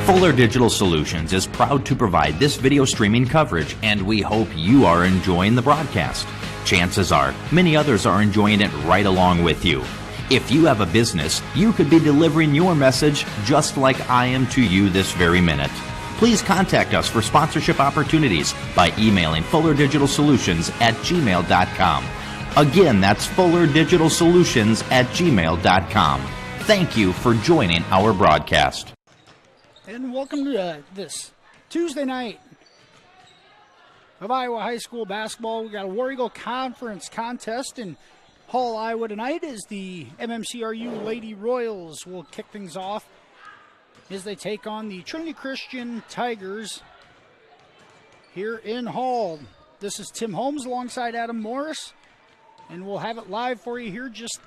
Fuller Digital Solutions is proud to provide this video streaming coverage, and we hope you are enjoying the broadcast. Chances are, many others are enjoying it right along with you. If you have a business, you could be delivering your message just like I am to you this very minute. Please contact us for sponsorship opportunities by emailing fullerdigitalsolutions@gmail.com. Again, that's fullerdigitalsolutions@gmail.com. Thank you for joining our broadcast. And welcome to this Tuesday night of Iowa High School basketball. We got a War Eagle Conference contest in Hall, Iowa tonight as the MMCRU Lady Royals will kick things off as they take on the Trinity Christian Tigers here in Hall. This is Tim Holmes alongside Adam Morris, and we'll have it live for you here just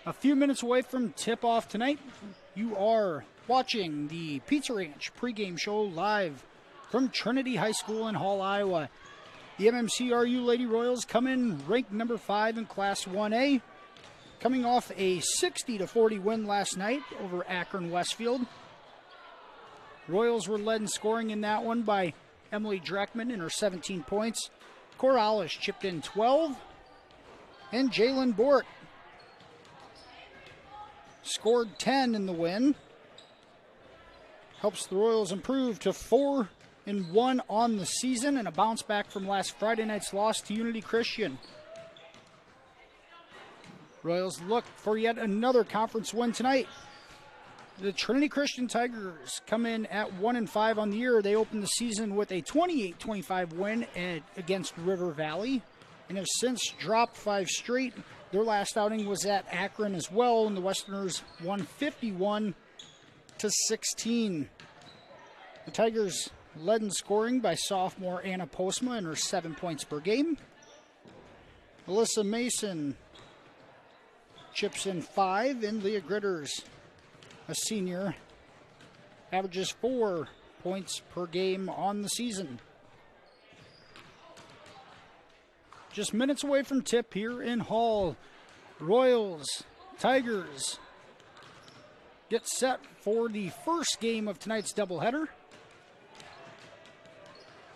a few minutes away from tip-off tonight. You are watching the Pizza Ranch pregame show live from Trinity High School in Hall, Iowa. The MMCRU Lady Royals come in ranked number 5 in Class 1A, coming off a 60-40 win last night over Akron Westfield. Royals were led in scoring in that one by Emily Dreckman in her 17 points. Corrales chipped in 12, and Jalen Bort scored 10 in the win. Helps the Royals improve to 4-1 on the season and a bounce back from last Friday night's loss to Unity Christian. Royals look for yet another conference win tonight. The Trinity Christian Tigers come in at 1-5 on the year. They opened the season with a 28-25 win against River Valley and have since dropped 5 straight. Their last outing was at Akron as well, and the Westerners won 51-16. The Tigers led in scoring by sophomore Anna Postma in her 7 points per game. Alyssa Mason chips in 5, and Leah Gritters, a senior, averages 4 points per game on the season. Just minutes away from tip here in Hall. Royals, Tigers get set for the first game of tonight's doubleheader.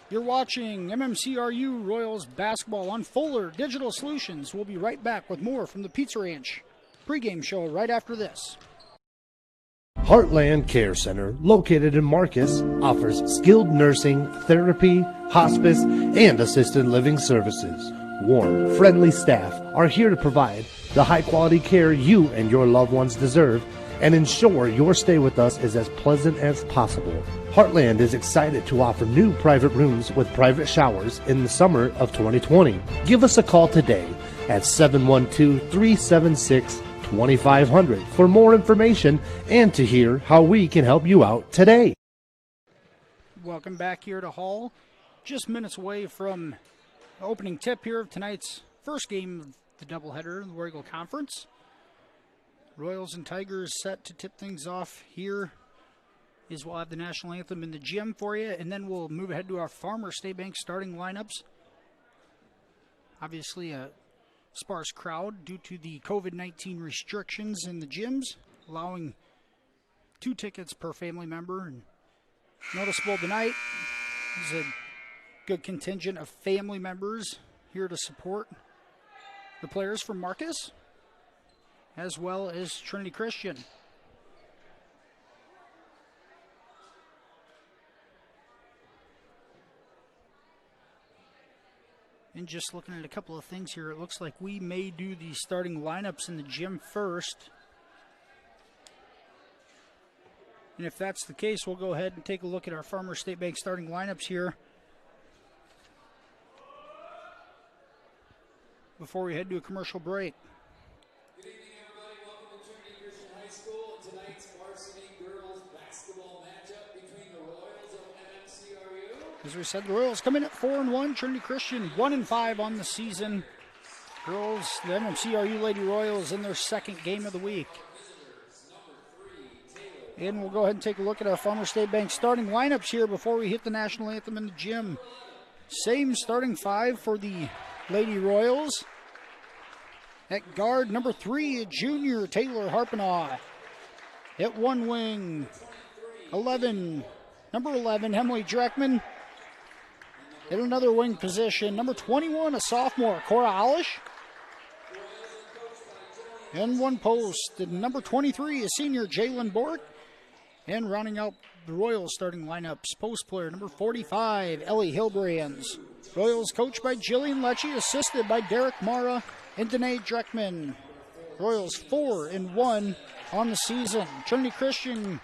You're watching MMCRU Royals basketball on Fuller Digital Solutions. We'll be right back with more from the Pizza Ranch pregame show right after this. Heartland Care Center, located in Marcus, offers skilled nursing, therapy, hospice, and assisted living services. Warm, friendly staff are here to provide the high-quality care you and your loved ones deserve and ensure your stay with us is as pleasant as possible. Heartland is excited to offer new private rooms with private showers in the summer of 2020. Give us a call today at 712-376-2500 for more information and to hear how we can help you out today. Welcome back here to Hall. Just minutes away from the opening tip here of tonight's first game of the doubleheader in the War Eagle Conference. Royals and Tigers set to tip things off here. We'll have the national anthem in the gym for you, and then we'll move ahead to our Farmer State Bank starting lineups. Obviously a sparse crowd due to the COVID-19 restrictions in the gyms, allowing 2 tickets per family member. And noticeable tonight is a good contingent of family members here to support the players from Marcus, as well as Trinity Christian. And just looking at a couple of things here, it looks like we may do the starting lineups in the gym first. And if that's the case, we'll go ahead and take a look at our Farmer State Bank starting lineups here before we head to a commercial break. Good evening, everybody. Welcome to Trinity Christian High School and tonight's varsity girls basketball matchup between the Royals of MMCRU. As we said, the Royals come in at 4-1. Trinity Christian 1-5 on the season. Girls, the MMCRU Lady Royals in their second game of the week. And we'll go ahead and take a look at our Farmer State Bank starting lineups here before we hit the national anthem in the gym. Same starting 5 for the Lady Royals. At guard, number 3, junior Taylor Harpenaugh. At one wing, Number 11, Emily Dreckman. In another wing position, number 21, a sophomore, Cora Alish. And one post, and number 23, a senior, Jalen Bork. And rounding out the Royals starting lineups, post player number 45, Ellie Hilbrands. Royals coached by Jillian Lecce, assisted by Derek Mara and Danae Dreckman. Royals 4-1 on the season. Trinity Christian,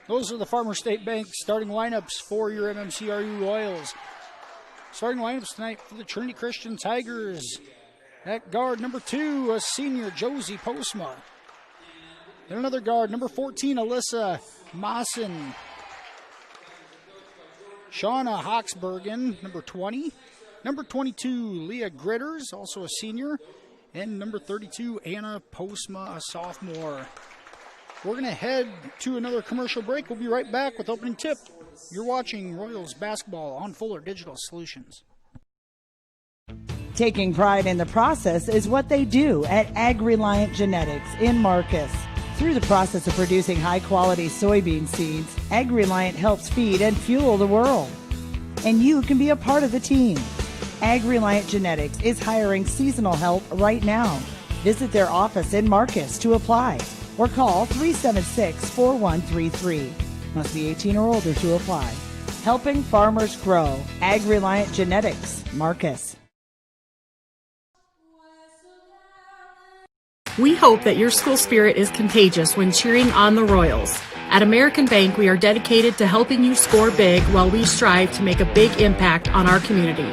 those are the Farmer State Bank starting lineups for your MMCRU Royals. Starting lineups tonight for the Trinity Christian Tigers. At guard, number 2, a senior, Josie Postma. And another guard, number 14, Alyssa Maassen. Shauna Hawksbergen, number 20. Number 22, Leah Gritters, also a senior. And number 32, Anna Postma, a sophomore. We're going to head to another commercial break. We'll be right back with opening tip. You're watching Royals basketball on Fuller Digital Solutions. Taking pride in the process is what they do at Ag-Reliant Genetics in Marcus. Through the process of producing high-quality soybean seeds, Ag-Reliant helps feed and fuel the world. And you can be a part of the team. Ag-Reliant Genetics is hiring seasonal help right now. Visit their office in Marcus to apply or call 376-4133. Must be 18 or older to apply. Helping farmers grow. Ag-Reliant Genetics, Marcus. We hope that your school spirit is contagious when cheering on the Royals. At American Bank, we are dedicated to helping you score big while we strive to make a big impact on our community.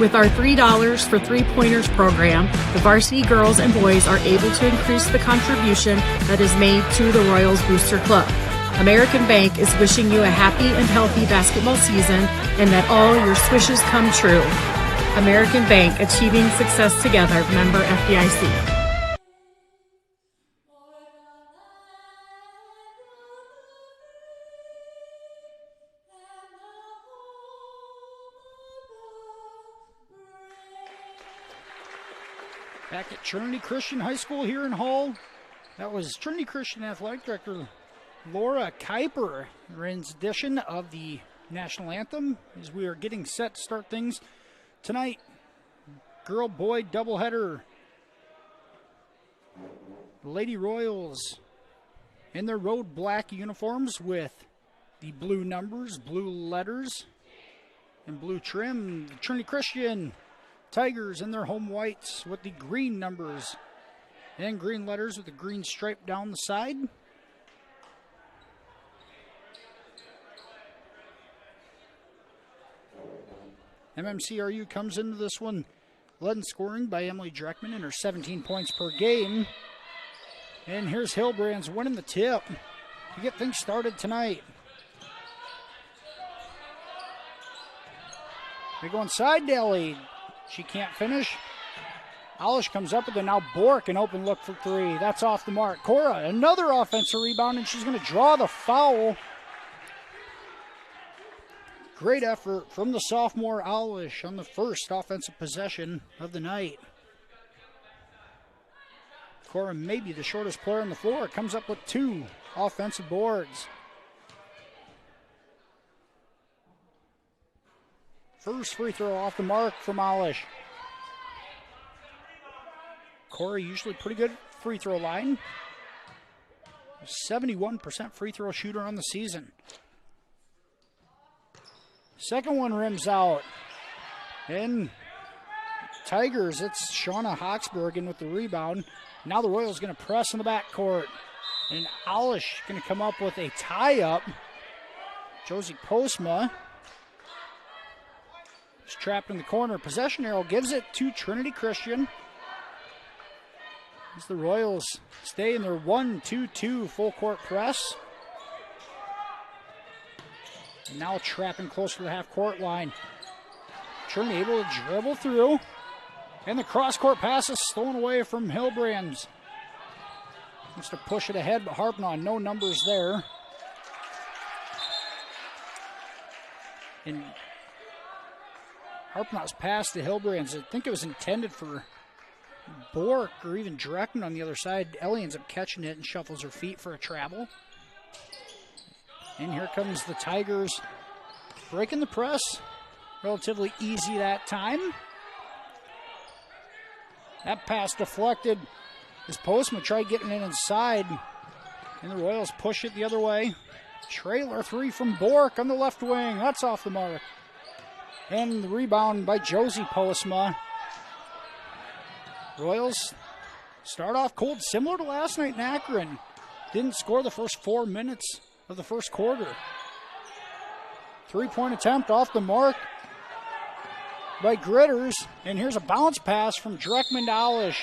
With our $3 for three-pointers program, the varsity girls and boys are able to increase the contribution that is made to the Royals Booster Club. American Bank is wishing you a happy and healthy basketball season and that all your swishes come true. American Bank, achieving success together, member FDIC. Back at Trinity Christian High School here in Hull. That was Trinity Christian Athletic Director Laura Kuiper, rendition of the national anthem as we are getting set to start things tonight. Girl-boy doubleheader. The Lady Royals in their road black uniforms with the blue numbers, blue letters, and blue trim. The Trinity Christian Tigers in their home whites with the green numbers and green letters with the green stripe down the side. MMCRU comes into this one led in scoring by Emily Dreckman in her 17 points per game. And here's Hilbrands winning the tip to get things started tonight. They go inside Ellie. She can't finish. Alish comes up with it. Now Bork, an open look for three. That's off the mark. Cora, another offensive rebound, and she's going to draw the foul. Great effort from the sophomore Alish on the first offensive possession of the night. Cora may be the shortest player on the floor. Comes up with 2 offensive boards. First free throw off the mark from Alish. Corey usually pretty good free throw line. 71% free throw shooter on the season. Second one rims out. And Tigers, it's Shauna Hawksbergen with the rebound. Now the Royals going to press in the backcourt. And Alish going to come up with a tie-up. Josie Postma is trapped in the corner. Possession arrow gives it to Trinity Christian. As the Royals stay in their 1-2-2 full court press. And now trapping closer to the half court line. Trinity able to dribble through. And the cross court pass is stolen away from Hilbrands. Wants to push it ahead, but Harpnaugh, no numbers there. And Harpnaugh's pass to Hilbrands, I think it was intended for Bork or even Dreckman on the other side. Ellie ends up catching it and shuffles her feet for a travel. And here comes the Tigers breaking the press. Relatively easy that time. That pass deflected as Postma tried getting it inside. And the Royals push it the other way. Trailer three from Bork on the left wing. That's off the mark. And the rebound by Josie Postma. Royals start off cold, similar to last night in Akron. Didn't score the first 4 minutes of the first quarter. 3-point attempt off the mark by Gritters. And here's a bounce pass from Dreckman to Alish.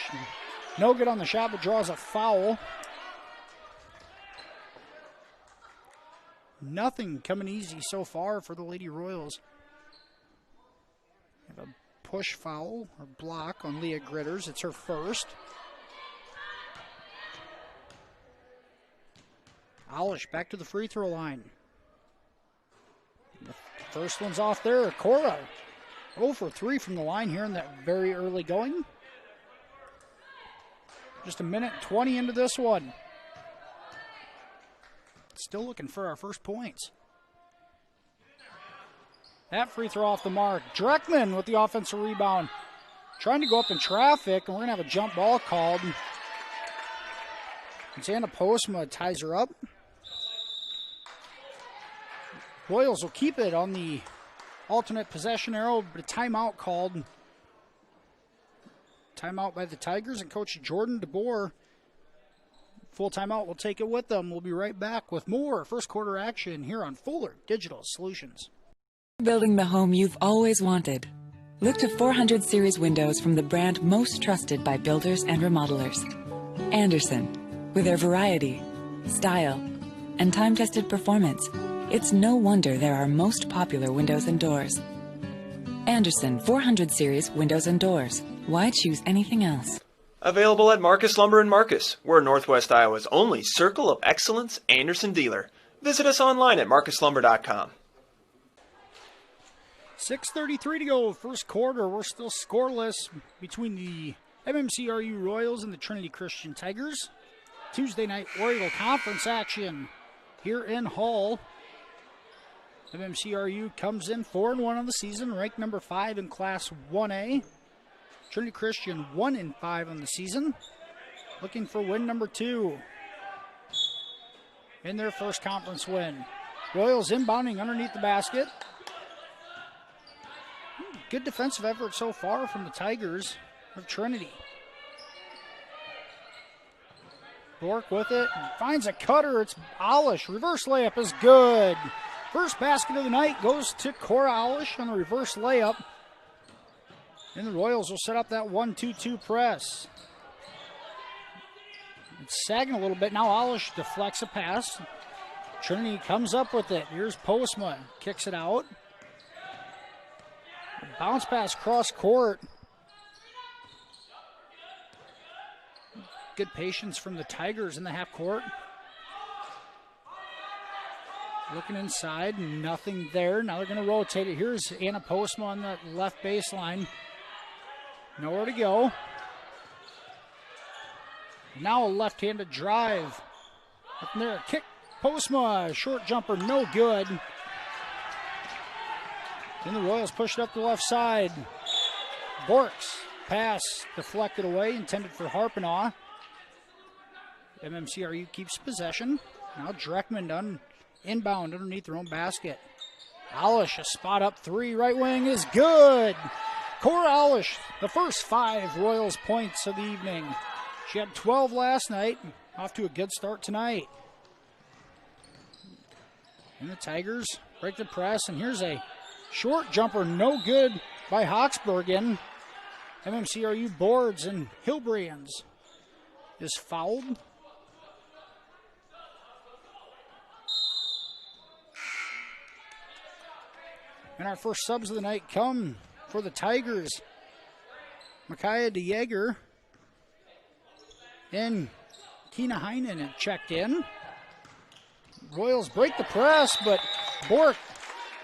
No good on the shot, but draws a foul. Nothing coming easy so far for the Lady Royals. Have a push foul or block on Leah Gritters. It's her first. Alish back to the free throw line. The first one's off there. Cora 0 for 3 from the line here in that very early going. Just a minute 20 into this one. Still looking for our first points. That free throw off the mark. Dreckman with the offensive rebound. Trying to go up in traffic, and we're going to have a jump ball called. And Anna Postma ties her up. Royals will keep it on the alternate possession arrow, but a timeout called. Timeout by the Tigers and Coach Jordan DeBoer. Full timeout, we'll take it with them. We'll be right back with more first quarter action here on Fuller Digital Solutions. Building the home you've always wanted. Look to 400 series windows from the brand most trusted by builders and remodelers. Andersen. With their variety, style, and time-tested performance, it's no wonder they're our most popular windows and doors. Andersen 400 series windows and doors. Why choose anything else? Available at Marcus Lumber in Marcus. We're Northwest Iowa's only Circle of Excellence Andersen dealer. Visit us online at marcuslumber.com. 6:33 to go, first quarter. We're still scoreless between the MMCRU Royals and the Trinity Christian Tigers. Tuesday night War Eagle Conference action here in Hull. MMCRU comes in 4-1 on the season, ranked number 5 in Class 1A. Trinity Christian 1-5 on the season, looking for win number 2 in their first conference win. Royals inbounding underneath the basket. Good defensive effort so far from the Tigers of Trinity. Bork with it, finds a cutter. It's Alish. Reverse layup is good. First basket of the night goes to Cora Alish on the reverse layup. And the Royals will set up that 1-2-2 press. It's sagging a little bit. Now Alish deflects a pass. Trinity comes up with it. Here's Postma. Kicks it out. Bounce pass cross court. Good patience from the Tigers in the half court. Looking inside, nothing there. Now they're going to rotate it. Here's Anna Postma on the left baseline. Nowhere to go. Now a left-handed drive. Up in there, kick. Postma, short jumper, no good. Then the Royals push it up the left side. Bork's pass deflected away, intended for Harpenaugh. MMCRU keeps possession. Now Dreckman done inbound underneath their own basket. Alish, a spot up three, right wing is good. Cora Alish, the first 5 Royals points of the evening. She had 12 last night, off to a good start tonight. And the Tigers break the press, and here's a short jumper, no good by Hawksbergen. MMCRU boards, and Hilbrands is fouled. And our first subs of the night come for the Tigers. Micaiah DeJager and Keena Heinen have checked in. Royals break the press, but Bork,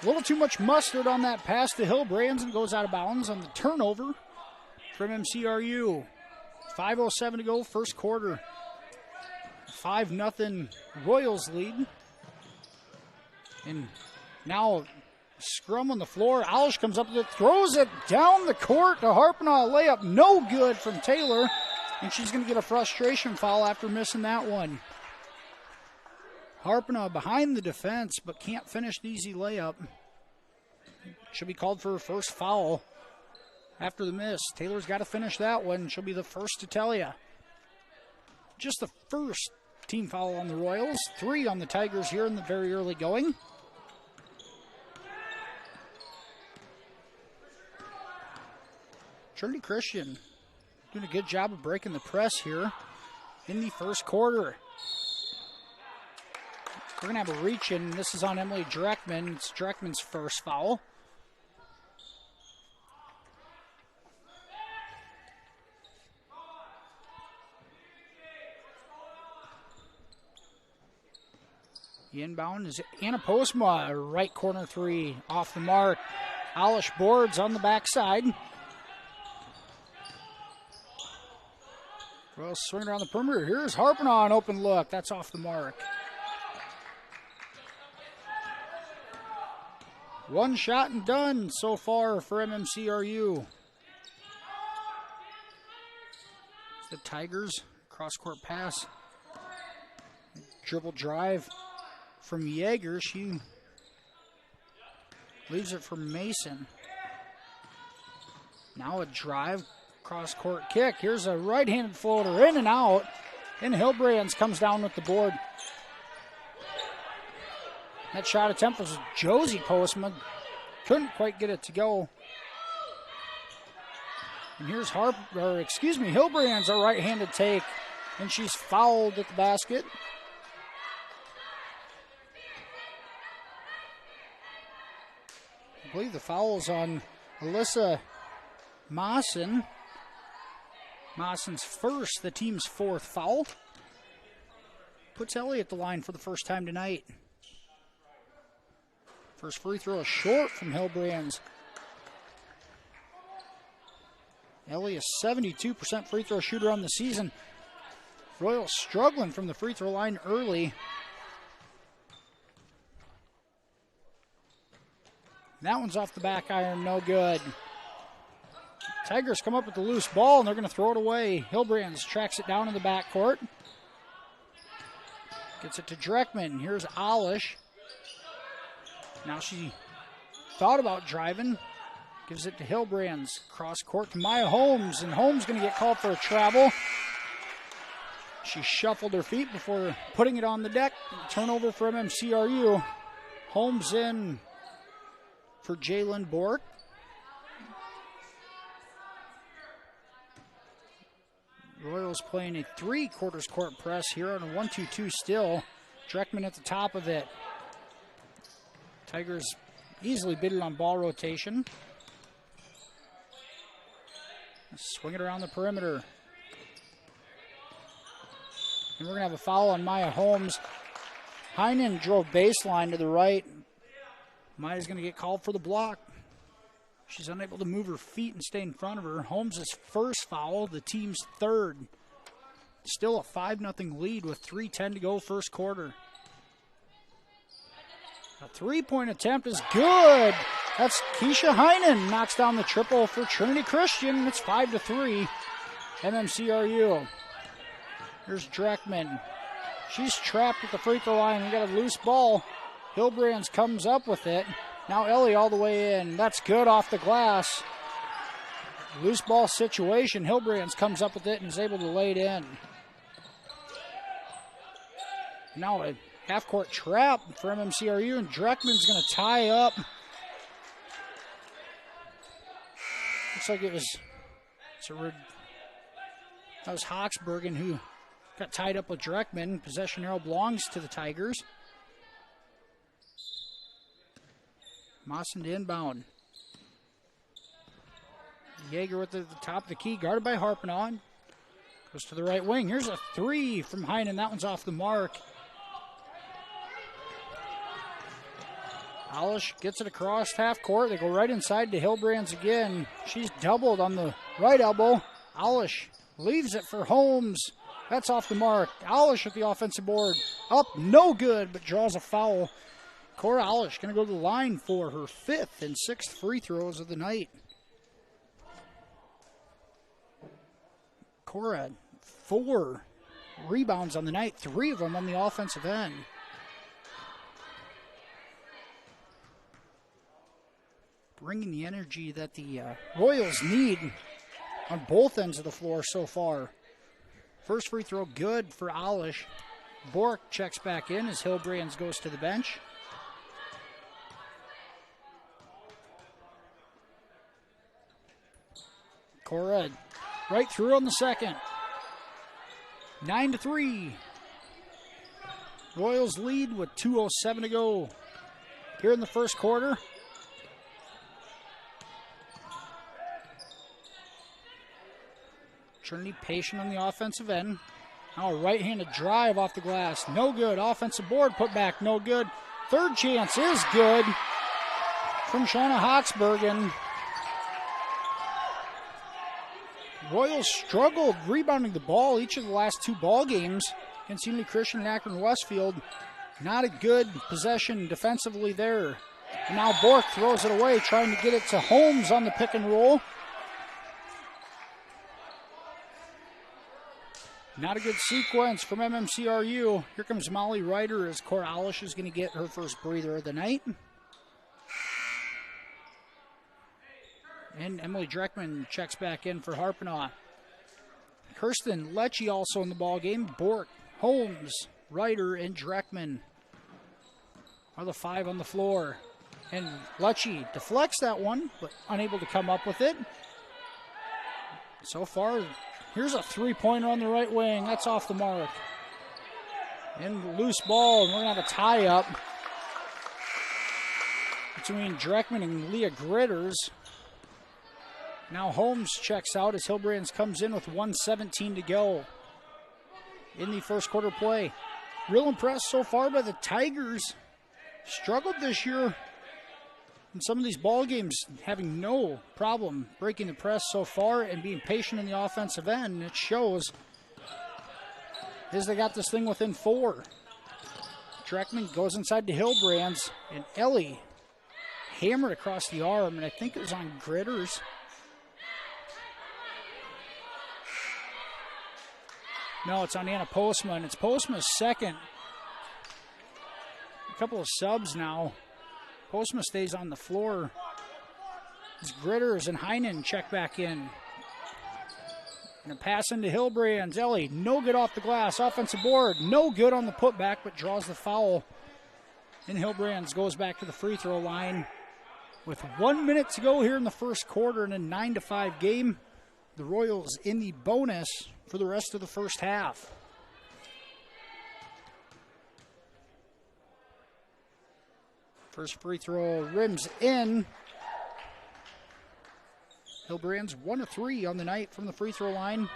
a little too much mustard on that pass to Hilbrands and goes out of bounds on the turnover from MCRU. 5:07 to go, first quarter. 5-0 Royals lead. And now scrum on the floor. Alish comes up with it, throws it down the court to Harpanaugh. Layup no good from Taylor. And she's going to get a frustration foul after missing that one. Harpanaugh behind the defense, but can't finish the easy layup. Should be called for her first foul after the miss. Taylor's got to finish that one. She'll be the first to tell you. Just the first team foul on the Royals. 3 on the Tigers here in the very early going. Trinity Christian doing a good job of breaking the press here in the first quarter. We're going to have a reach in. This is on Emily Dreckman. It's Dreckman's first foul. The inbound is Anna Postma, right corner 3 off the mark. Alish boards on the backside. Well, swing around the perimeter. Here's Harpanaugh, an open look. That's off the mark. One shot and done so far for MMCRU. The Tigers, cross-court pass. Dribble drive from Yeager. She leaves it for Mason. Now a drive, cross-court kick. Here's a right-handed floater, in and out. And Hilbrands comes down with the board. That shot attempt was Josie Postman. Couldn't quite get it to go. And here's Hilbrands, a right-handed take. And she's fouled at the basket. I believe the foul's on Alyssa Mawson. Mawson's first, the team's 4th foul. Puts Ellie at the line for the first time tonight. First free throw is short from Hilbrands. Ellie is 72% free throw shooter on the season. Royals struggling from the free throw line early. That one's off the back iron, no good. Tigers come up with the loose ball, and they're going to throw it away. Hilbrands tracks it down in the backcourt. Gets it to Dreckman. Here's Alish. Now she thought about driving. Gives it to Hilbrands. Cross court to Maya Holmes, and Holmes going to get called for a travel. She shuffled her feet before putting it on the deck. Turnover for MMCRU. Holmes in for Jalen Bork. Royals playing a 3/4 court press here on a 1-2-2 still. Dreckman at the top of it. Tigers easily bidded on ball rotation. Swing it around the perimeter. And we're going to have a foul on Maya Holmes. Heinen drove baseline to the right. Maya's going to get called for the block. She's unable to move her feet and stay in front of her. Holmes' first foul, the team's 3rd. Still a 5-0 lead with 3:10 to go first quarter. A 3-point attempt is good. That's Keisha Heinen. Knocks down the triple for Trinity Christian. It's 5-3. MMCRU. Here's Dreckman. She's trapped at the free throw line. We got a loose ball. Hilbrands comes up with it. Now Ellie all the way in. That's good off the glass. Loose ball situation. Hilbrands comes up with it and is able to lay it in. Now a half-court trap for MMCRU, and Dreckman's going to tie up. Looks like that was Hawksbergen who got tied up with Dreckman. Possession arrow belongs to the Tigers. Mawson to inbound. Yeager with the top of the key, guarded by Harpanaugh. Goes to the right wing. Here's a 3 from Heinen. That one's off the mark. Alish gets it across half court. They go right inside to Hilbrands again. She's doubled on the right elbow. Alish leaves it for Holmes. That's off the mark. Alish at the offensive board. Up, no good, but draws a foul. Cora Alish going to go to the line for her 5th and 6th free throws of the night. Cora, 4 rebounds on the night, 3 of them on the offensive end. Bringing the energy that the Royals need on both ends of the floor so far. First free throw good for Alish. Bork checks back in as Hillbrands goes to the bench. Cora right through on the second. 9-3. Royals lead with 2:07 to go here in the first quarter. Trinity patient on the offensive end. Now a right-handed drive off the glass. No good. Offensive board put back. No good. Third chance is good from Shauna Hoxbergen. Royals struggled rebounding the ball each of the last 2 ball games against Unity Christian and Akron Westfield. Not a good possession defensively there. And now Bork throws it away, trying to get it to Holmes on the pick and roll. Not a good sequence from MMCRU. Here comes Molly Ryder as Cora Alish is going to get her first breather of the night. And Emily Dreckman checks back in for Harpanaugh. Kirsten Lecce also in the ball game. Bork, Holmes, Ryder, and Dreckman are the 5 on the floor. And Lecce deflects that one, but unable to come up with it. So far, here's a 3-pointer on the right wing. That's off the mark. And loose ball, and we're going to have a tie-up between Dreckman and Leah Gritters. Now Holmes checks out as Hillbrands comes in with 1:17 to go in the first quarter play. Real impressed so far by the Tigers. Struggled this year in some of these ball games, having no problem breaking the press so far and being patient in the offensive end. It shows as they got this thing within 4. Dreckman goes inside to Hillbrands, and Ellie hammered across the arm, and I think it was on Gritters. No, it's on Anna Postma. It's Postma's second. A couple of subs now. Postma stays on the floor. As Gritters and Heinen check back in. And a pass into Hillbrands. Ellie, no good off the glass. Offensive board, no good on the putback, but draws the foul. And Hillbrands goes back to the free throw line. With 1 minute to go here in the first quarter in a 9-5 game. The Royals in the bonus for the rest of the first half. First free throw rims in. Hillbrands 1 of 3 on the night from the free throw line.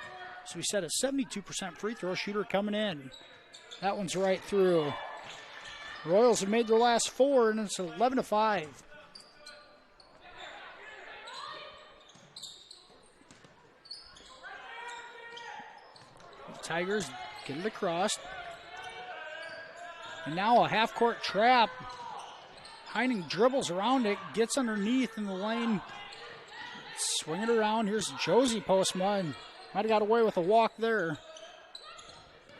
So we set a 72% free throw shooter coming in. That one's right through. Royals have made their last 4, and it's 11-5. Tigers get it across. And now a half-court trap. Heining dribbles around it, gets underneath in the lane. Swing it around. Here's Josie Postma, and might have got away with a walk there.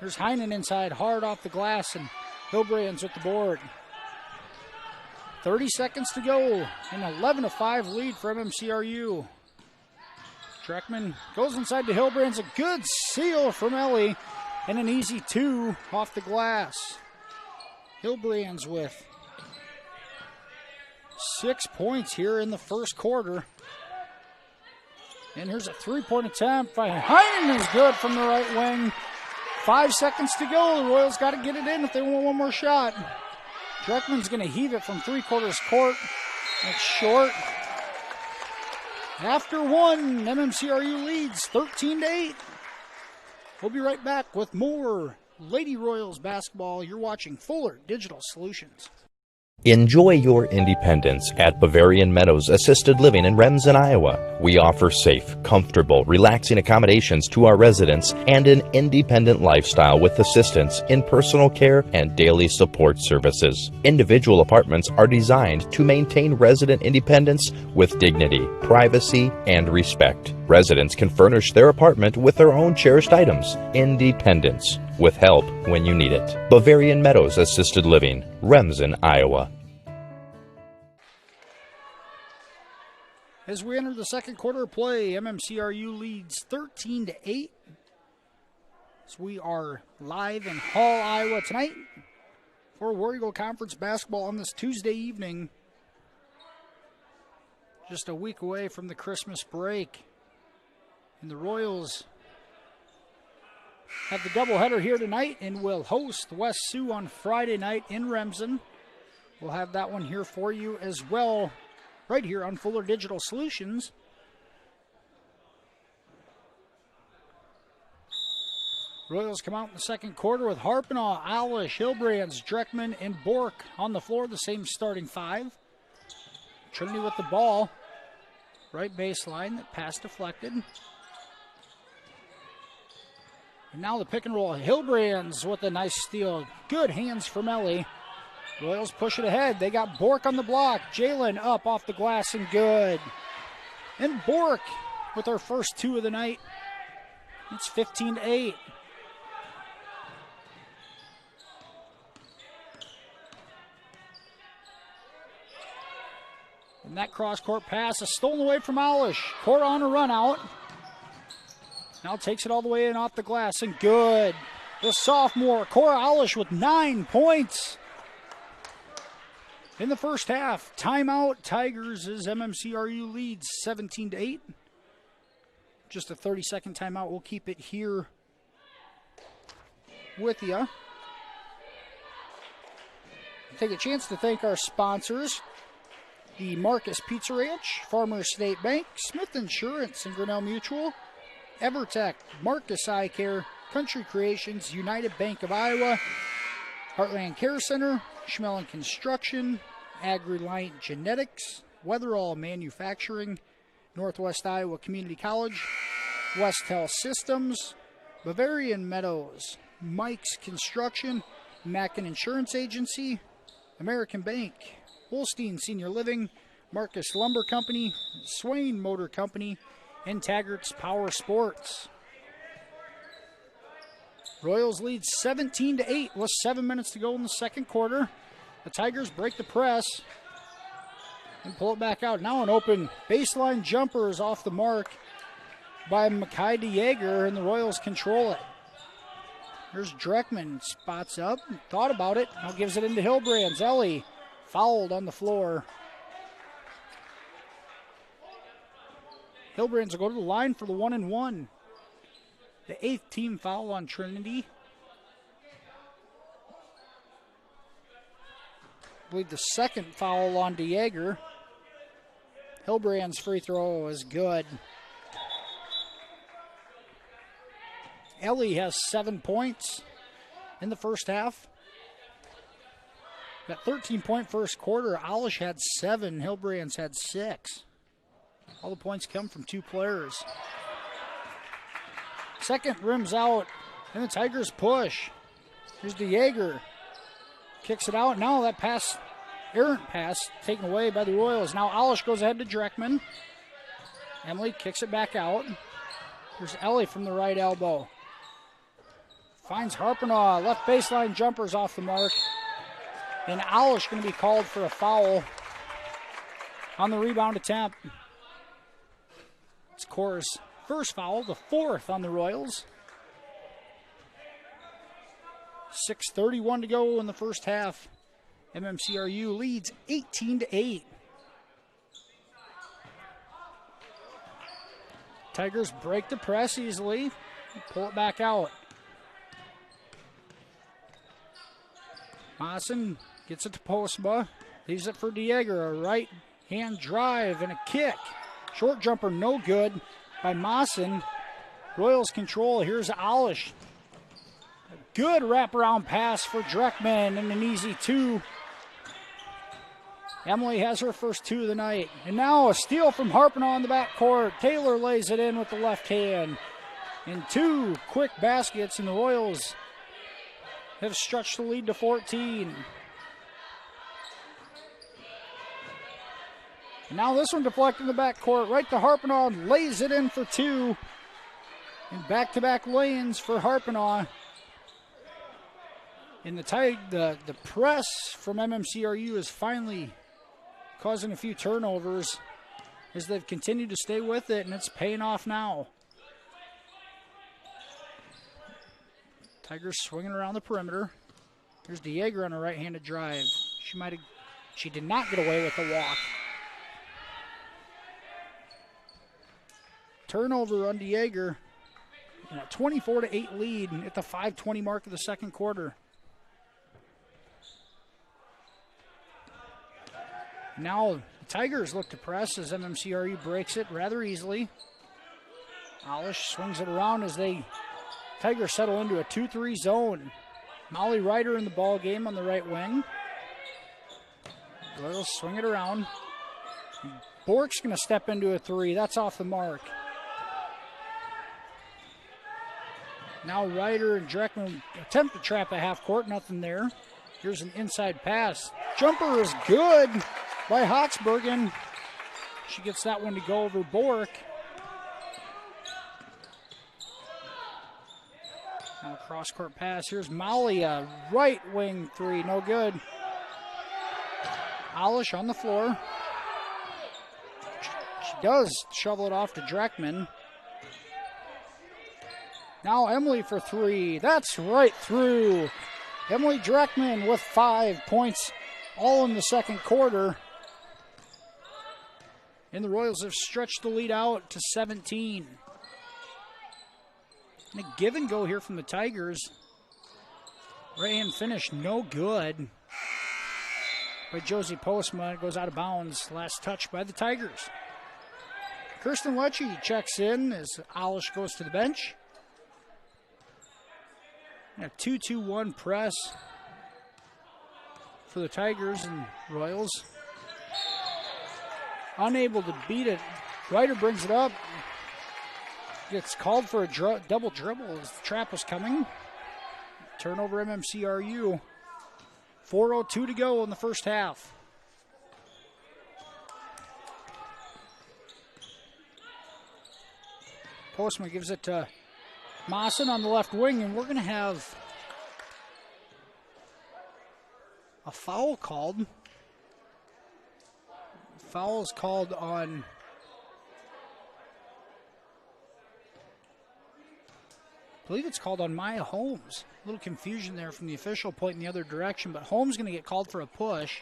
Here's Heinen inside, hard off the glass, and Hillbrands with the board. 30 seconds to go. An 11-5 lead for MMCRU. Dreckman goes inside to Hillbrands. A good seal from Ellie. And an easy 2 off the glass. Hillbrands with 6 points here in the first quarter. And here's a 3-point attempt by Heinen, is good from the right wing. 5 seconds to go. The Royals got to get it in if they want one more shot. Dreckman's going to heave it from 3/4 court. It's short. After 1, MMCRU leads 13-8. We'll be right back with more Lady Royals basketball. You're watching Fuller Digital Solutions. Enjoy your independence at Bavarian Meadows Assisted Living in Remsen, Iowa. We offer safe, comfortable, relaxing accommodations to our residents and an independent lifestyle with assistance in personal care and daily support services. Individual apartments are designed to maintain resident independence with dignity, privacy, and respect. Residents can furnish their apartment with their own cherished items. Independence, with help when you need it. Bavarian Meadows Assisted Living, Remsen, Iowa. As we enter the second quarter of play, MMCRU leads 13-8. So we are live in Hall, Iowa tonight for War Eagle Conference basketball on this Tuesday evening. Just a week away from the Christmas break. And the Royals have the doubleheader here tonight and will host West Sioux on Friday night in Remsen. We'll have that one here for you as well, right here on Fuller Digital Solutions. Royals come out in the second quarter with Harpenaugh, Alish, Hilbrands, Dreckman, and Bork on the floor, the same starting five. Trinity with the ball. Right baseline, that pass deflected. And now the pick and roll. Hilbrands with a nice steal. Good hands from Ellie. Royals push it ahead. They got Bork on the block. Jalen up off the glass and good. And Bork with our first two of the night. It's 15-8. And that cross-court pass is stolen away from Alish. Cora on a run out. Now takes it all the way in off the glass and good. The sophomore, Cora Alish with 9 points in the first half. Timeout, Tigers as MMCRU leads 17-8. Just a 30-second timeout. We'll keep it here with you. Take a chance to thank our sponsors. The Marcus Pizza Ranch, Farmers State Bank, Smith Insurance and Grinnell Mutual, Evertech, Marcus Eye Care, Country Creations, United Bank of Iowa, Heartland Care Center, Schmelling Construction, Ag-Reliant Genetics, Weatherall Manufacturing, Northwest Iowa Community College, West Health Systems, Bavarian Meadows, Mike's Construction, Mackin Insurance Agency, American Bank, Holstein Senior Living, Marcus Lumber Company, Swain Motor Company, and Taggart's Power Sports. Royals lead 17-8 with 7 minutes to go in the second quarter. The Tigers break the press and pull it back out. Now an open baseline jumper is off the mark by Makai DeJager, and the Royals control it. Here's Dreckman, spots up, thought about it, now gives it into Hilbrands. Ellie fouled on the floor. Hilbrands will go to the line for the 1-and-1. The 8th team foul on Trinity. I believe the second foul on DeJager. Hilbrand's free throw is good. Ellie has 7 points in the first half. That 13-point first quarter, Alish had 7, Hilbrands had 6. All the points come from 2 players. Second rims out, and the Tigers push. Here's DeJager. Kicks it out. Now that pass, errant pass, taken away by the Royals. Now Alish goes ahead to Dreckman. Emily kicks it back out. Here's Ellie from the right elbow. Finds Harpenaugh. Left baseline jumpers off the mark. And Alish going to be called for a foul on the rebound attempt. It's Cora's first foul, the 4th on the Royals. 6:31 to go in the first half. MMCRU leads 18-8. Tigers break the press easily, pull it back out. Maassen gets it to Postma, leaves it for DeJager. A right hand drive and a kick. Short jumper, no good by Maassen. Royals control. Here's Alish. A good wraparound pass for Dreckman and an easy 2. Emily has her first 2 of the night. And now a steal from Harpinaugh in the backcourt. Taylor lays it in with the left hand. And 2 quick baskets, and the Royals have stretched the lead to 14. And now this one deflected in the backcourt. Right to Harpinaugh, lays it in for 2. And back-to-back lanes for Harpinaugh. And the press from MMCRU is finally causing a few turnovers as they've continued to stay with it, and it's paying off now. Tigers swinging around the perimeter. Here's DeJager on a right-handed drive. She did not get away with the walk. Turnover on DeJager. And a 24-8 lead at the 5:20 mark of the second quarter. Now the Tigers look to press as MMCRU breaks it rather easily. Alish swings it around as Tigers settle into a 2-3 zone. Molly Ryder in the ball game on the right wing. Royals swing it around. Bork's going to step into a 3. That's off the mark. Now Ryder and Dreckman attempt to trap a half court. Nothing there. Here's an inside pass. Jumper is good by Hoxbergen. She gets that one to go over Bork. Now cross-court pass. Here's Molly, a right wing 3. No good. Alish on the floor. She does shovel it off to Dreckman. Now Emily for 3. That's right through. Emily Dreckman with 5 points, all in the second quarter. And the Royals have stretched the lead out to 17. And a give and go here from the Tigers. Right-hand finish, no good. By Josie Postma, it goes out of bounds. Last touch by the Tigers. Kirsten Lecce checks in as Alish goes to the bench. A 2-2-1 press for the Tigers, and Royals unable to beat it. Ryder brings it up. Gets called for a double dribble as the trap was coming. Turnover MMCRU. 4:02 to go in the first half. Postman gives it to Maassen on the left wing, and we're going to have a foul called. Foul is called on I believe it's called on Maya Holmes. A little confusion there from the official pointing the other direction, but Holmes going to get called for a push.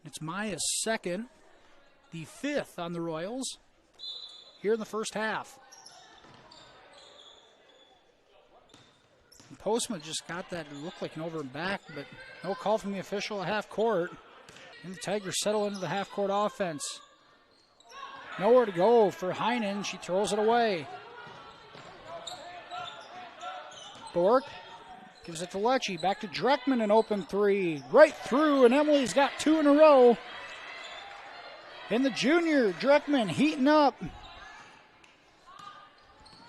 It's Maya's second, the 5th on the Royals here in the first half. And Postman just got that. It looked like an over and back, but no call from the official at half court. And the Tigers settle into the half court offense. Nowhere to go for Heinen. She throws it away. Bork gives it to Lecce. Back to Dreckman, an open 3. Right through, and Emily's got 2 in a row. And the junior, Dreckman, heating up.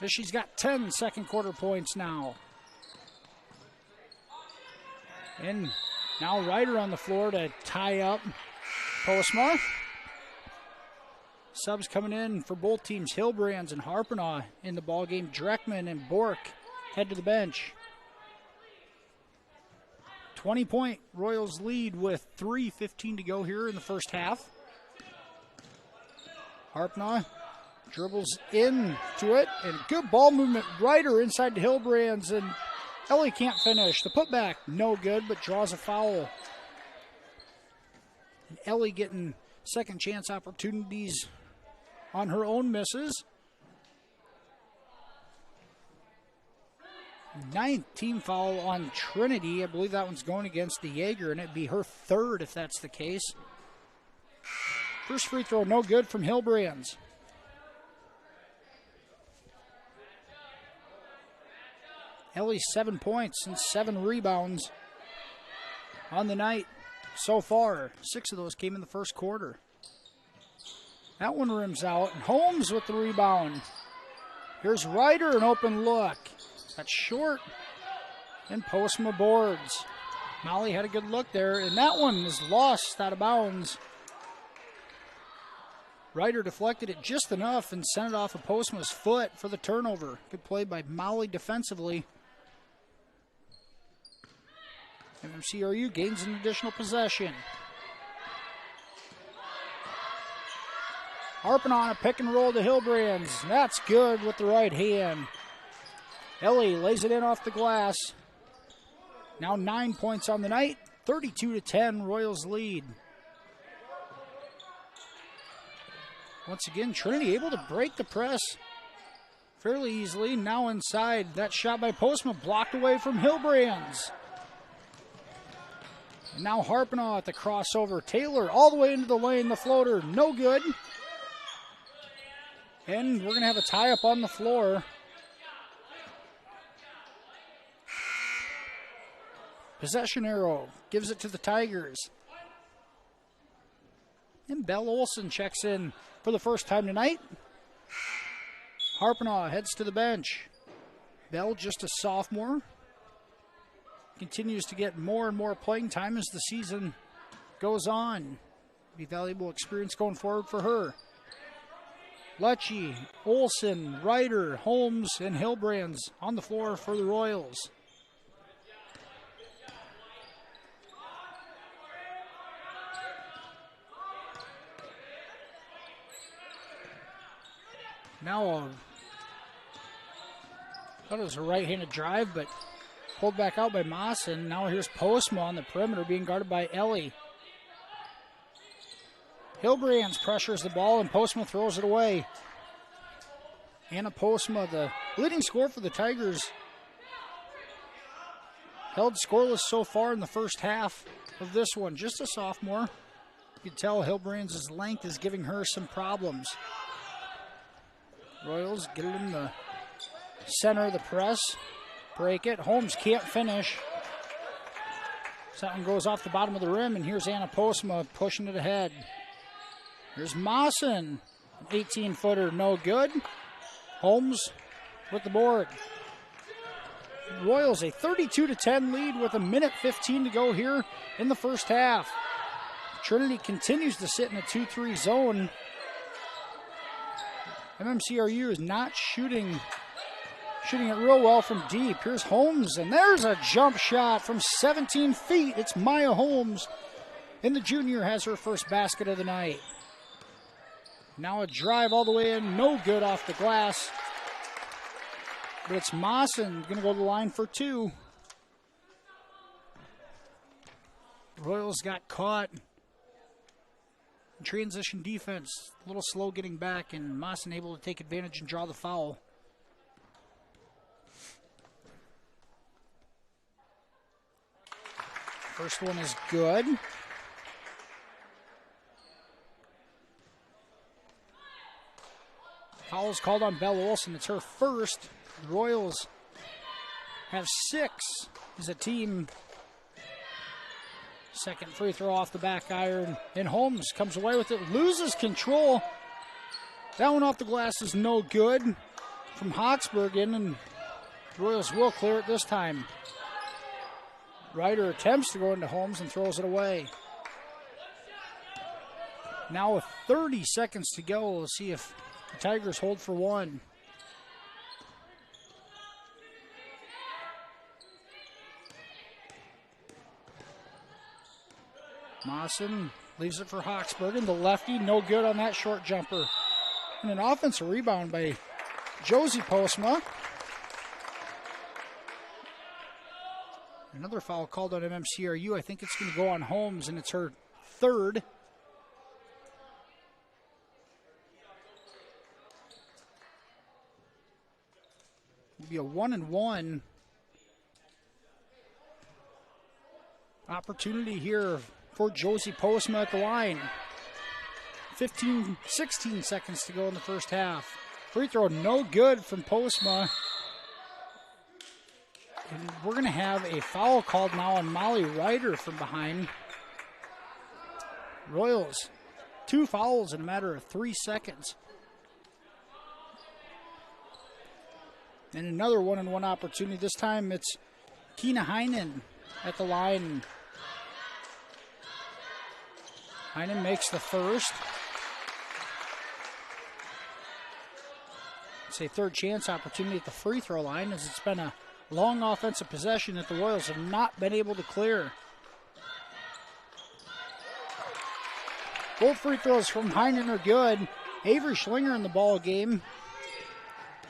She's got 10 second quarter points now. And now Ryder on the floor to tie up Postma. Subs coming in for both teams. Hilbrands and Harpinaugh in the ballgame. Dreckman and Bork head to the bench. 20-point Royals lead with 3:15 to go here in the first half. Harpinaugh dribbles into it, and good ball movement. Ryder inside to Hilbrands, and Ellie can't finish. The putback, no good, but draws a foul. And Ellie getting second chance opportunities on her own misses. 9th team foul on Trinity. I believe that one's going against DeJager, and it'd be her 3rd if that's the case. First free throw, no good from Hilbrands. Ellie 7 points and 7 rebounds on the night. so far. 6 of those came in the first quarter. That one rims out. And Holmes with the rebound. Here's Ryder, an open look. That's short. And Postma boards. Molly had a good look there, and that one is lost out of bounds. Ryder deflected it just enough and sent it off of Postma's foot for the turnover. Good play by Molly defensively. MMCRU gains an additional possession. Harping on a pick and roll to Hillbrands. That's good with the right hand. Ellie lays it in off the glass. Now 9 points on the night. 32-10, Royals lead. Once again, Trinity able to break the press fairly easily. Now inside. That shot by Postma blocked away from Hillbrands. And now Harpinaw at the crossover. Taylor all the way into the lane. The floater, no good. And we're going to have a tie-up on the floor. Possession arrow gives it to the Tigers. And Belle Olson checks in for the first time tonight. Harpinaw heads to the bench. Belle, just a sophomore, continues to get more and more playing time as the season goes on. Be valuable experience going forward for her. Lecce, Olson, Ryder, Holmes, and Hillbrands on the floor for the Royals. Now, thought it was a right-handed drive, but pulled back out by Mawson. Now here's Postma on the perimeter being guarded by Ellie. Hillbrands pressures the ball and Postma throws it away. Anna Postma, the leading scorer for the Tigers, held scoreless so far in the first half of this one. Just a sophomore. You can tell Hillbrands' length is giving her some problems. Royals get it in the center of the press. Break it. Holmes can't finish. Something goes off the bottom of the rim, and here's Anna Postma pushing it ahead. Here's Mawson. 18-footer, no good. Holmes with the board. Royals a 32-10 lead with 1:15 to go here in the first half. Trinity continues to sit in a 2-3 zone. MMCRU is not shooting it real well from deep. Here's Holmes, and there's a jump shot from 17 feet. It's Maya Holmes, and the junior has her first basket of the night. Now a drive all the way in, no good off the glass. But it's Mawson going to go to the line for two. Royals got caught in transition defense. A little slow getting back, and Mawson able to take advantage and draw the foul. First one is good. Foul's called on Belle Olson. It's her first. The Royals have 6 as a team. Second free throw off the back iron. And Holmes comes away with it, loses control. That one off the glass is no good from Hawksbergen, and the Royals will clear it this time. Ryder attempts to go into Holmes and throws it away. Now with 30 seconds to go, we'll see if the Tigers hold for one. Mawson leaves it for Hawksbergen. The lefty, no good on that short jumper. And an offensive rebound by Josie Postma. Another foul called on MMCRU. I think it's going to go on Holmes, and it's her third. It'll be a 1-and-1 opportunity here for Josie Postma at the line. 16 seconds to go in the first half. Free throw no good from Postma. And we're going to have a foul called now on Molly Ryder from behind. Royals, 2 fouls in a matter of 3 seconds. And another one-on-one opportunity. This time it's Keena Heinen at the line. Heinen makes the first. It's a third chance opportunity at the free throw line, as it's been a long offensive possession that the Royals have not been able to clear. Both free throws from Heinen are good. Avery Schlinger in the ball game.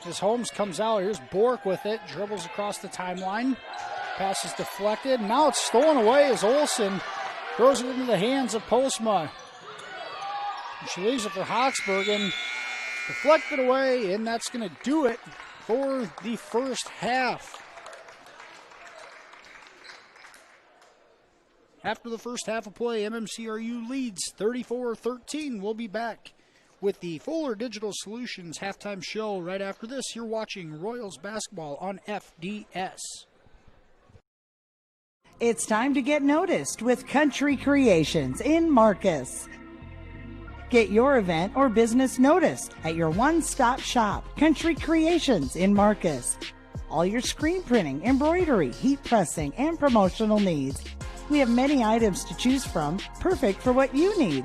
As Holmes comes out, here's Bork with it, dribbles across the timeline. Pass is deflected. Now it's stolen away as Olsen throws it into the hands of Postma. She leaves it for Hawksbergen. Deflected away, and that's going to do it for the first half. After the first half of play, MMCRU leads 34-13. We'll be back with the Fuller Digital Solutions halftime show right after this. You're watching Royals basketball on FDS. It's time to get noticed with Country Creations in Marcus. Get your event or business noticed at your one-stop shop, Country Creations in Marcus. All your screen printing, embroidery, heat pressing, and promotional needs. We have many items to choose from, perfect for what you need.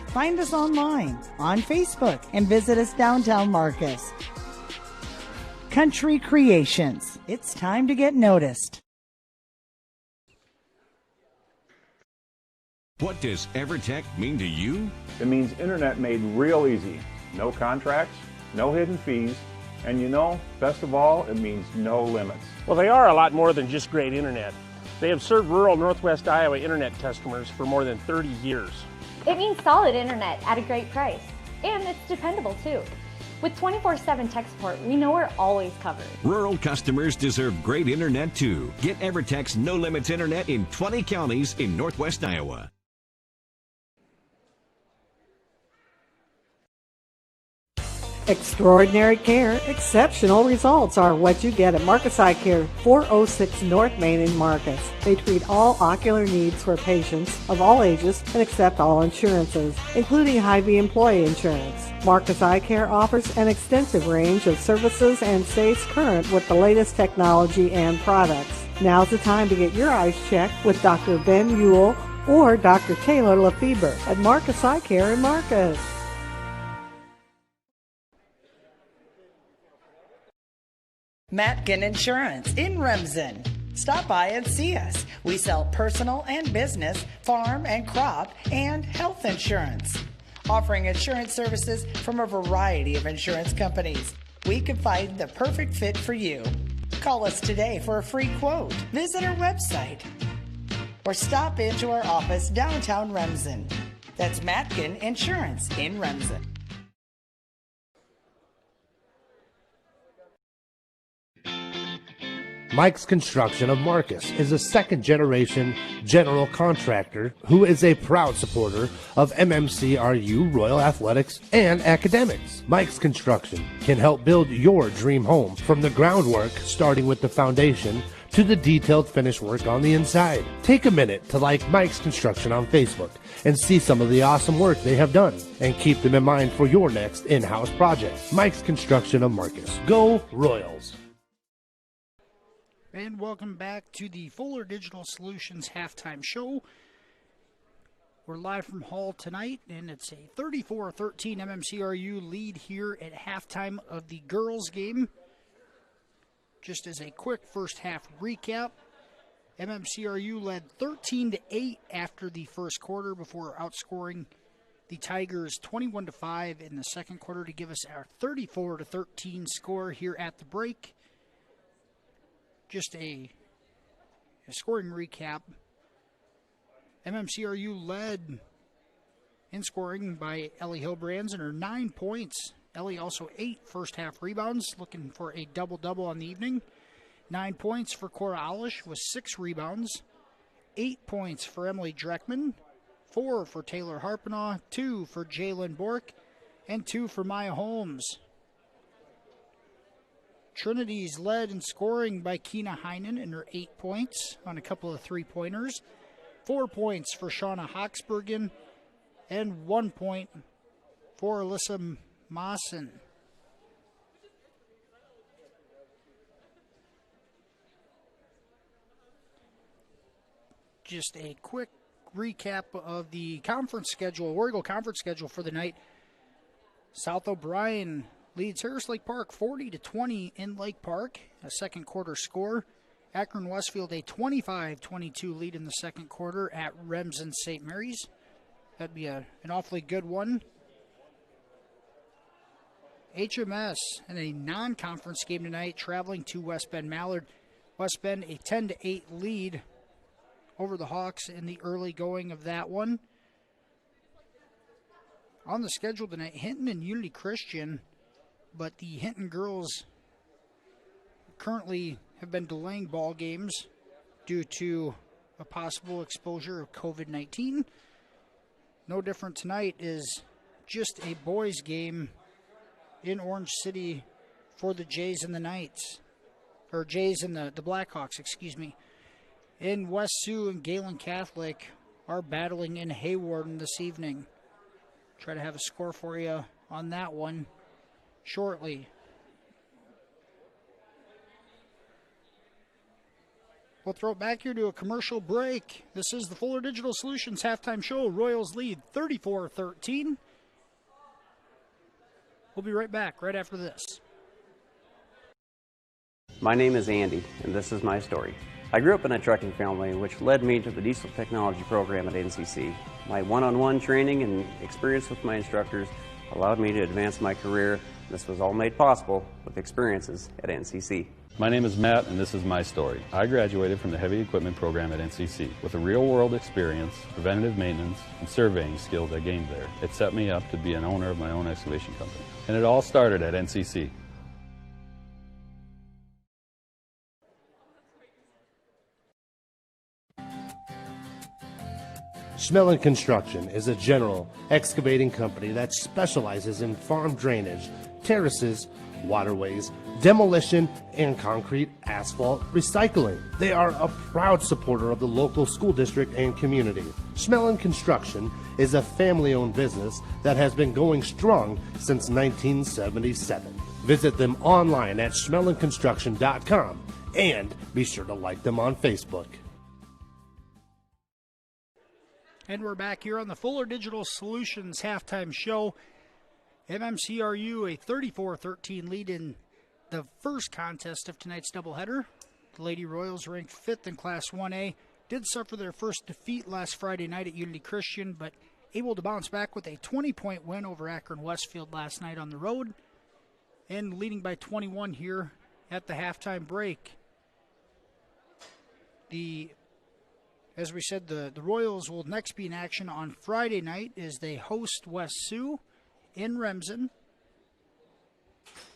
Find us online, on Facebook, and visit us downtown Marcus. Country Creations. It's time to get noticed. What does EverTech mean to you? It means internet made real easy. No contracts, no hidden fees, and best of all, it means no limits. Well, they are a lot more than just great internet. They have served rural Northwest Iowa internet customers for more than 30 years. It means solid internet at a great price, and it's dependable too. With 24/7 tech support, we know we're always covered. Rural customers deserve great internet too. Get EverTech's no limits internet in 20 counties in Northwest Iowa. Extraordinary care, exceptional results are what you get at Marcus Eye Care, 406 North Main in Marcus. They treat all ocular needs for patients of all ages and accept all insurances, including Hy-Vee employee insurance. Marcus Eye Care offers an extensive range of services and stays current with the latest technology and products. Now's the time to get your eyes checked with Dr. Ben Ewell or Dr. Taylor Lefebvre at Marcus Eye Care in Marcus. Matkin Insurance in Remsen. Stop by and see us. We sell personal and business, farm and crop, and health insurance. Offering insurance services from a variety of insurance companies. We can find the perfect fit for you. Call us today for a free quote. Visit our website or stop into our office downtown Remsen. That's Matkin Insurance in Remsen. Mike's Construction of Marcus is a second-generation general contractor who is a proud supporter of MMCRU, Royal Athletics, and academics. Mike's Construction can help build your dream home from the groundwork, starting with the foundation, to the detailed finish work on the inside. Take a minute to like Mike's Construction on Facebook and see some of the awesome work they have done, and keep them in mind for your next in-house project. Mike's Construction of Marcus. Go Royals! And welcome back to the Fuller Digital Solutions halftime show. We're live from Hall tonight, and it's a 34-13 MMCRU lead here at halftime of the girls' game. Just as a quick first half recap, MMCRU led 13-8 after the first quarter before outscoring the Tigers 21-5 in the second quarter to give us our 34-13 score here at the break. Just a scoring recap. MMCRU led in scoring by Ellie Hilbrands and her 9 points. Ellie also 8 first half rebounds, looking for a double-double on the evening. 9 points for Cora Aulish with 6 rebounds. 8 points for Emily Dreckman. 4 for Taylor Harpenaugh. 2 for Jalen Bork. And 2 for Maya Holmes. Trinity's led in scoring by Keena Heinen and her 8 points on a couple of three-pointers. 4 points for Shauna Hoxbergen and 1 point for Alyssa Mawson. Just a quick recap of the conference schedule, War Eagle conference schedule for the night. South O'Brien leads Harris Lake Park 40-20 in Lake Park, a second quarter score. Akron Westfield a 25-22 lead in the second quarter at Remsen St. Mary's. That'd be an awfully good one. HMS in a non-conference game tonight, traveling to West Bend Mallard. West Bend a 10-8 lead over the Hawks in the early going of that one. On the schedule tonight, Hinton and Unity Christian, but the Hinton girls currently have been delaying ball games due to a possible exposure of COVID-19. No different tonight is just a boys game in Orange City for the Jays and the Knights, or Jays and the Blackhawks, excuse me. In West Sioux and Galen Catholic are battling in Hawarden this evening. Try to have a score for you on that one shortly. We'll throw it back here to a commercial break. This is the Fuller Digital Solutions halftime show. Royals lead 34-13. We'll be right back right after this. My name is Andy, and this is my story. I grew up in a trucking family, which led me to the diesel technology program at NCC. My one-on-one training and experience with my instructors allowed me to advance my career. This was all made possible with experiences at NCC. My name is Matt, and this is my story. I graduated from the heavy equipment program at NCC. With a real-world experience, preventative maintenance, and surveying skills I gained there, it set me up to be an owner of my own excavation company. And it all started at NCC. Schmelling Construction is a general excavating company that specializes in farm drainage, terraces, waterways, demolition, and concrete asphalt recycling. They are a proud supporter of the local school district and community. Schmelling Construction is a family-owned business that has been going strong since 1977. Visit them online at schmellingconstruction.com and be sure to like them on Facebook. And we're back here on the Fuller Digital Solutions halftime show. MMCRU a 34-13 lead in the first contest of tonight's doubleheader. The Lady Royals ranked 5th in Class 1A. Did suffer their first defeat last Friday night at Unity Christian, but able to bounce back with a 20-point win over Akron Westfield last night on the road. And leading by 21 here at the halftime break. As we said, the Royals will next be in action on Friday night as they host West Sioux in Remsen.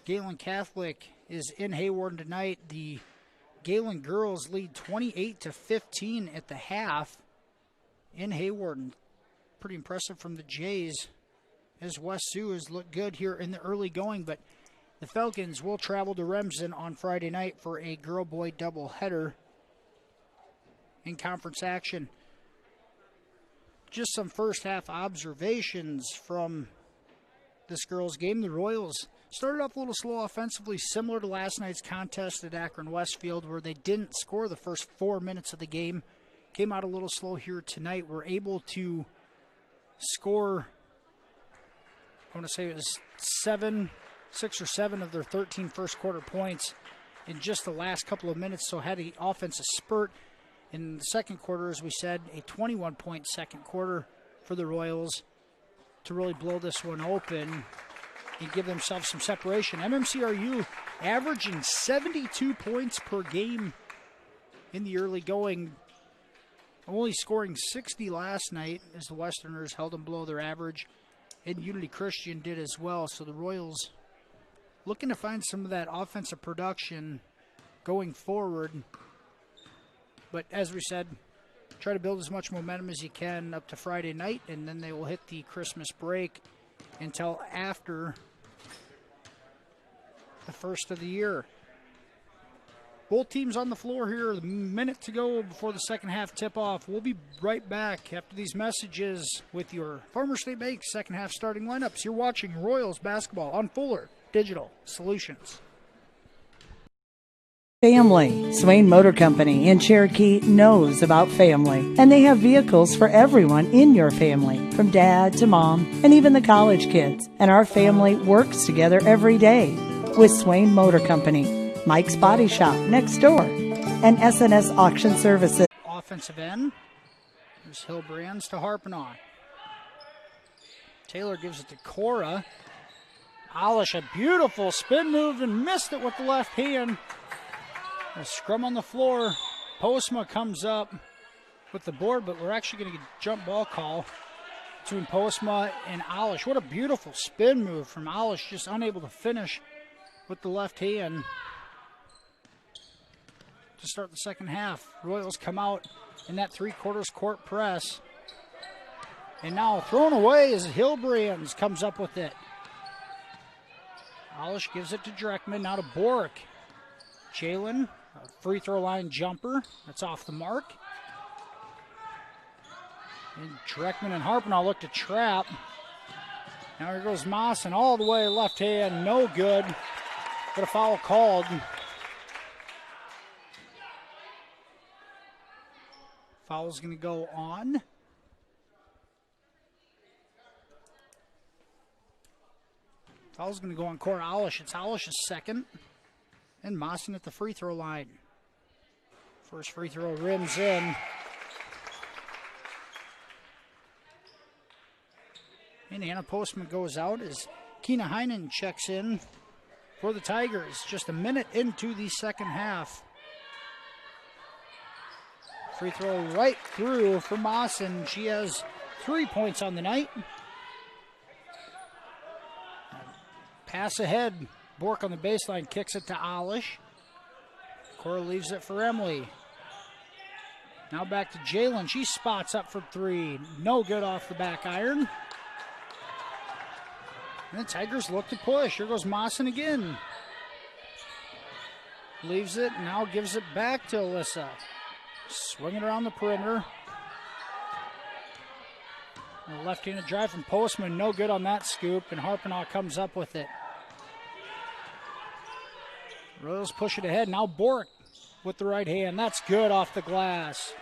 Galen Catholic is in Hawarden tonight. The Galen girls lead 28-15 at the half in Hawarden. Pretty impressive from the Jays as West Sioux has looked good here in the early going, but the Falcons will travel to Remsen on Friday night for a girl-boy doubleheader in conference action. Just some first half observations from this girls game. The Royals started off a little slow offensively, similar to last night's contest at Akron Westfield, where they didn't score the first 4 minutes of the game. Came out a little slow here tonight. Were able to score, I want to say it was 6 or 7 of their 13 first quarter points in just the last couple of minutes, so had an offensive spurt. In the second quarter, as we said, a 21-point second quarter for the Royals to really blow this one open and give themselves some separation. MMCRU averaging 72 points per game in the early going, only scoring 60 last night as the Westerners held them below their average, and Unity Christian did as well. So the Royals looking to find some of that offensive production going forward. But as we said, try to build as much momentum as you can up to Friday night, and then they will hit the Christmas break until after the first of the year. Both teams on the floor here. A minute to go before the second half tip-off. We'll be right back after these messages with your Farmer State Bank second half starting lineups. You're watching Royals basketball on Fuller Digital Solutions. Family. Swain Motor Company in Cherokee knows about family, and they have vehicles for everyone in your family, from dad to mom and even the college kids. And our family works together every day with Swain Motor Company, Mike's Body Shop next door, and SNS Auction Services. Offensive end. There's Hillbrands to Harpenoff. Taylor gives it to Cora. Alish, a beautiful spin move and missed it with the left hand. A scrum on the floor. Postma comes up with the board, but we're actually going to get a jump ball call between Postma and Alish. What a beautiful spin move from Alish, just unable to finish with the left hand to start the second half. Royals come out in that three-quarters court press. And now thrown away as Hillbrands comes up with it. Alish gives it to Dreckman, now to Borick. Jalen, a free throw line jumper. That's off the mark. And Dreckman and Harpenow look to trap. Now here goes Mawson all the way left hand, no good. Got a foul called. Foul's going to go on. Foul's going to go on Cora Alish. It's Alish's second. And Mawson at the free throw line. First free throw rims in. And Anna Postman goes out as Keena Heinen checks in for the Tigers. Just a minute into the second half. Free throw right through for Mawson. She has 3 points on the night. Pass ahead. Bork on the baseline kicks it to Alish. Cora leaves it for Emily. Now back to Jalen. She spots up for three. No good off the back iron. And the Tigers look to push. Here goes Mawson again. Leaves it, now gives it back to Alyssa. Swinging around the perimeter. A left-handed drive from Postman. No good on that scoop, and Harpenoff comes up with it. Royals push it ahead. Now Bork with the right hand. That's good off the glass.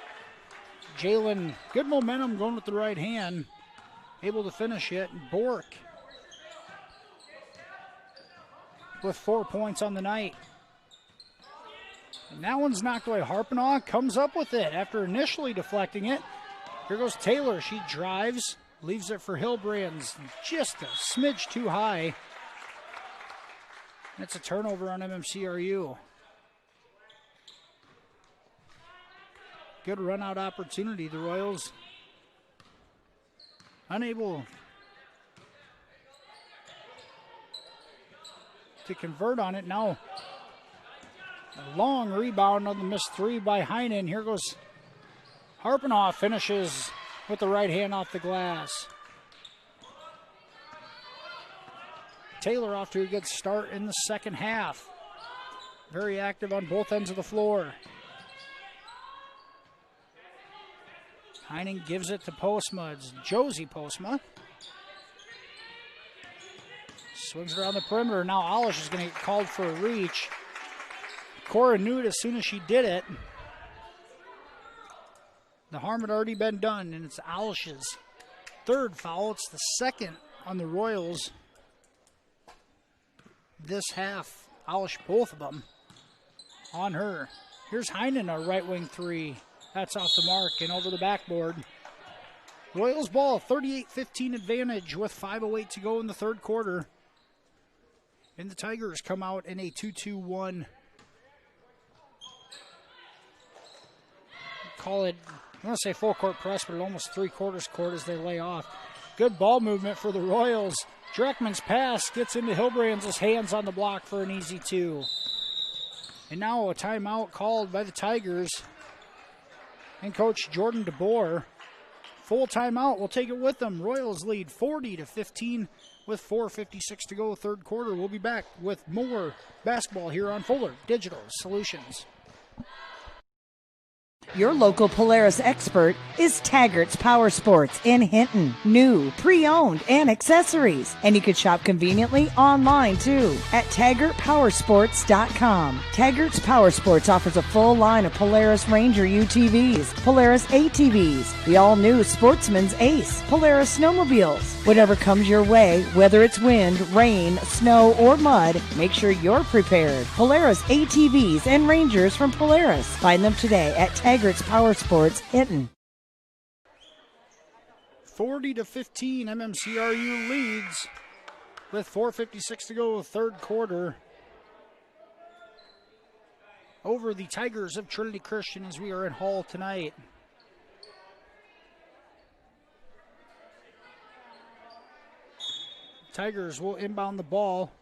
Jalen, good momentum going with the right hand. Able to finish it. Bork with 4 points on the night. And that one's knocked away. Harpenoff comes up with it after initially deflecting it. Here goes Taylor. She drives, leaves it for Hillbrands. Just a smidge too high. It's a turnover on MMCRU. Good run out opportunity. The Royals unable to convert on it. Now a long rebound on the missed three by Heinen. Here goes Harpenoff, finishes with the right hand off the glass. Taylor off to a good start in the second half. Very active on both ends of the floor. Heinen gives it to Postma. It's Josie Postma. Swings around the perimeter. Now Alish is going to get called for a reach. Cora knew it as soon as she did it. The harm had already been done, and it's Alish's third foul. It's the second on the Royals this half. Alish, both of them on her. Here's Heinen, a right wing three. That's off the mark and over the backboard. Royals ball, 38-15 advantage with 5:08 to go in the third quarter. And the Tigers come out in a 2-2-1. Call it, I want to say full court press, but almost three-quarters court as they lay off. Good ball movement for the Royals. Dreckman's pass gets into Hillbrands' hands on the block for an easy two. And now a timeout called by the Tigers and Coach Jordan DeBoer. Full timeout, we'll take it with them. Royals lead 40-15 with 4:56 to go third quarter. We'll be back with more basketball here on Fuller Digital Solutions. Your local Polaris expert is Taggart's Power Sports in Hinton. New, pre-owned, and accessories. And you can shop conveniently online too at TaggartPowersports.com. Taggart's Power Sports offers a full line of Polaris Ranger UTVs, Polaris ATVs, the all-new Sportsman's Ace, Polaris snowmobiles. Whatever comes your way, whether it's wind, rain, snow, or mud, make sure you're prepared. Polaris ATVs and Rangers from Polaris. Find them today at Taggart's Power Sports, Hinton. 40-15, MMCRU leads with 4:56 to go, third quarter, over the Tigers of Trinity Christian as we are in Hall tonight. Tigers will inbound the ball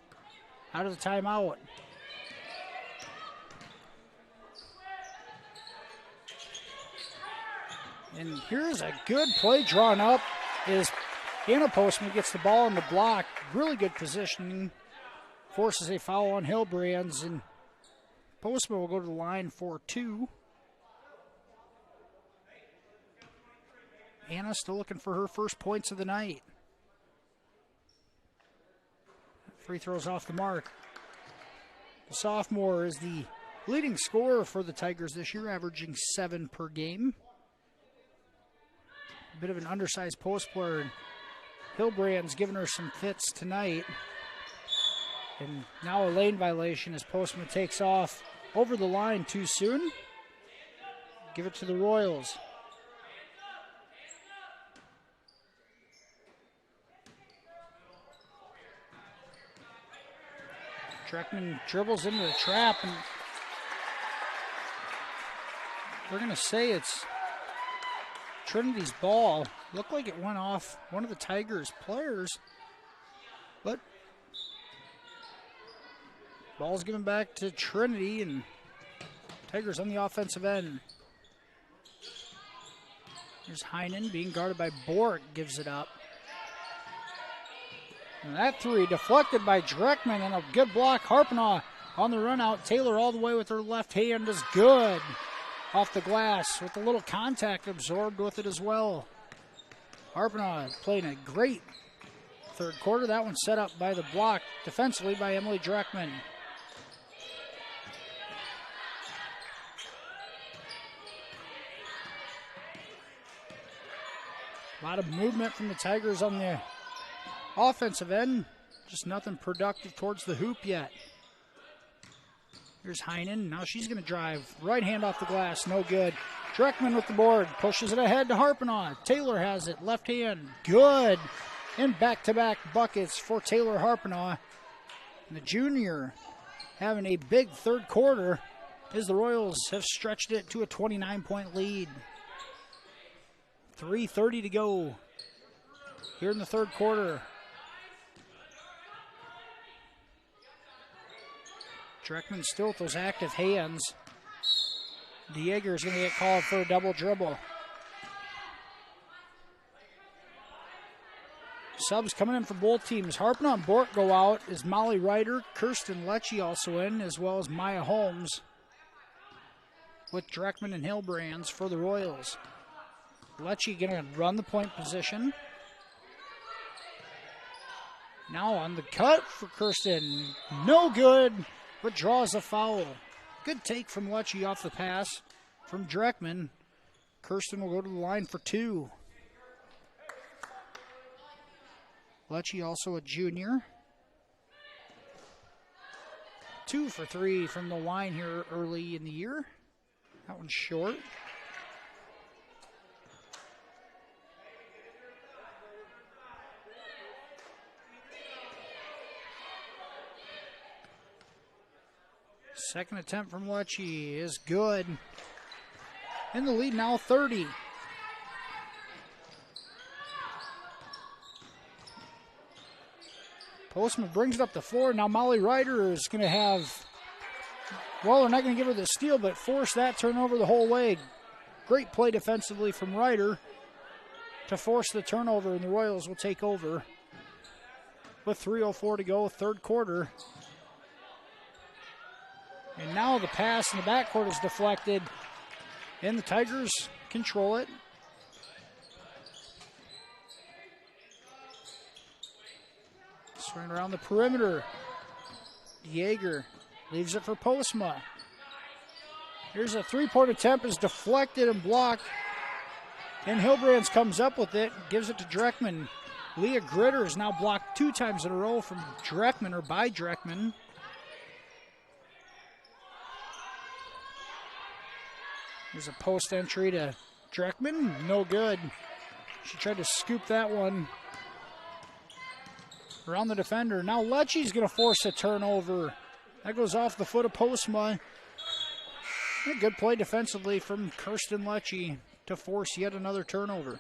out of the timeout. And here's a good play drawn up as Hannah Postman gets the ball in the block. Really good positioning. Forces a foul on Hillbrands, and Postman will go to the line for 2. Anna still looking for her first points of the night. Free throws off the mark. The sophomore is the leading scorer for the Tigers this year, averaging 7 per game. A bit of an undersized post player. Hillbrand's giving her some fits tonight. And now a lane violation as Postman takes off over the line too soon. Give it to the Royals. Dreckman dribbles into the trap, and we're going to say it's Trinity's ball. Looked like it went off one of the Tigers' players, but ball's given back to Trinity, and Tigers on the offensive end. There's Heinen being guarded by Bork, gives it up. And that three deflected by Dreckman, and a good block. Harpenaugh on the run out. Taylor all the way with her left hand is good. Off the glass with a little contact absorbed with it as well. Harpenaugh playing a great third quarter. That one set up by the block defensively by Emily Dreckman. A lot of movement from the Tigers on the offensive end, just nothing productive towards the hoop yet. Here's Heinen. Now she's going to drive. Right hand off the glass. No good. Dreckman with the board. Pushes it ahead to Harpenaugh. Taylor has it. Left hand. Good. And back-to-back buckets for Taylor Harpenaugh. And the junior having a big third quarter as the Royals have stretched it to a 29-point lead. 3:30 to go here in the third quarter. Dreckman still with those active hands. Dieger is going to get called for a double dribble. Subs coming in for both teams. Harpenaugh and Bork go out as Molly Ryder, Kirsten Lecce also in, as well as Maya Holmes with Dreckman and Hillbrands for the Royals. Lecce going to run the point position. Now on the cut for Kirsten. No good, but draws a foul. Good take from Lecce off the pass from Dreckman. Kirsten will go to the line for 2. Lecce also a junior. 2 for 3 from the line here early in the year. That one's short. Second attempt from Lecce is good. In the lead now, 30. Postman brings it up the floor. Now Molly Ryder is going to have, well, they're not going to give her the steal, but force that turnover the whole way. Great play defensively from Ryder to force the turnover, and the Royals will take over with 3:04 to go, third quarter. And now the pass in the backcourt is deflected, and the Tigers control it. Swing around the perimeter. Yeager leaves it for Postma. Here's a three-point attempt, is deflected and blocked. And Hillbrands comes up with it, gives it to Dreckman. Leah Gritter is now blocked 2 times in a row from Dreckman, or by Dreckman. There's a post entry to Dreckman, no good. She tried to scoop that one around the defender. Now Lecce's going to force a turnover. That goes off the foot of Postma. A good play defensively from Kirsten Lecce to force yet another turnover.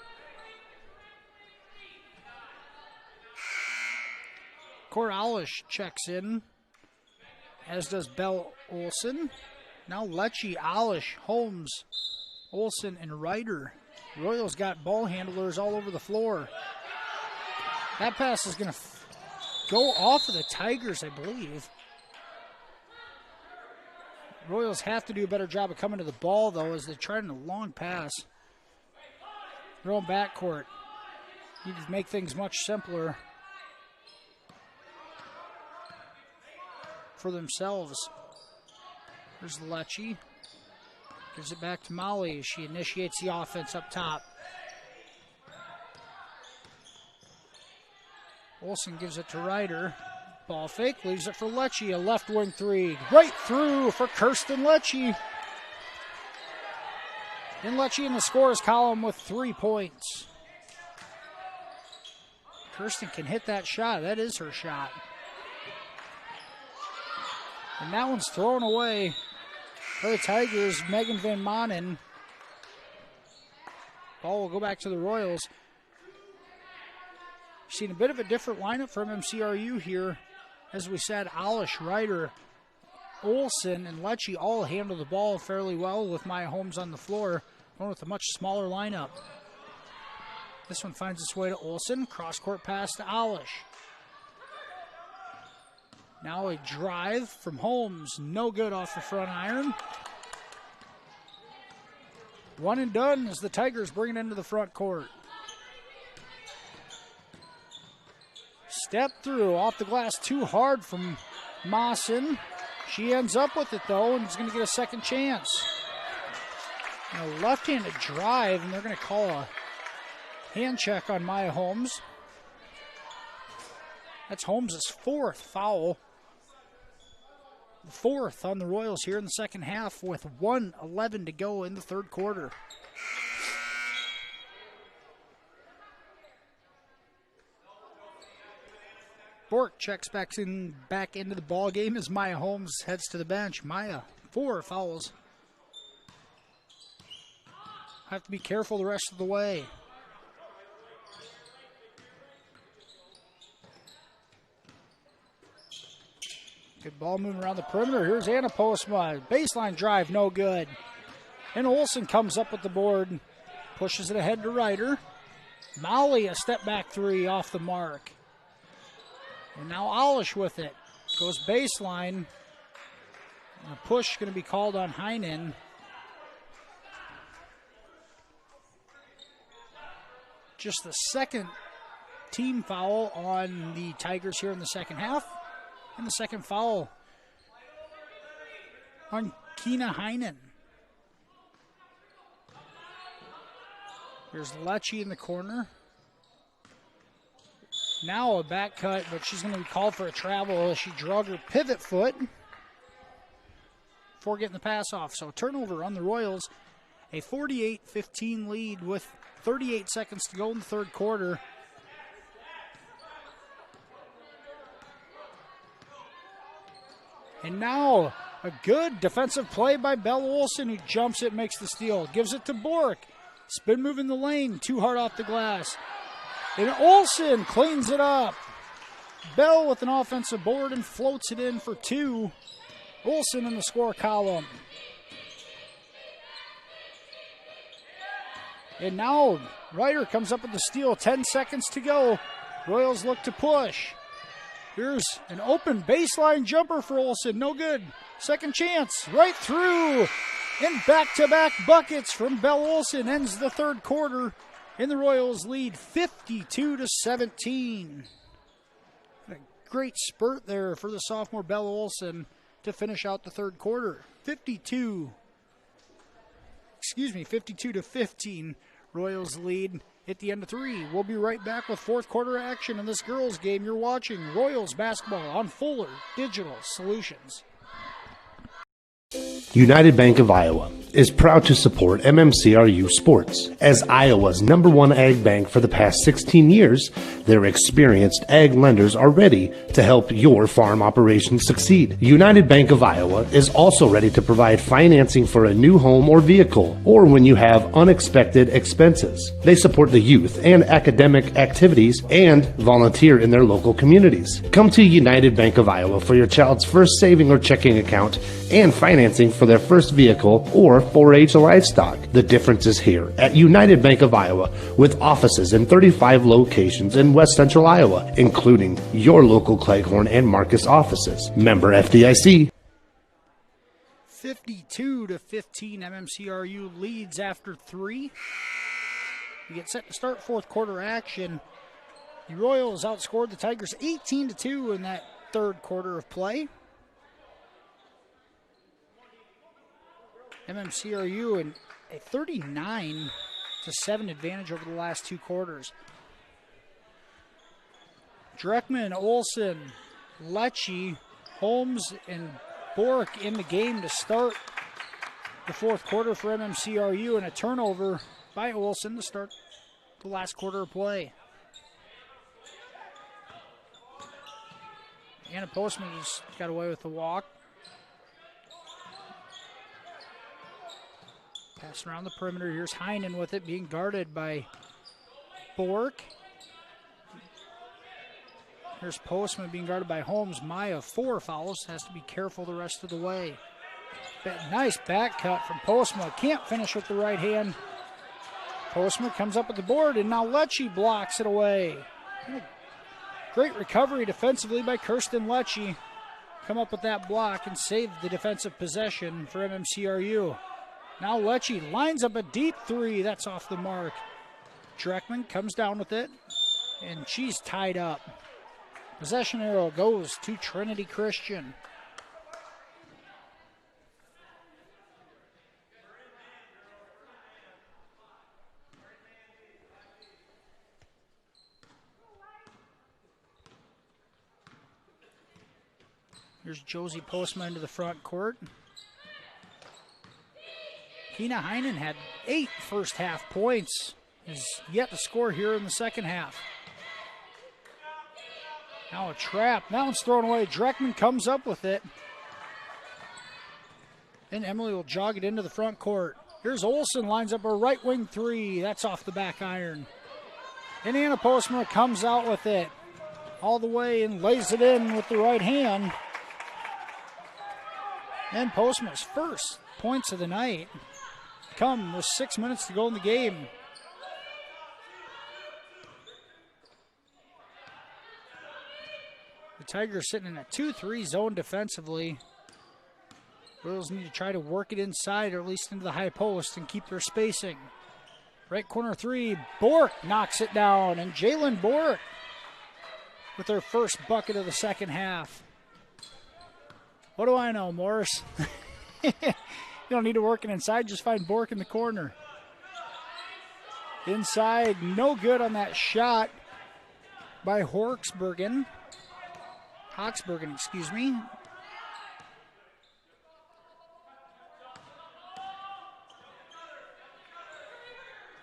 Cora Alish checks in, as does Belle Olson. Now Lecce, Alish, Holmes, Olson, and Ryder. Royals got ball handlers all over the floor. That pass is going to go off of the Tigers, I believe. Royals have to do a better job of coming to the ball, though, as they try a long pass. Their own backcourt. Need to make things much simpler for themselves. There's Lecce. Gives it back to Molly. She initiates the offense up top. Olsen gives it to Ryder. Ball fake, leaves it for Lecce. A left wing three. Right through for Kirsten Lecce. And Lecce in the scores column with 3 points. Kirsten can hit that shot. That is her shot. And that one's thrown away for the Tigers. Megan Van Manen. Ball will go back to the Royals. Seen a bit of a different lineup from MMCRU here. As we said, Alish, Ryder, Olsen, and Lecce all handle the ball fairly well with Maya Holmes on the floor, going with a much smaller lineup. This one finds its way to Olsen. Cross-court pass to Alish. Now a drive from Holmes. No good off the front iron. One and done as the Tigers bring it into the front court. Step through, off the glass too hard from Mawson. She ends up with it, though, and is going to get a second chance. A left-handed drive, and they're going to call a hand check on Maya Holmes. That's Holmes' 4th foul. 4th on the Royals here in the second half with 1:11 to go in the third quarter. Bork checks back into the ball game as Maya Holmes heads to the bench. Maya, 4 fouls. Have to be careful the rest of the way. Good ball moving around the perimeter. Here's Anna Postma. Baseline drive, no good. And Olsen comes up with the board. Pushes it ahead to Ryder. Molly, a step back 3 off the mark. And now Alish with it. Goes baseline. And a push going to be called on Heinen. Just the second team foul on the Tigers here in the second half. And the second foul on Keena Heinen. Here's Lecce in the corner. Now a back cut, but she's going to be called for a travel as she drug her pivot foot before getting the pass off. So turnover on the Royals. A 48-15 lead with 38 seconds to go in the third quarter. And now a good defensive play by Belle Olsen, who jumps it, makes the steal. Gives it to Bork. Spin move in the lane, too hard off the glass. And Olsen cleans it up. Bell with an offensive board and floats it in for 2. Olsen in the score column. And now Ryder comes up with the steal. 10 seconds to go. Royals look to push. Here's an open baseline jumper for Olsen. No good. Second chance, right through. And back-to-back buckets from Belle Olson ends the third quarter. And the Royals lead 52-17. A great spurt there for the sophomore Belle Olson to finish out the third quarter. 52-15. Royals lead at the end of three. We'll be right back with fourth quarter action in this girls game. You're watching Royals basketball on Fuller Digital Solutions. United Bank of Iowa is proud to support MMCRU sports. As Iowa's #1 ag bank for the past 16 years, their experienced ag lenders are ready to help your farm operations succeed. United Bank of Iowa is also ready to provide financing for a new home or vehicle, or when you have unexpected expenses. They support the youth and academic activities and volunteer in their local communities. Come to United Bank of Iowa for your child's first saving or checking account and financing for their first vehicle or 4-H livestock. The difference is here at United Bank of Iowa, with offices in 35 locations in West Central Iowa, including your local Cleghorn and Marcus offices. Member FDIC. 52-15, MMCRU leads after three. We get set to start fourth quarter action. The Royals outscored the Tigers 18-2 in that third quarter of play. MMCRU in a 39-7 advantage over the last two quarters. Dreckman, Olson, Lecce, Holmes, and Bork in the game to start the fourth quarter for MMCRU, and a turnover by Olson to start the last quarter of play. Anna Postman just got away with the walk. Pass around the perimeter. Here's Heinen with it, being guarded by Bork. Here's Postman being guarded by Holmes. Maya, 4 fouls. Has to be careful the rest of the way. Nice back cut from Postman. Can't finish with the right hand. Postman comes up with the board, and now Lecce blocks it away. Great recovery defensively by Kirsten Lecce. Come up with that block and save the defensive possession for MMCRU. Now Lecce lines up a deep three. That's off the mark. Dreckman comes down with it, and she's tied up. Possession arrow goes to Trinity Christian. Here's Josie Postman to the front court. Keena Heinen had 8 first half points. Is yet to score here in the second half. Now a trap. That one's thrown away. Dreckman comes up with it. And Emily will jog it into the front court. Here's Olson, lines up a right wing three. That's off the back iron. And Anna Postma comes out with it all the way and lays it in with the right hand. And Postma's first points of the night come with 6 minutes to go in the game. The Tigers sitting in a 2-3 zone defensively. Royals need to try to work it inside, or at least into the high post, and keep their spacing. Right corner three, Bork knocks it down, and Jalen Bork with their first bucket of the second half. What do I know, Morris? You don't need to work it inside, just find Bork in the corner. Inside, no good on that shot by Hawksbergen, excuse me.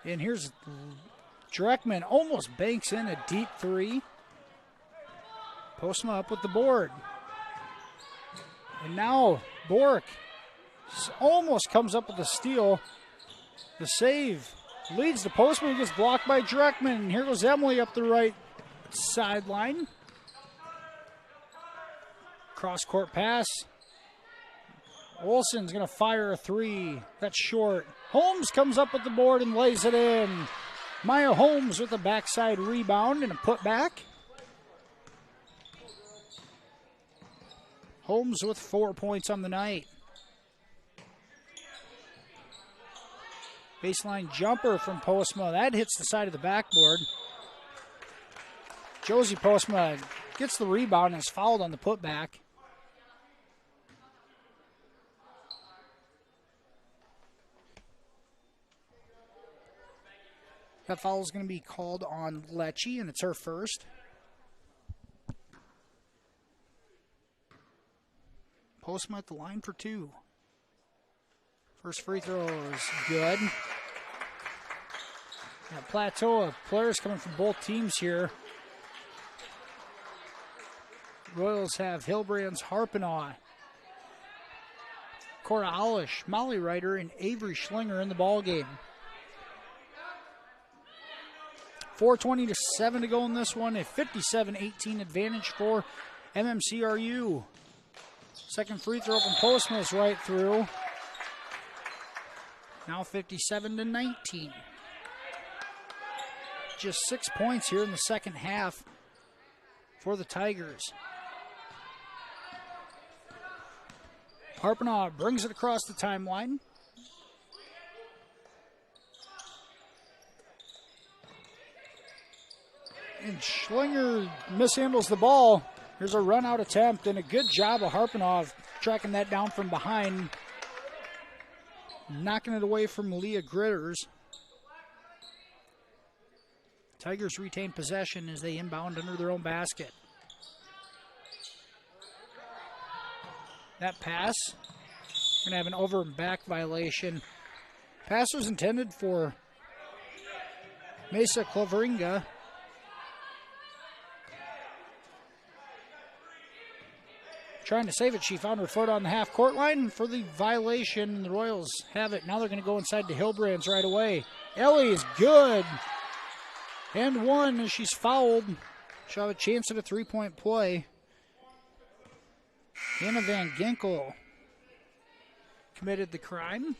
And here's Dreckman, almost banks in a deep three. Postma up with the board. And now Bork almost comes up with a steal. The save leads to Postma, who gets blocked by Dreckman. And here goes Emily up the right sideline. Cross-court pass. Olson's going to fire a three. That's short. Holmes comes up with the board and lays it in. Maya Holmes with a backside rebound and a putback. Holmes with 4 points on the night. Baseline jumper from Postma. That hits the side of the backboard. Josie Postma gets the rebound and is fouled on the putback. That foul is going to be called on Lecce, and it's her first. Postma at the line for 2. First free throw is good. That plateau of players coming from both teams here. Royals have Hillbrands, Harpenaugh, Cora Alish, Molly Ryder, and Avery Schlinger in the ballgame. 4:20 to go in this one. A 57-18 advantage for MMCRU. Second free throw from Postma is right through. Now 57-19. Just 6 points here in the second half for the Tigers. Harpenaugh brings it across the timeline. And Schlinger mishandles the ball. Here's a run-out attempt, and a good job of Harpenaugh tracking that down from behind, knocking it away from Leah Gritters. Tigers retain possession as they inbound under their own basket. That pass, we're going to have an over and back violation. Pass was intended for Mesa Claveringa. Trying to save it, she found her foot on the half-court line for the violation. The Royals have it. Now they're going to go inside to Hillbrands right away. Ellie is good. And one as she's fouled. She'll have a chance at a three-point play. Hannah Van Ginkel committed the crime.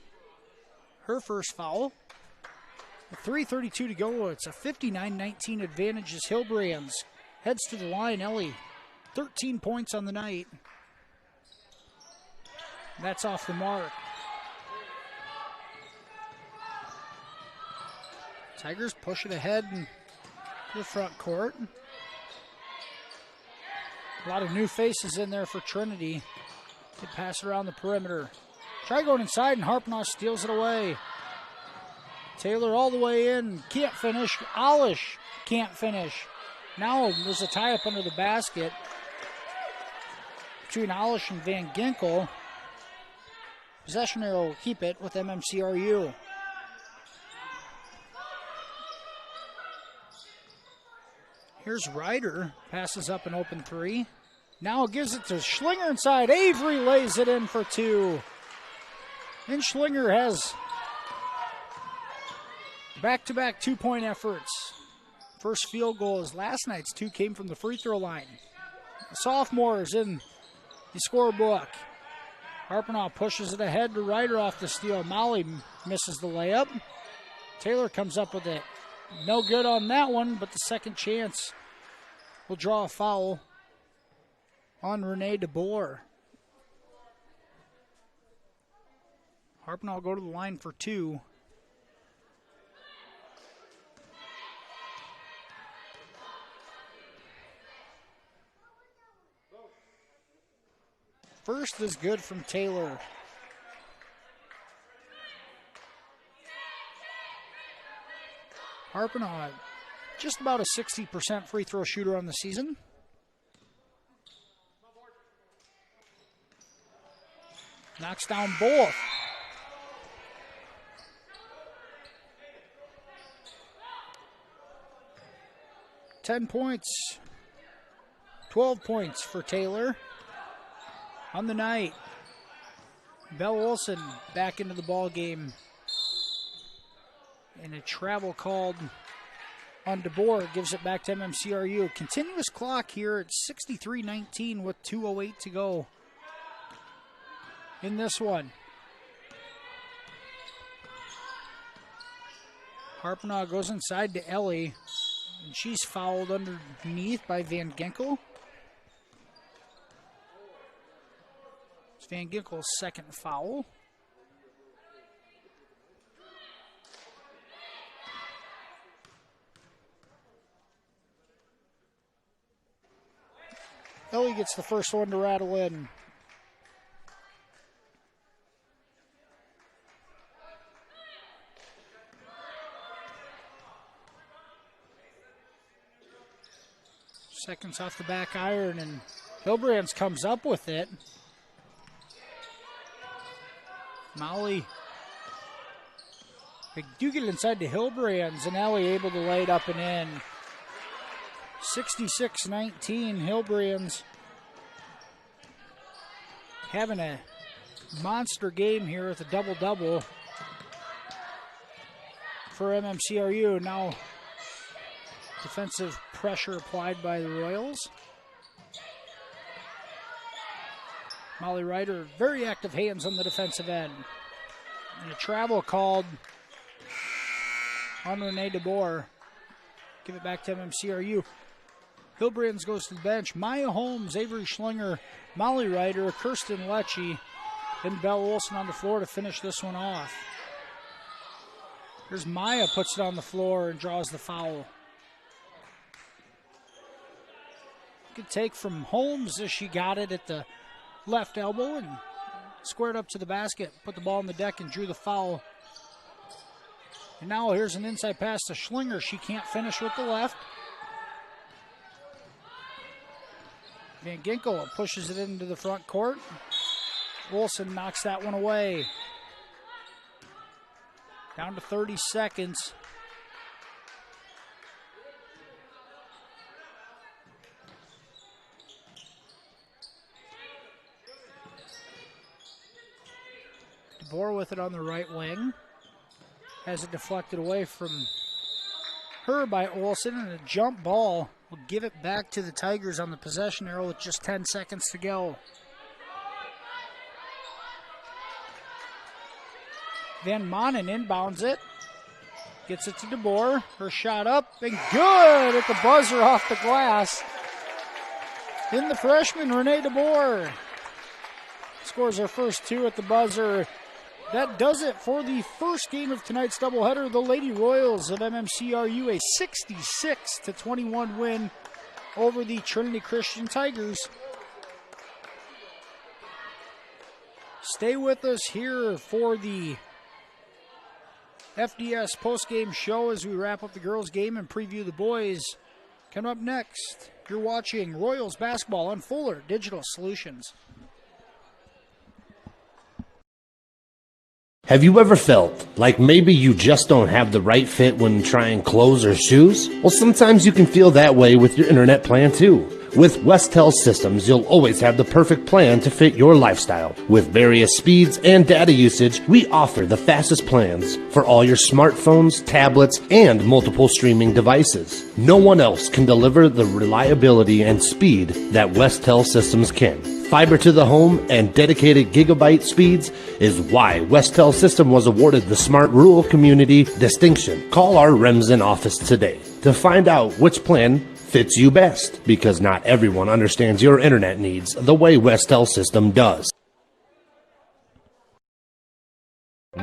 Her first foul. With 3:32 to go, it's a 59-19 advantage as Hillbrands heads to the line. Ellie, 13 points on the night. That's off the mark. Tigers push it ahead in the front court. A lot of new faces in there for Trinity. They pass it around the perimeter. Try going inside, and Harpenaugh steals it away. Taylor all the way in, can't finish. Alish can't finish. Now there's a tie-up under the basket between Alish and Van Ginkel. Possession arrow will keep it with MMCRU. Here's Ryder, passes up an open three. Now gives it to Schlinger inside. Avery lays it in for 2. And Schlinger has back-to-back 2-point efforts. First field goal is last night's 2 came from the free throw line. The sophomores in the scorebook. Harpenaugh pushes it ahead to Ryder off the steal. Molly misses the layup. Taylor comes up with it. No good on that one, but the second chance will draw a foul on Renee DeBoer. Harpenaugh will go to the line for 2. First is good from Taylor. Harpenaugh, just about a 60% free throw shooter on the season. Knocks down both. $10 points, 12 points for Taylor on the night. Belle Olson back into the ball game. And a travel called on DeBoer gives it back to MMCRU. Continuous clock here at 63-19 with 2:08 to go in this one. Harpenaugh goes inside to Ellie, and she's fouled underneath by Van Ginkel. It's Van Ginkel's second foul. Ellie gets the first one to rattle in. Seconds off the back iron, and Hilbrands comes up with it. Molly, they do get it inside to Hilbrands, and Ellie able to lay it up and in. 66-19, Hilbrands having a monster game here with a double-double for MMCRU. Now defensive pressure applied by the Royals. Molly Ryder, very active hands on the defensive end. And a travel called on Renee DeBoer. Give it back to MMCRU. Hilbrands goes to the bench. Maya Holmes, Avery Schlinger, Molly Ryder, Kirsten Lecce, and Belle Olson on the floor to finish this one off. Here's Maya, puts it on the floor and draws the foul. Good take from Holmes as she got it at the left elbow and squared up to the basket, put the ball on the deck and drew the foul. And now here's an inside pass to Schlinger. She can't finish with the left. Van Ginkel pushes it into the front court. Wilson knocks that one away. Down to 30 seconds. DeBoer with it on the right wing. Has it deflected away from her by Olsen, and a jump ball will give it back to the Tigers on the possession arrow with just 10 seconds to go. Van Manen inbounds it. Gets it to DeBoer. Her shot up and good at the buzzer off the glass. In the freshman, Renee DeBoer scores her first two at the buzzer. That does it for the first game of tonight's doubleheader. The Lady Royals of MMCRU, a 66-21 win over the Trinity Christian Tigers. Stay with us here for the FDS postgame show as we wrap up the girls' game and preview the boys. Coming up next, you're watching Royals basketball on Fuller Digital Solutions. Have you ever felt like maybe you just don't have the right fit when trying clothes or shoes? Well, sometimes you can feel that way with your internet plan too. With Westel Systems, you'll always have the perfect plan to fit your lifestyle. With various speeds and data usage, we offer the fastest plans for all your smartphones, tablets, and multiple streaming devices. No one else can deliver the reliability and speed that Westel Systems can. Fiber to the home and dedicated gigabyte speeds is why Westel System was awarded the Smart Rural Community distinction. Call our Remsen office today to find out which plan fits you best, because not everyone understands your internet needs the way Westel System does.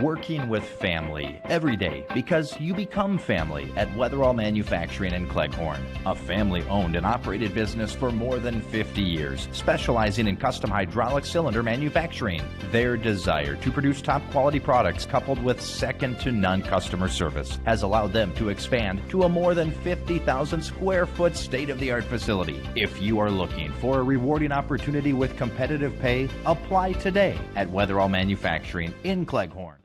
Working with family every day, because you become family at Weatherall Manufacturing in Cleghorn, a family-owned and operated business for more than 50 years, specializing in custom hydraulic cylinder manufacturing. Their desire to produce top-quality products coupled with second-to-none customer service has allowed them to expand to a more than 50,000 square foot state-of-the-art facility. If you are looking for a rewarding opportunity with competitive pay, apply today at Weatherall Manufacturing in Cleghorn.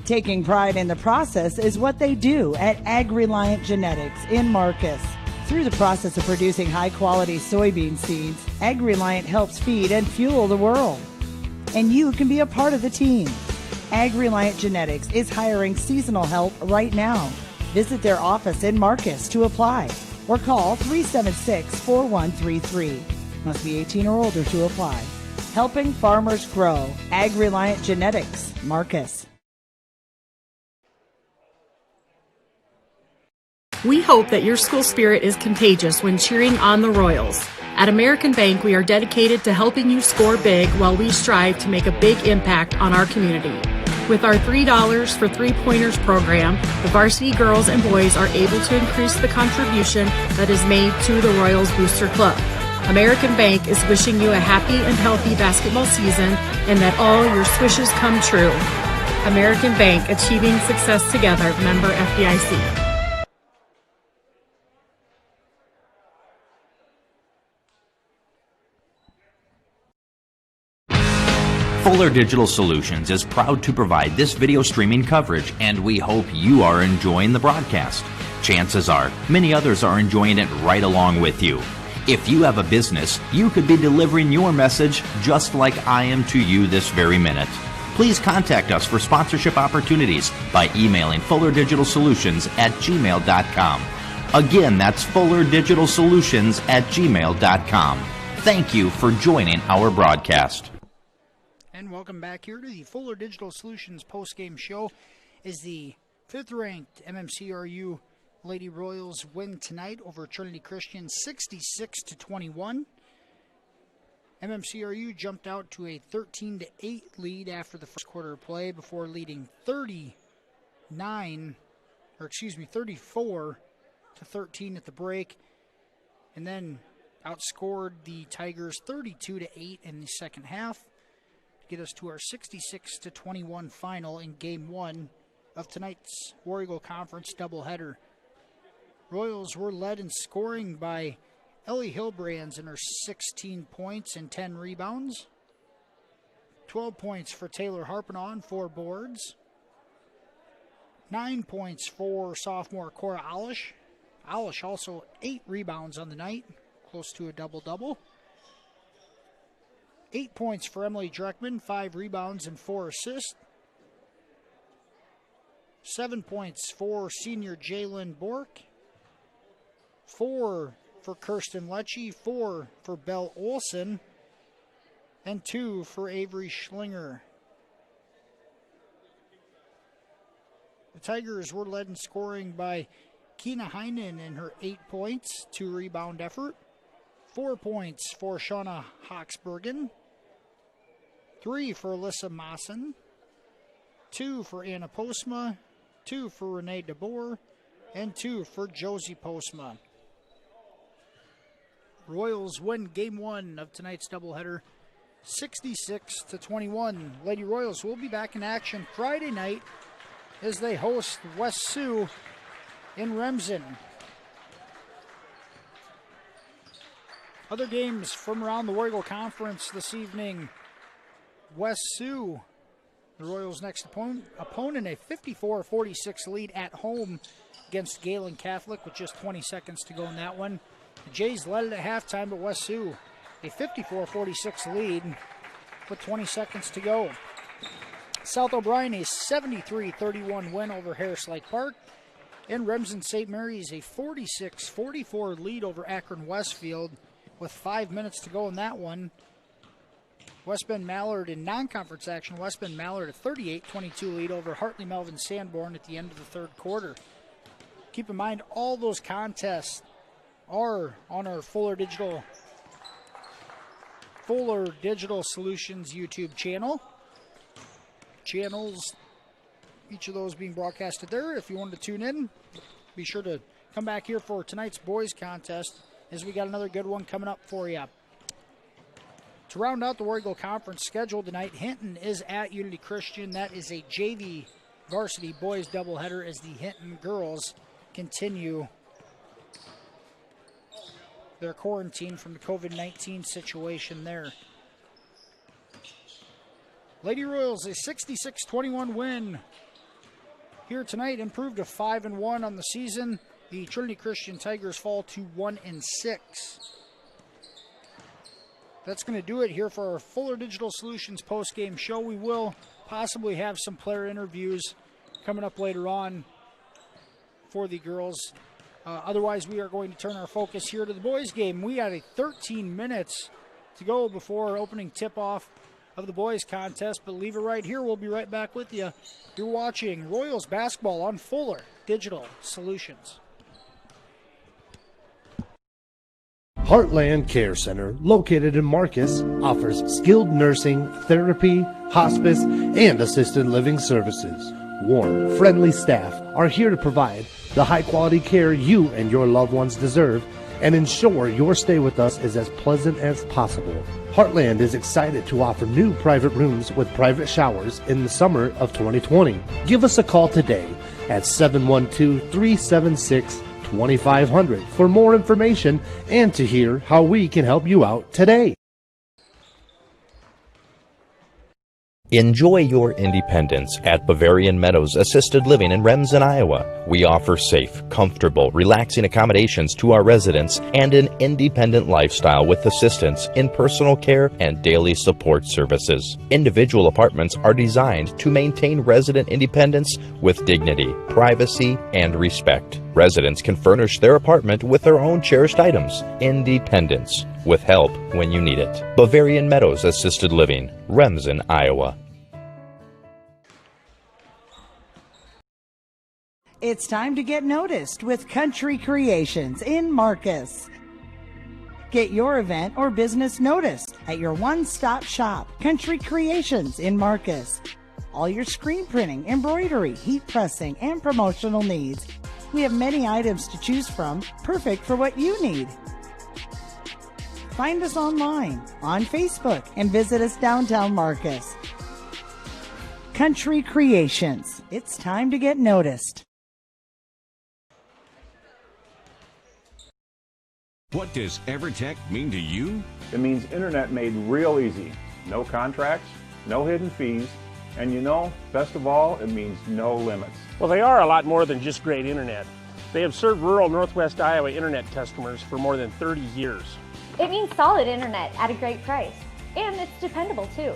Taking pride in the process is what they do at Ag-Reliant Genetics in Marcus. Through the process of producing high-quality soybean seeds, Ag-Reliant helps feed and fuel the world. And you can be a part of the team. Ag-Reliant Genetics is hiring seasonal help right now. Visit their office in Marcus to apply or call 376-4133. Must be 18 or older to apply. Helping farmers grow. Ag-Reliant Genetics, Marcus. We hope that your school spirit is contagious when cheering on the Royals. At American Bank, we are dedicated to helping you score big while we strive to make a big impact on our community. With our $3 for three-pointers program, the varsity girls and boys are able to increase the contribution that is made to the Royals Booster Club. American Bank is wishing you a happy and healthy basketball season and that all your wishes come true. American Bank, achieving success together, member FDIC. Fuller Digital Solutions is proud to provide this video streaming coverage, and we hope you are enjoying the broadcast. Chances are, many others are enjoying it right along with you. If you have a business, you could be delivering your message just like I am to you this very minute. Please contact us for sponsorship opportunities by emailing fullerdigitalsolutions@gmail.com. Again, that's fullerdigitalsolutions@gmail.com. Thank you for joining our broadcast. And welcome back here to the Fuller Digital Solutions postgame show. As the 5th-ranked MMCRU Lady Royals win tonight over Trinity Christian 66-21. MMCRU jumped out to a 13-8 lead after the first quarter of play before leading 34-13 at the break, and then outscored the Tigers 32-8 in the second half to get us to our 66-21 final in Game 1 of tonight's War Eagle Conference doubleheader. Royals were led in scoring by Ellie Hilbrands in her 16 points and 10 rebounds. 12 points for Taylor Harpinaugh and 4 boards. 9 points for sophomore Cora Alish. Alish also 8 rebounds on the night, close to a double-double. 8 points for Emily Dreckman, 5 rebounds and 4 assists. 7 points for senior Jalen Bork. 4 for Kirsten Lecce, 4 for Belle Olson, and 2 for Avery Schlinger. The Tigers were led in scoring by Keena Heinen in her 8 points, 2 rebound effort. 4 points for Shauna Hawksbergen. 3 for Alyssa Maassen. 2 for Anna Postma. 2 for Renee DeBoer. And 2 for Josie Postma. Royals win Game 1 of tonight's doubleheader, 66-21. Lady Royals will be back in action Friday night as they host West Sioux in Remsen. Other games from around the War Eagle Conference this evening. West Sioux, the Royals' next opponent, a 54-46 lead at home against Galen Catholic with just 20 seconds to go in that one. The Jays led it at halftime, but West Sioux, a 54-46 lead with 20 seconds to go. South O'Brien, a 73-31 win over Harris Lake Park. And Remsen St. Mary's, a 46-44 lead over Akron Westfield with 5 minutes to go in that one. West Bend Mallard in non-conference action. West Bend Mallard, a 38-22 lead over Hartley Melvin Sanborn at the end of the third quarter. Keep in mind, all those contests are on our Fuller Digital Solutions YouTube channel. Channels, each of those being broadcasted there. If you wanted to tune in, be sure to come back here for tonight's boys contest, as we got another good one coming up for you. To round out the War Eagle Conference schedule tonight, Hinton is at Unity Christian. That is a JV varsity boys doubleheader as the Hinton girls continue their quarantine from the COVID-19 situation there. Lady Royals, a 66-21 win here tonight, improved to 5-1 on the season. The Trinity Christian Tigers fall to 1-6. That's going to do it here for our Fuller Digital Solutions post-game show. We will possibly have some player interviews coming up later on for the girls. Otherwise, we are going to turn our focus here to the boys' game. We got 13 minutes to go before opening tip-off of the boys' contest, but leave it right here. We'll be right back with you. You're watching Royals basketball on Fuller Digital Solutions. Heartland Care Center, located in Marcus, offers skilled nursing, therapy, hospice, and assisted living services. Warm, friendly staff are here to provide the high-quality care you and your loved ones deserve and ensure your stay with us is as pleasant as possible. Heartland is excited to offer new private rooms with private showers in the summer of 2020. Give us a call today at 712-376-2500 for more information and to hear how we can help you out today. Enjoy your independence at Bavarian Meadows Assisted Living in Remsen, Iowa. We offer safe, comfortable, relaxing accommodations to our residents and an independent lifestyle with assistance in personal care and daily support services. Individual apartments are designed to maintain resident independence with dignity, privacy, and respect. Residents can furnish their apartment with their own cherished items. Independence, with help when you need it. Bavarian Meadows Assisted Living, Remsen, Iowa. It's time to get noticed with Country Creations in Marcus. Get your event or business noticed at your one-stop shop, Country Creations in Marcus. All your screen printing, embroidery, heat pressing, and promotional needs. We have many items to choose from, perfect for what you need. Find us online, on Facebook, and visit us downtown Marcus. Country Creations. It's time to get noticed. What does EverTech mean to you? It means internet made real easy. No contracts, no hidden fees, and you know, best of all, it means no limits. Well, they are a lot more than just great internet. They have served rural Northwest Iowa internet customers for more than 30 years. It means solid internet at a great price. And it's dependable too.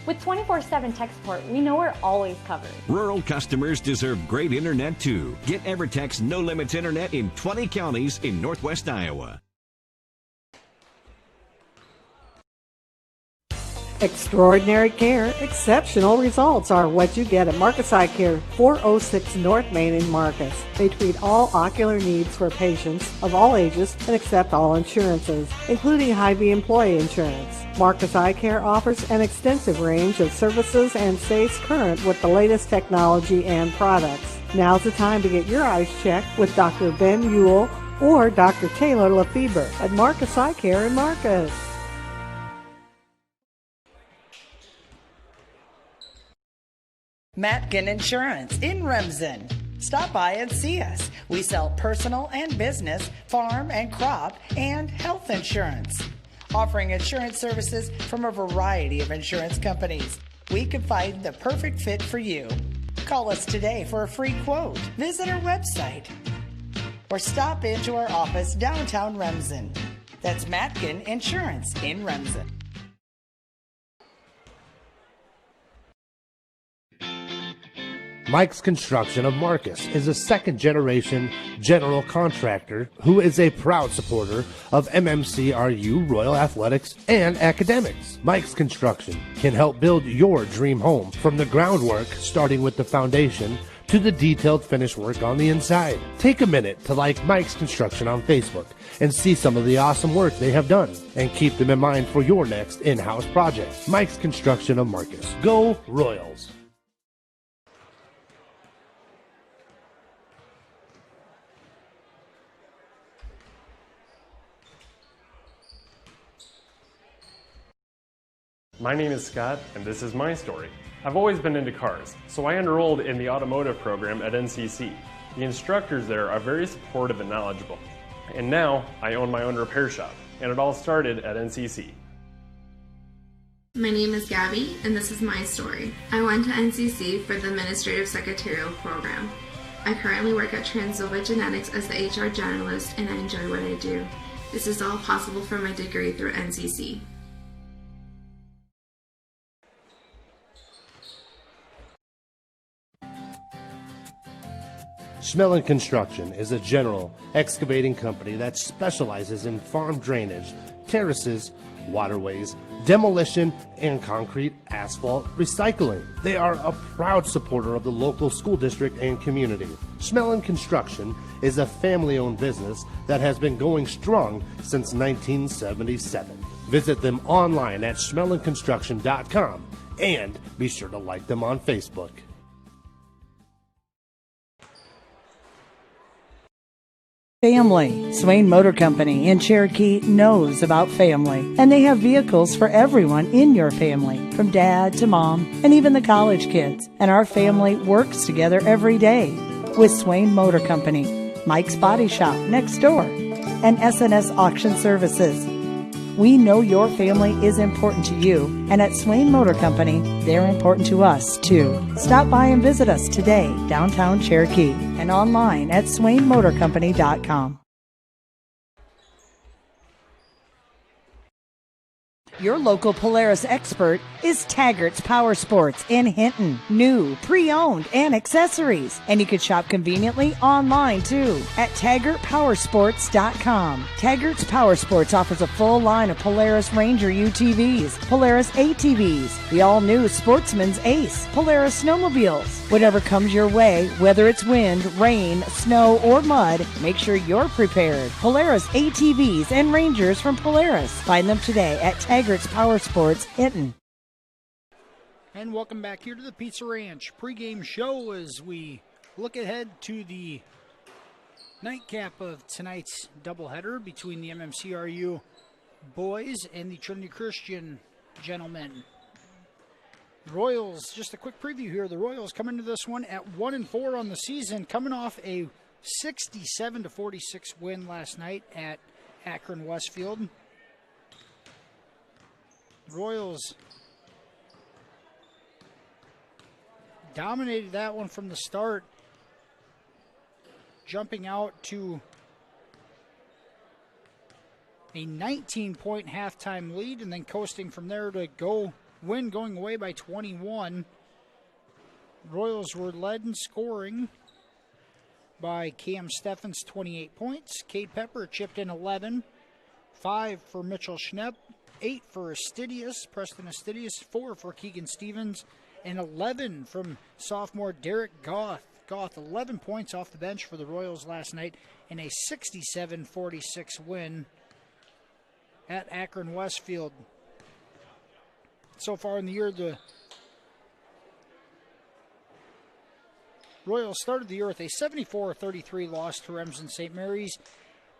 With 24/7 tech support, we know we're always covered. Rural customers deserve great internet too. Get EverTech's no limits internet in 20 counties in Northwest Iowa. Extraordinary care, exceptional results are what you get at Marcus Eye Care, 406 North Main in Marcus. They treat all ocular needs for patients of all ages and accept all insurances, including Hy-Vee employee insurance. Marcus Eye Care offers an extensive range of services and stays current with the latest technology and products. Now's the time to get your eyes checked with Dr. Ben Ewell or Dr. Taylor Lefebvre at Marcus Eye Care in Marcus. Matkin Insurance in Remsen. Stop by and see us. We sell personal and business, farm and crop, and health insurance. Offering insurance services from a variety of insurance companies. We can find the perfect fit for you. Call us today for a free quote. Visit our website or stop into our office downtown Remsen. That's Matkin Insurance in Remsen. Mike's Construction of Marcus is a second-generation general contractor who is a proud supporter of MMCRU, Royal Athletics, and academics. Mike's Construction can help build your dream home from the groundwork, starting with the foundation, to the detailed finish work on the inside. Take a minute to like Mike's Construction on Facebook and see some of the awesome work they have done, and keep them in mind for your next in-house project. Mike's Construction of Marcus. Go Royals! My name is Scott, and this is my story. I've always been into cars, so I enrolled in the automotive program at NCC. The instructors there are very supportive and knowledgeable. And now, I own my own repair shop, and it all started at NCC. My name is Gabby, and this is my story. I went to NCC for the Administrative Secretarial program. I currently work at Transova Genetics as the HR generalist, and I enjoy what I do. This is all possible from my degree through NCC. Schmelling Construction is a general excavating company that specializes in farm drainage, terraces, waterways, demolition, and concrete asphalt recycling. They are a proud supporter of the local school district and community. Schmelling Construction is a family-owned business that has been going strong since 1977. Visit them online at schmellingconstruction.com and be sure to like them on Facebook. Family. Swain Motor Company in Cherokee knows about family, and they have vehicles for everyone in your family, from dad to mom and even the college kids. And our family works together every day with Swain Motor Company, Mike's Body Shop next door, and SNS Auction Services. We know your family is important to you, and at Swain Motor Company, they're important to us, too. Stop by and visit us today, downtown Cherokee, and online at swainmotorcompany.com. Your local Polaris expert is Taggart's Power Sports in Hinton. New, pre-owned, and accessories. And you can shop conveniently online, too, at TaggartPowersports.com. Taggart's Power Sports offers a full line of Polaris Ranger UTVs, Polaris ATVs, the all-new Sportsman's Ace, Polaris snowmobiles. Whatever comes your way, whether it's wind, rain, snow, or mud, make sure you're prepared. Polaris ATVs and Rangers from Polaris. Find them today at Taggart's Power Sports, Hinton. And welcome back here to the Pizza Ranch pregame show as we look ahead to the nightcap of tonight's doubleheader between the MMCRU boys and the Trinity Christian gentlemen. The Royals, just a quick preview here. The Royals come into this one at 1-4 on the season, coming off a 67-46 win last night at Akron Westfield. Royals dominated that one from the start, jumping out to a 19-point halftime lead and then coasting from there to win, going away by 21. Royals were led in scoring by Cam Steffens, 28 points. Cade Pepper chipped in 11. 5 for Mitchell Schnepp. 8 for Preston Astidius, 4 for Keegan Stevens, and 11 from sophomore Derek Goth. Goth, 11 points off the bench for the Royals last night in a 67-46 win at Akron Westfield. So far in the year, the Royals started the year with a 74-33 loss to Remsen St. Mary's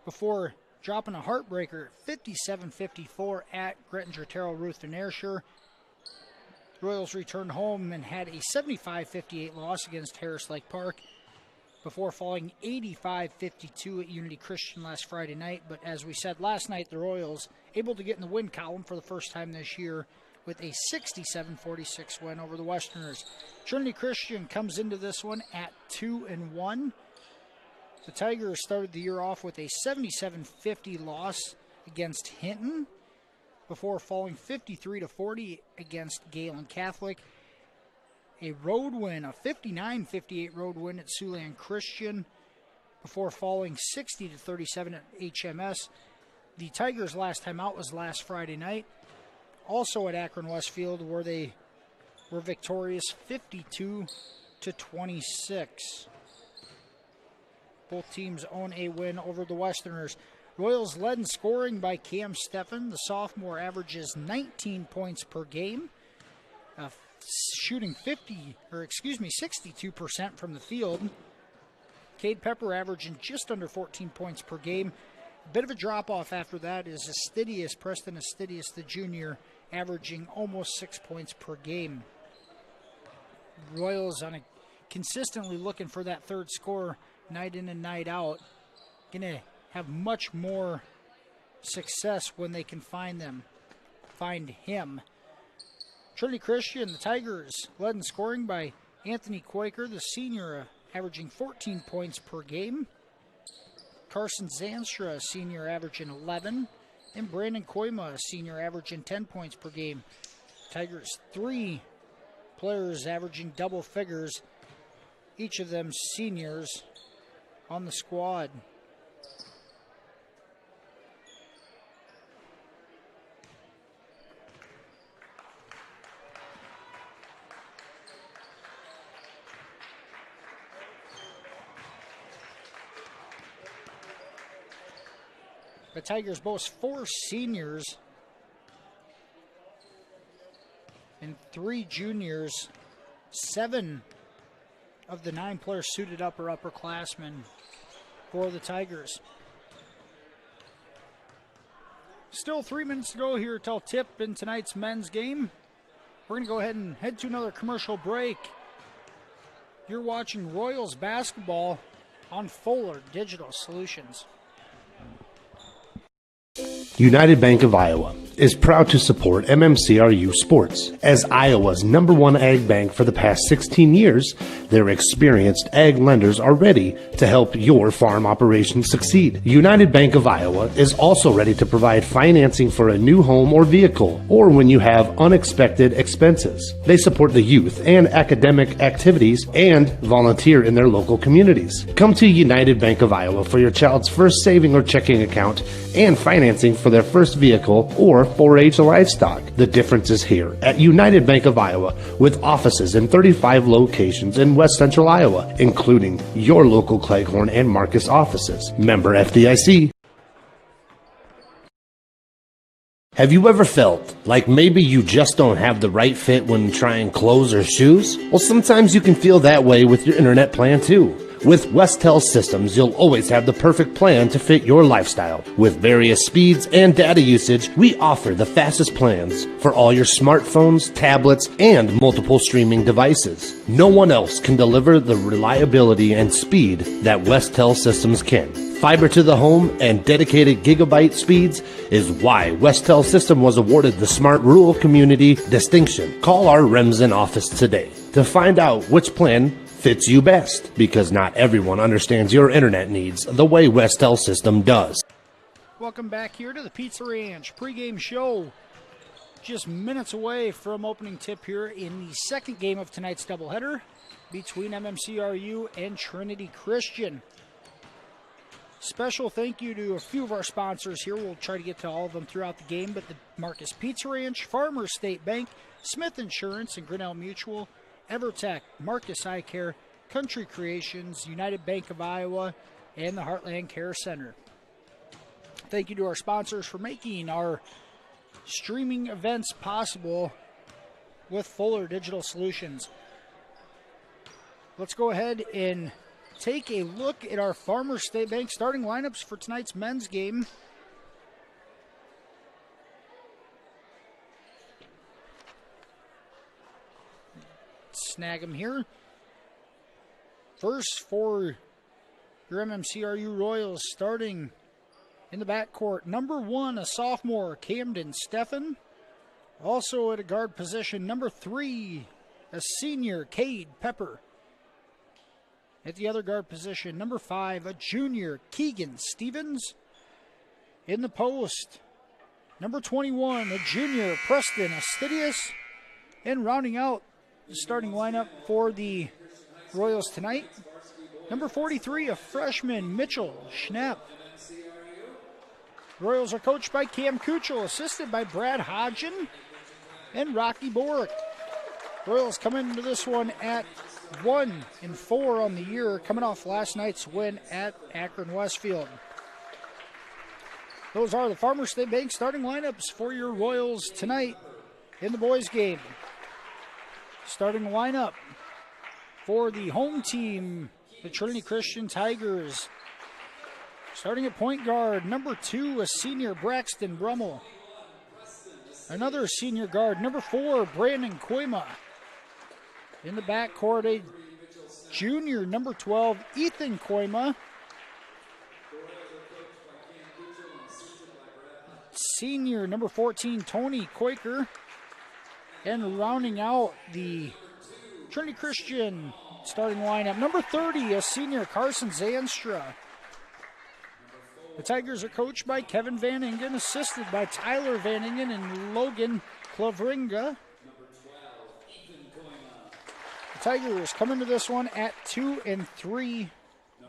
before dropping a heartbreaker, 57-54 at Grettinger Terrell Ruth and Ayrshire. Royals returned home and had a 75-58 loss against Harris Lake Park before falling 85-52 at Unity Christian last Friday night. But as we said last night, the Royals able to get in the win column for the first time this year with a 67-46 win over the Westerners. Trinity Christian comes into this one at 2-1. The Tigers started the year off with a 77-50 loss against Hinton before falling 53-40 against Galen Catholic. A road win, a 59-58 road win at Siouxland Christian before falling 60-37 at HMS. The Tigers' last time out was last Friday night, also at Akron Westfield, where they were victorious 52-26. Both teams own a win over the Westerners. Royals led in scoring by Cam Steffen. The sophomore averages 19 points per game, shooting 62% from the field. Cade Pepper averaging just under 14 points per game. A bit of a drop-off after that is Preston Astidius, the junior, averaging almost 6 points per game. Royals consistently looking for that third score night in and night out. Going to have much more success when they can find him. Trinity Christian, the Tigers, led in scoring by Anthony Quaker, the senior, averaging 14 points per game. Carson Zanstra, a senior, averaging 11. And Brandon Koima, a senior, averaging 10 points per game. Tigers, 3 players averaging double figures, each of them seniors on the squad. The Tigers boast 4 seniors and 3 juniors. 7 of the 9 players suited up are upperclassmen for the Tigers. Still 3 minutes to go here till tip in tonight's men's game. We're going to go ahead and head to another commercial break. You're watching Royals basketball on Fuller Digital Solutions. United Bank of Iowa is proud to support MMCRU sports. As Iowa's #1 ag bank for the past 16 years, their experienced ag lenders are ready to help your farm operations succeed. United Bank of Iowa is also ready to provide financing for a new home or vehicle, or when you have unexpected expenses. They support the youth and academic activities and volunteer in their local communities. Come to United Bank of Iowa for your child's first saving or checking account and financing for their first vehicle or 4-H livestock. The difference is here at United Bank of Iowa, with offices in 35 locations in West Central Iowa, including your local Cleghorn and Marcus offices. Member FDIC. Have you ever felt like maybe you just don't have the right fit when trying clothes or shoes? Well, sometimes you can feel that way with your internet plan too. With Westel Systems, you'll always have the perfect plan to fit your lifestyle. With various speeds and data usage, we offer the fastest plans for all your smartphones, tablets, and multiple streaming devices. No one else can deliver the reliability and speed that Westel Systems can. Fiber to the home and dedicated gigabyte speeds is why Westel System was awarded the Smart Rural Community distinction. Call our Remsen office today to find out which plan fits you best, because not everyone understands your internet needs the way Westel System does. Welcome back here to the Pizza Ranch pregame show. Just minutes away from opening tip here in the second game of tonight's doubleheader between MMCRU and Trinity Christian. Special thank you to a few of our sponsors here. We'll try to get to all of them throughout the game, but the Marcus Pizza Ranch, Farmers State Bank, Smith Insurance and Grinnell Mutual, Evertech, Marcus Eye Care, Country Creations, United Bank of Iowa, and the Heartland Care Center. Thank you to our sponsors for making our streaming events possible with Fuller Digital Solutions. Let's go ahead and take a look at our Farmers State Bank starting lineups for tonight's men's game. Snag them here. First for your MMCRU Royals, starting in the backcourt, number 1, a sophomore, Camden Steffen. Also at a guard position, number 3, a senior, Cade Pepper. At the other guard position, number 5, a junior, Keegan Stevens. In the post, number 21, a junior, Preston Astidius. And rounding out the starting lineup for the Royals tonight, number 43, a freshman, Mitchell Schnapp. Royals are coached by Cam Kuchel, assisted by Brad Hodgen and Rocky Bork. Royals come into this one at 1-4 on the year, coming off last night's win at Akron Westfield. Those are the Farmers State Bank starting lineups for your Royals tonight in the boys' game. Starting lineup for the home team, the Trinity Christian Tigers. Starting at point guard, number 2, a senior, Braxton Brummel. Another senior guard, number 4, Brandon Koima. In the backcourt, a junior, number 12, Ethan Koima. Senior, number 14, Tony Quaker. And rounding out the Trinity Christian starting lineup, number 30, a senior, Carson Zanstra. The Tigers are coached by Kevin Van Ingen, assisted by Tyler Van Ingen and Logan Klavringa. The Tigers come into this one at 2-3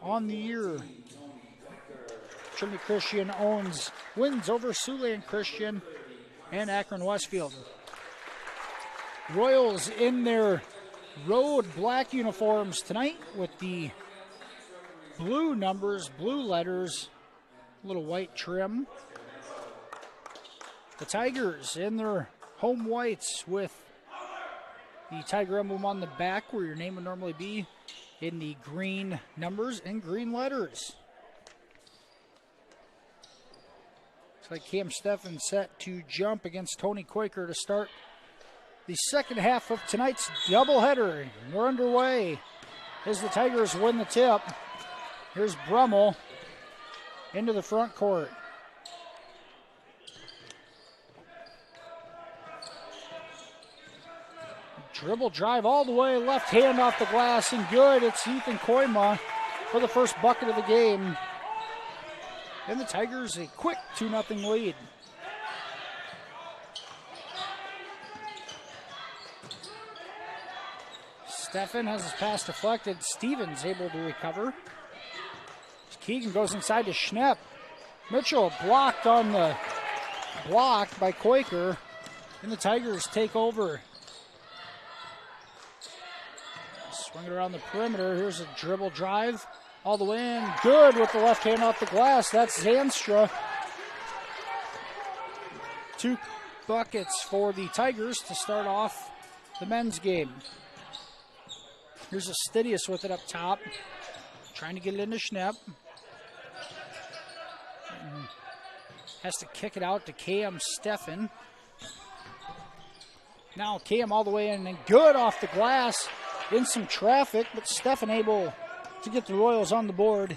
on the year. Trinity Christian wins over Siouxland Christian and Akron Westfield. Royals in their road black uniforms tonight with the blue numbers, blue letters A little white trim. The Tigers in their home whites with the Tiger emblem on the back where your name would normally be in the green numbers and green letters. Looks like Cam Steffen set to jump against Tony Quaker to start the second half of tonight's doubleheader. We're underway as the Tigers win the tip. Here's Brummel into the front court. Dribble drive all the way, left hand off the glass and good. It's Ethan Koima for the first bucket of the game. And the Tigers a quick 2-0 lead. Steffen has his pass deflected. Stevens able to recover. Keegan goes inside to Schnepp. Mitchell blocked on the block by Quaker. And the Tigers take over. Swing it around the perimeter. Here's a dribble drive. All the way in. Good with the left hand off the glass. That's Zanstra. 2 buckets for the Tigers to start off the men's game. Here's a Stidius with it up top. Trying to get it into Schnepp. Has to kick it out to Cam Steffen. Now Cam all the way in and good off the glass. In some traffic, but Steffen able to get the Royals on the board.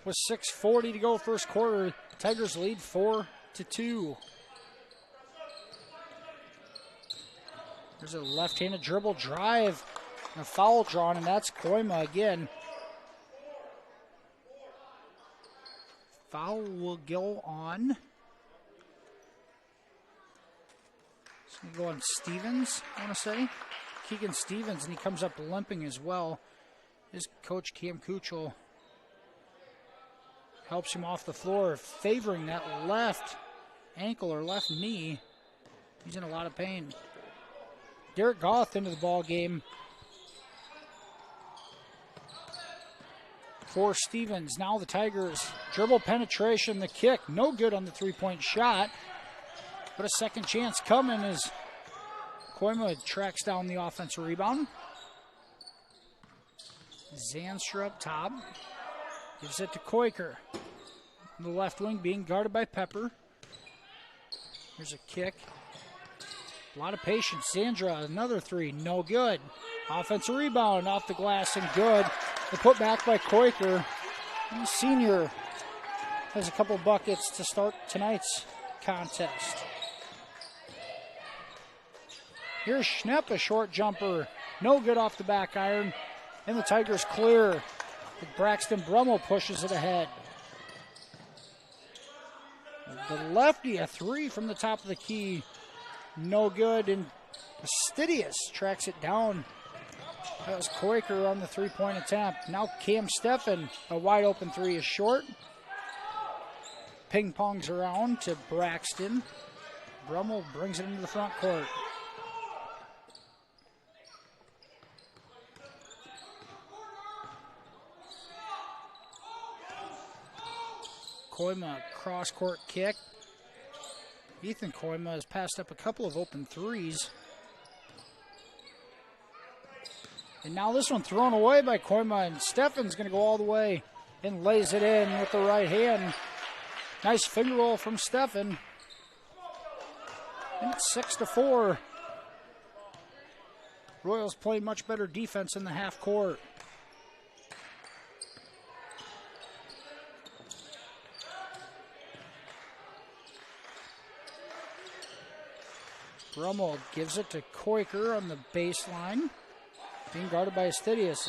With 6:40 to go first quarter, Tigers lead 4-2. There's a left-handed dribble drive. And a foul drawn, and that's Koima again. Foul will go on. It's going to go on Stevens, I want to say. Keegan Stevens, and he comes up limping as well. His coach, Cam Kuchel, helps him off the floor, favoring that left ankle or left knee. He's in a lot of pain. Derek Goth into the ball game for Stevens. Now the Tigers dribble penetration, the kick, no good on the three-point shot, but a second chance coming as Koima tracks down the offensive rebound. Zanstra up top. Gives it to Quaker. The left wing being guarded by Pepper. Here's a kick. A lot of patience. Zandra, another three, no good. Offensive rebound off the glass and good. The put back by Quaker. And the senior has a couple buckets to start tonight's contest. Here's Schnepp, a short jumper. No good off the back iron. And the Tigers clear. Braxton Brummel pushes it ahead. The lefty, a three from the top of the key. No good. And Stidius tracks it down. That was Quaker on the three-point attempt. Now Cam Steffen, a wide open three is short. Ping-pongs around to Braxton. Brummel brings it into the front court. Koima, cross-court kick. Ethan Koima has passed up a couple of open threes. And now this one thrown away by Koima, and Steffen's going to go all the way and lays it in with the right hand. Nice finger roll from Steffen. And it's 6-4. Royals play much better defense in the half court. Brummel gives it to Quaker on the baseline. Being guarded by Stidius.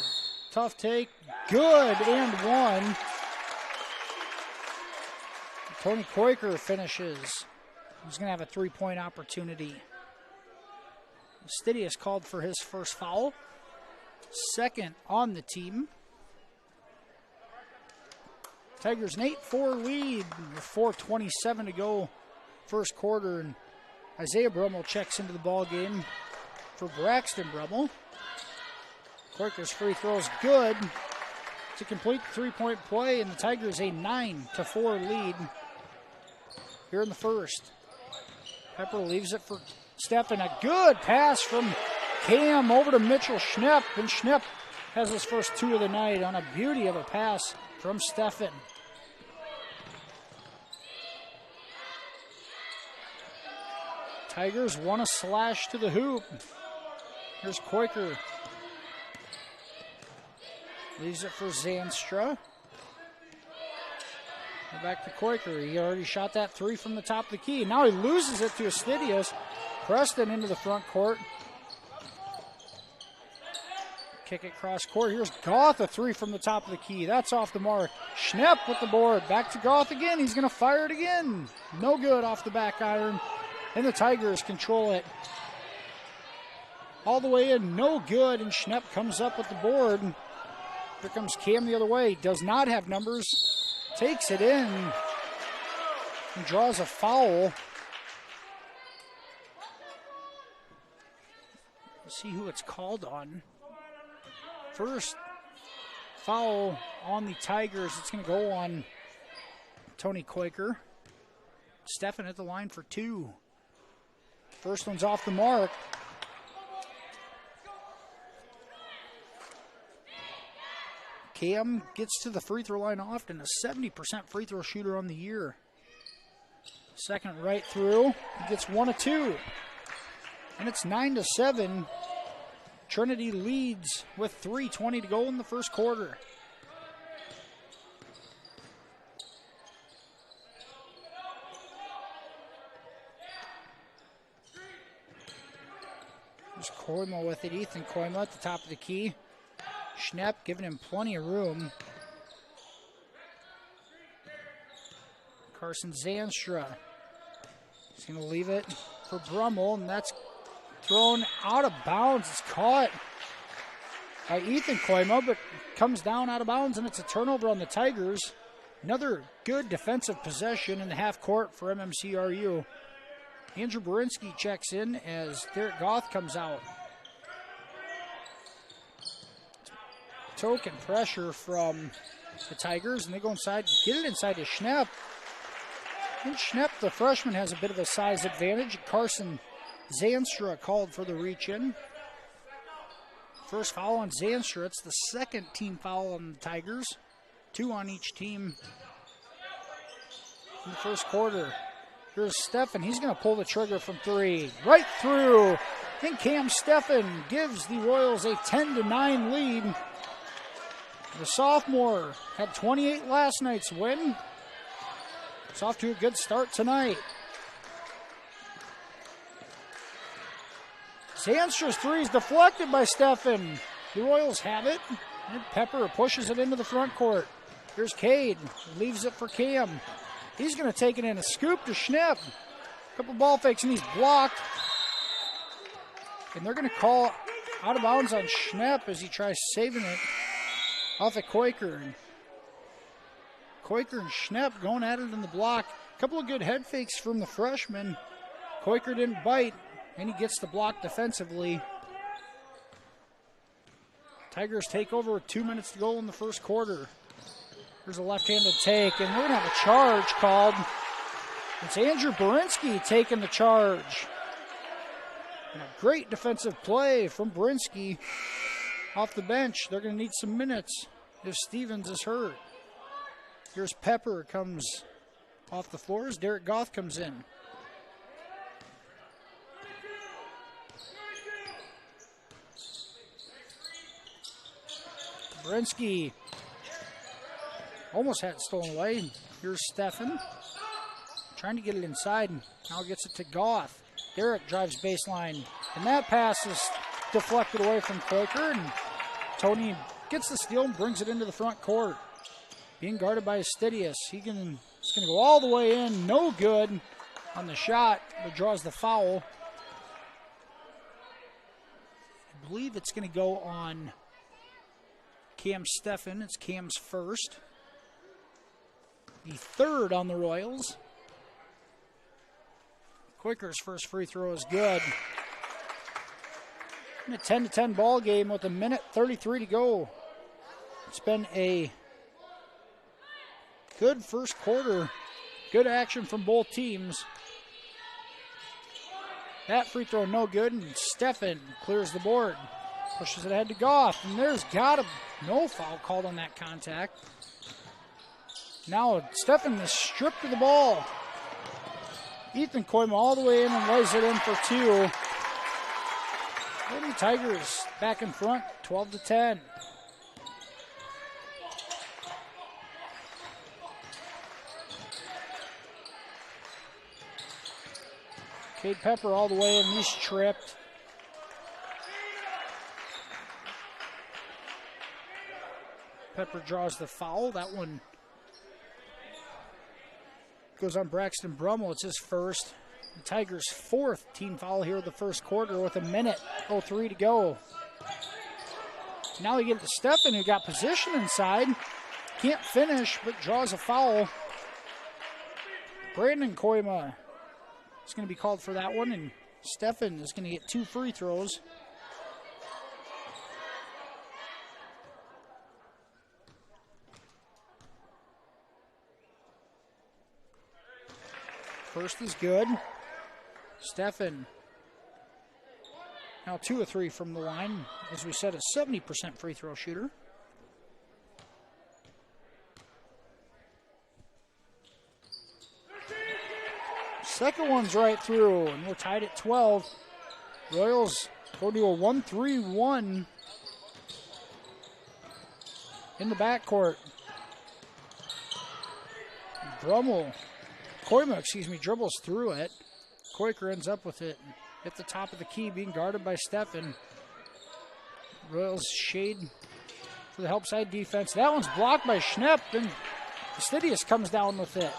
Tough take. Good and one. Tony Quaker finishes. He's going to have a three-point opportunity. Stidius called for his first foul. Second on the team. Tigers an 8-4 lead with 4:27 to go first quarter. And Isaiah Brummel checks into the ball game for Braxton Brummel. Quaker's free throw's good. to complete the three-point play, and the Tigers a 9-4 lead here in the first. Pepper leaves it for Steffen. A good pass from Cam over to Mitchell Schnepp, and Schnepp has his first 2 of the night on a beauty of a pass from Steffen. Tigers want to slash to the hoop. Here's Koiker. Leaves it for Zanstra. Back to Koiker. He already shot that 3 from the top of the key. Now he loses it to Astidius. Preston into the front court. Kick it cross court. Here's Goth, a 3 from the top of the key. That's off the mark. Schnepp with the board. Back to Goth again. He's going to fire it again. No good off the back iron. And the Tigers control it. All the way in, no good. And Schnepp comes up with the board. Here comes Cam the other way. Does not have numbers. Takes it in. And draws a foul. Let's see who it's called on. First foul on the Tigers. It's going to go on Tony Koiker. Steffen at the line for 2. First one's off the mark. Cam gets to the free throw line often, a 70% free throw shooter on the year. Second right through, he gets 1 of 2. And it's 9-7. Trinity leads with 3:20 to go in the first quarter. There's Koima with it. Ethan Koima at the top of the key. Schnepp giving him plenty of room. Carson Zanstra. He's going to leave it for Brummel, and that's thrown out of bounds. It's caught by Ethan Koima, but comes down out of bounds, and it's a turnover on the Tigers. Another good defensive possession in the half court for MMCRU. Andrew Borinsky checks in as Derek Goth comes out. Token pressure from the Tigers, and they go inside, get it inside to Schnepp. And Schnepp, the freshman, has a bit of a size advantage. Carson Zanstra called for the reach-in. First foul on Zanstra. It's the second team foul on the Tigers. 2 on each team in the first quarter. Here's Steffen. He's going to pull the trigger from 3. Right through. And Cam Steffen gives the Royals a 10-9 lead. The sophomore had 28 last night's win. It's off to a good start tonight. Zandstra's 3 is deflected by Steffen. The Royals have it. And Pepper pushes it into the front court. Here's Cade. Leaves it for Cam. He's going to take it in a scoop to Schnepp. Couple ball fakes and he's blocked. And they're going to call out of bounds on Schnepp as he tries saving it off at Koiker. Koiker and Schnepp going at it in the block. A couple of good head fakes from the freshman. Koiker didn't bite, and he gets the block defensively. Tigers take over with 2 minutes to go in the first quarter. There's a left-handed take, and we're going to have a charge called. It's Andrew Borinsky taking the charge. And a great defensive play from Borinsky off the bench. They're going to need some minutes if Stevens is hurt. Here's Pepper, comes off the floor as Derek Goth comes in. Borinsky almost had it stolen away. Here's Steffen. Trying to get it inside. Now gets it to Goth. Derek drives baseline. And that pass is deflected away from Koiker. And Tony gets the steal and brings it into the front court. Being guarded by Astidius. He's going to go all the way in. No good on the shot, but draws the foul. I believe it's going to go on Cam Steffen. It's Cam's first. The third on the Royals. Koiker's first free throw is good. In a 10-10 ball game with 1:33 to go. It's been a good first quarter. Good action from both teams. That free throw no good, and Steffen clears the board. Pushes it ahead to Goff, and there's no foul called on that contact. Now Steffen is stripped of the ball. Ethan Koima all the way in and lays it in for two. Lady Tigers back in front, 12-10. Cade Pepper all the way in, he's tripped. Pepper draws the foul. That one goes on Braxton Brummel. It's his first. The Tigers' fourth team foul here of the first quarter with 1:03 to go. Now we get to Steffen, who got position inside. Can't finish, but draws a foul. Brandon Koima is going to be called for that one, and Steffen is going to get 2 free throws. First is good. Steffen now 2 of 3 from the line. As we said, a 70% free throw shooter. Second one's right through, and we're tied at 12. Royals go to a 1-3-1 in the backcourt. Koima dribbles through it. Koiker ends up with it at the top of the key, being guarded by Steffen. Royals shade for the help side defense. That one's blocked by Schnepp, and Fastidious comes down with it.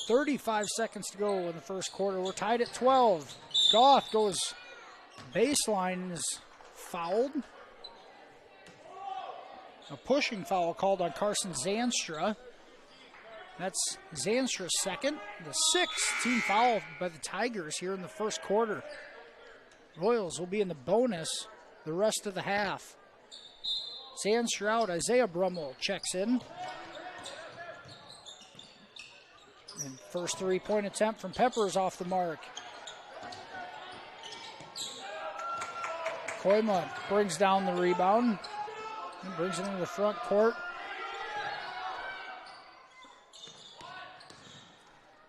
35 seconds to go in the first quarter. We're tied at 12. Goff goes baseline and is fouled. A pushing foul called on Carson Zanstra. That's Zanstra's second. The 6th team foul by the Tigers here in the first quarter. Royals will be in the bonus the rest of the half. Zanstra out. Isaiah Brummel checks in. And first 3-point attempt from Pepper is off the mark. Koima brings down the rebound and brings it into the front court.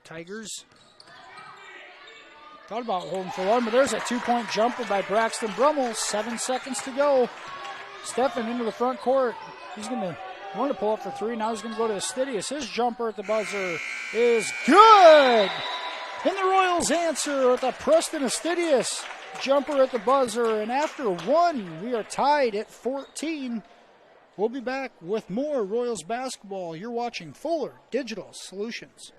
Tigers thought about holding for one, but there's a 2-point jumper by Braxton Brummel. 7 seconds to go. Steffen into the front court. He's going to want to pull up for 3. Now he's going to go to Astidius. His jumper at the buzzer is good. And the Royals answer with a Preston Astidius jumper at the buzzer. And after 1, we are tied at 14. We'll be back with more Royals basketball. You're watching Fuller Digital Solutions.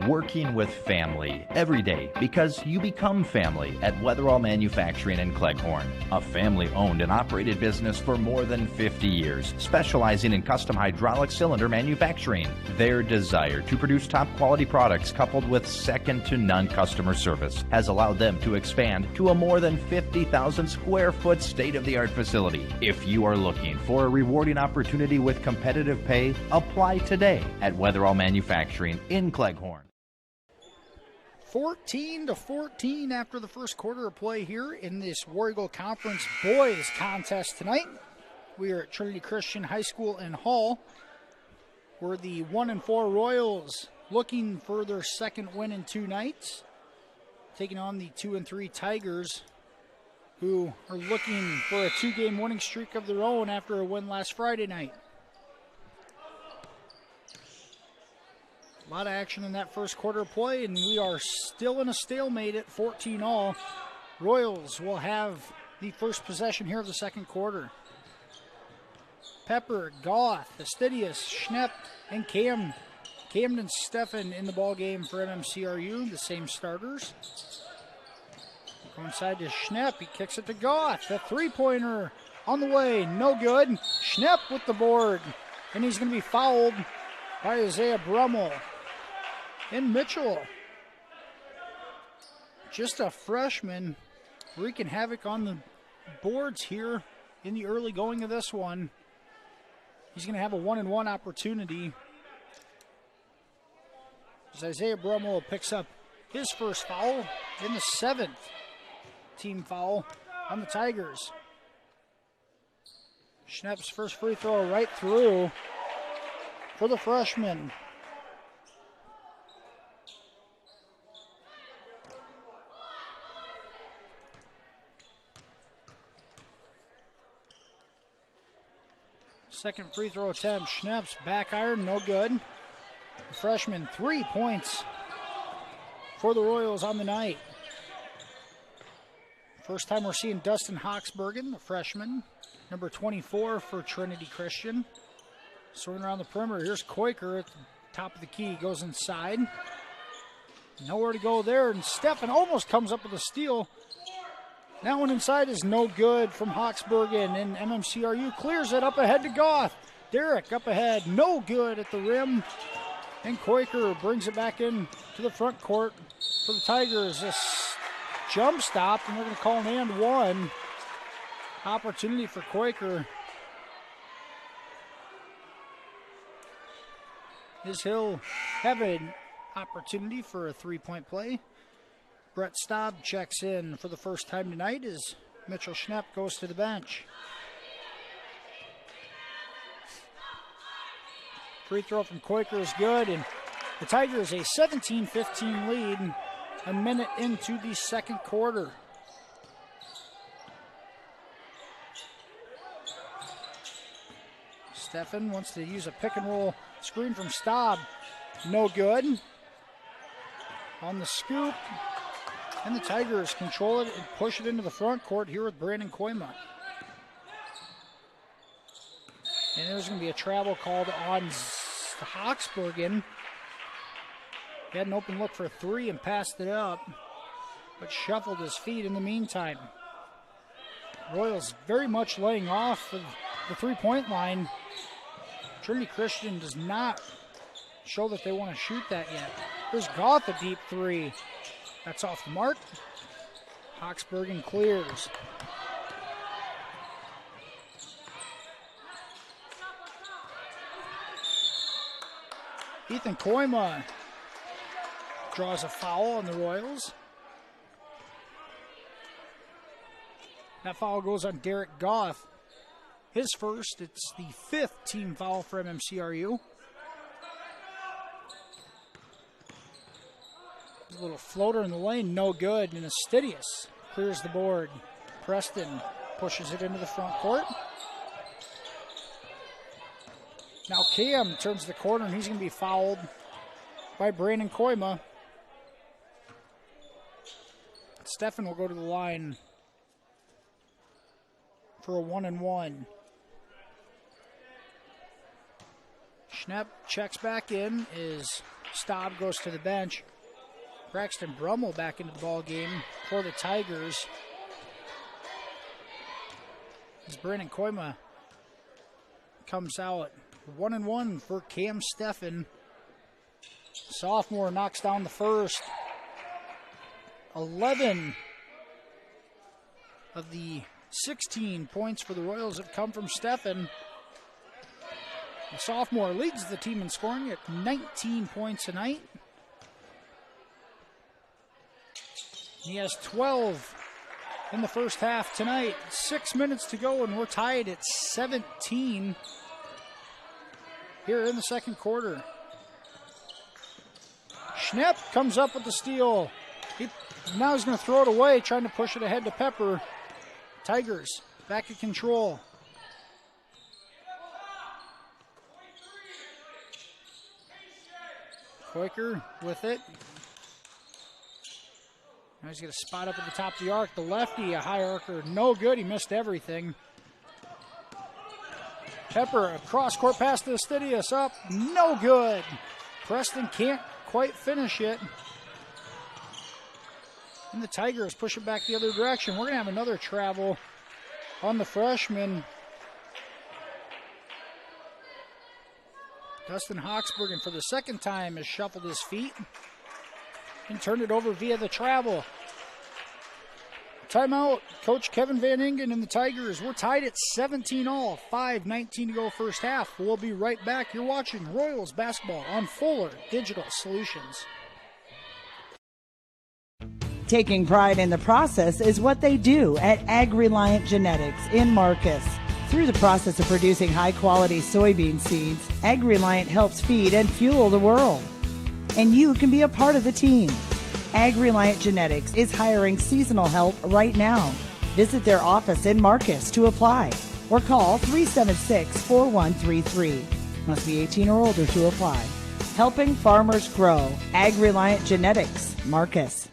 Working with family every day because you become family at Weatherall Manufacturing in Cleghorn, a family-owned and operated business for more than 50 years, specializing in custom hydraulic cylinder manufacturing. Their desire to produce top-quality products coupled with second-to-none customer service has allowed them to expand to a more than 50,000 square foot state-of-the-art facility. If you are looking for a rewarding opportunity with competitive pay, apply today at Weatherall Manufacturing in Cleghorn. 14-14 after the first quarter of play here in this War Eagle Conference boys contest tonight. We are at Trinity Christian High School in Hall, where the 1-4 Royals looking for their second win in 2 nights, taking on the 2-3 Tigers, who are looking for a 2-game winning streak of their own after a win last Friday night. A lot of action in that first quarter of play, and we are still in a stalemate at 14-all. Royals will have the first possession here of the second quarter. Pepper, Goth, Fastidious, Schnepp, and Camden Steffen in the ball game for MMCRU, the same starters. Going inside to Schnepp, he kicks it to Goth. The 3-pointer on the way, no good. Schnepp with the board, and he's going to be fouled by Isaiah Brummel. And Mitchell, just a freshman, wreaking havoc on the boards here in the early going of this one. He's going to have a 1-and-1 opportunity as Isaiah Brummel picks up his first foul in the 7th team foul on the Tigers. Schnepp's first free throw right through for the freshman. Second free throw attempt, Schnepp's back iron, no good. The freshman, 3 points for the Royals on the night. First time we're seeing Dustin Hoxbergen, the freshman, number 24 for Trinity Christian. Swing around the perimeter. Here's Koiker at the top of the key, goes inside. Nowhere to go there, and Steffen almost comes up with a steal. That one inside is no good from Hoxbergen, and MMCRU clears it up ahead to Goth. Derek up ahead, no good at the rim. And Koiker brings it back in to the front court for the Tigers. This jump stop, and we're going to call an and one. Opportunity for Koiker. He'll have an opportunity for a three-point play. Brett Staub checks in for the first time tonight as Mitchell Schnepp goes to the bench. Free throw from Koiker is good, and the Tigers a 17-15 lead a minute into the second quarter. Steffen wants to use a pick and roll screen from Staub. No good. On the scoop. And the Tigers control it and push it into the front court here with Brandon Koima. And there's going to be a travel called on Hoxbergen. He had an open look for three and passed it up, but shuffled his feet in the meantime. Royals very much laying off of the three-point line. Trinity Christian does not show that they want to shoot that yet. There's Goth, a deep three. That's off the mark. Hoxbergen clears. Ethan Koima draws a foul on the Royals. That foul goes on Derek Goth. His first, it's the 5th team foul for MMCRU. A little floater in the lane, no good. And Astidius clears the board. Preston pushes it into the front court. Now Cam turns the corner, and he's going to be fouled by Brandon Koima. Steffen will go to the line for a 1-and-1. Schnepp checks back in as Staub goes to the bench. Braxton Brummel back into the ball game for the Tigers. As Brandon Koima comes out. 1-and-1 for Cam Steffen. Sophomore knocks down the first. 11 of the 16 points for the Royals have come from Steffen. The sophomore leads the team in scoring at 19 points tonight. He has 12 in the first half tonight. 6 minutes to go, and we're tied at 17 here in the second quarter. Schnepp comes up with the steal. Now he's going to throw it away, trying to push it ahead to Pepper. Tigers back in control. Koiker with it. Now he's going to spot up at the top of the arc. The lefty, a high arcer, no good. He missed everything. Pepper, a cross-court pass to Astidius, up, no good. Preston can't quite finish it. And the Tigers push it back the other direction. We're going to have another travel on the freshman. Dustin Hoxbergen, for the second time, has shuffled his feet and turned it over via the travel. Timeout. Coach Kevin Van Ingen and the Tigers. We're tied at 17-all. 5:19 to go first half. We'll be right back. You're watching Royals basketball on Fuller Digital Solutions. Taking pride in the process is what they do at Ag-Reliant Genetics in Marcus. Through the process of producing high-quality soybean seeds, Ag-Reliant helps feed and fuel the world. And you can be a part of the team. Ag-Reliant Genetics is hiring seasonal help right now. Visit their office in Marcus to apply or call 376-4133. Must be 18 or older to apply. Helping farmers grow. Ag-Reliant Genetics, Marcus.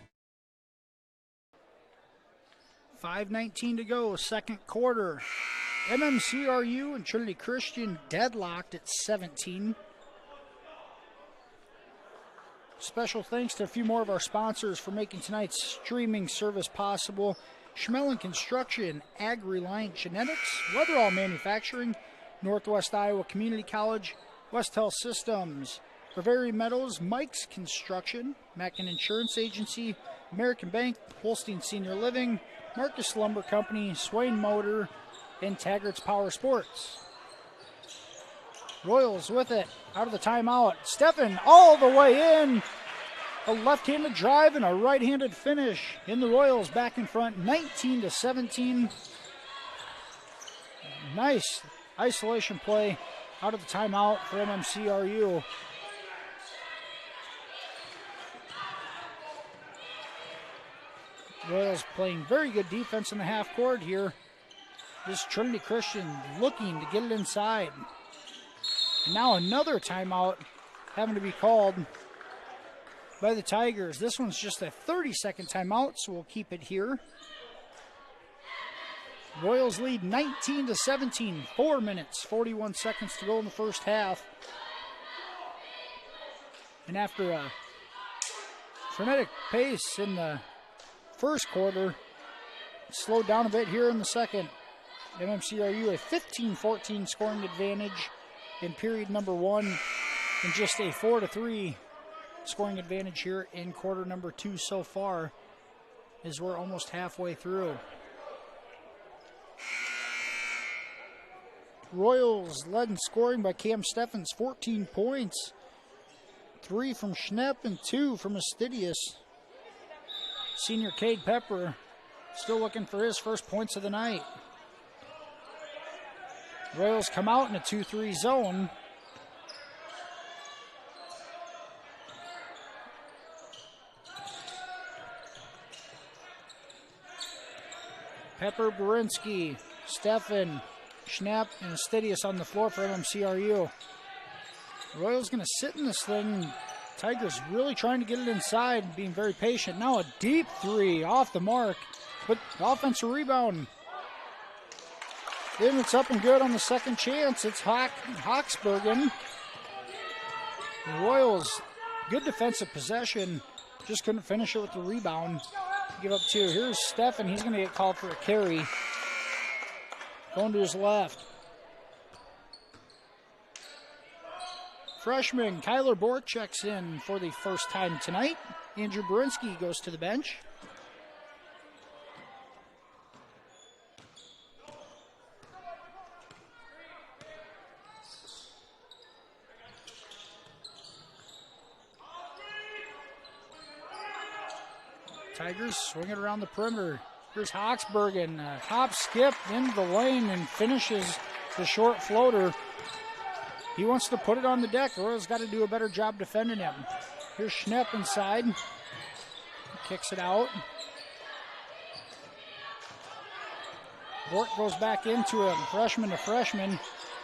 5:19 to go, second quarter. MMCRU and Trinity Christian deadlocked at 17. Special thanks to a few more of our sponsors for making tonight's streaming service possible. Schmelling Construction, Ag-Reliant Genetics, Weatherall Manufacturing, Northwest Iowa Community College, West Health Systems, Bavarian Metals, Mike's Construction, Mackin Insurance Agency, American Bank, Holstein Senior Living, Marcus Lumber Company, Swain Motor, and Taggart's Power Sports. Royals with it, out of the timeout. Steffen all the way in. A left-handed drive and a right-handed finish. In the Royals back in front, 19-17. Nice isolation play out of the timeout for MMCRU. Royals playing very good defense in the half court here. This Trinity Christian looking to get it inside. And now another timeout having to be called by the Tigers. This one's just a 30-second timeout, so we'll keep it here. Royals lead 19-17, 4 minutes, 41 seconds to go in the first half. And after a frenetic pace in the first quarter, slowed down a bit here in the second. MMCRU a 15-14 scoring advantage in period number one, and just a 4-3 scoring advantage here in quarter number two so far, as we're almost halfway through. Royals led in scoring by Cam Steffens, 14 points. 3 from Schnepp and 2 from Astidius. Senior Cade Pepper still looking for his first points of the night. Royals come out in a 2-3 zone. Pepper, Berinsky, Steffen, Schnapp, and Astidius on the floor for MMCRU. Royals going to sit in this thing. Tigers really trying to get it inside, being very patient. Now a deep three off the mark, but offensive rebound. Then it's up and good on the second chance. It's Hawksbergen. The Royals, good defensive possession, just couldn't finish it with the rebound. Give up 2. Here's Steffen. He's going to get called for a carry. Going to his left. Freshman Kyler Bork checks in for the first time tonight. Andrew Berinsky goes to the bench. Tigers swing it around the perimeter. Here's Hawksbergen. Hop skip into the lane and finishes the short floater. He wants to put it on the deck. Royals got to do a better job defending him. Here's Schnepp inside. He kicks it out. Bork goes back into him. Freshman to freshman.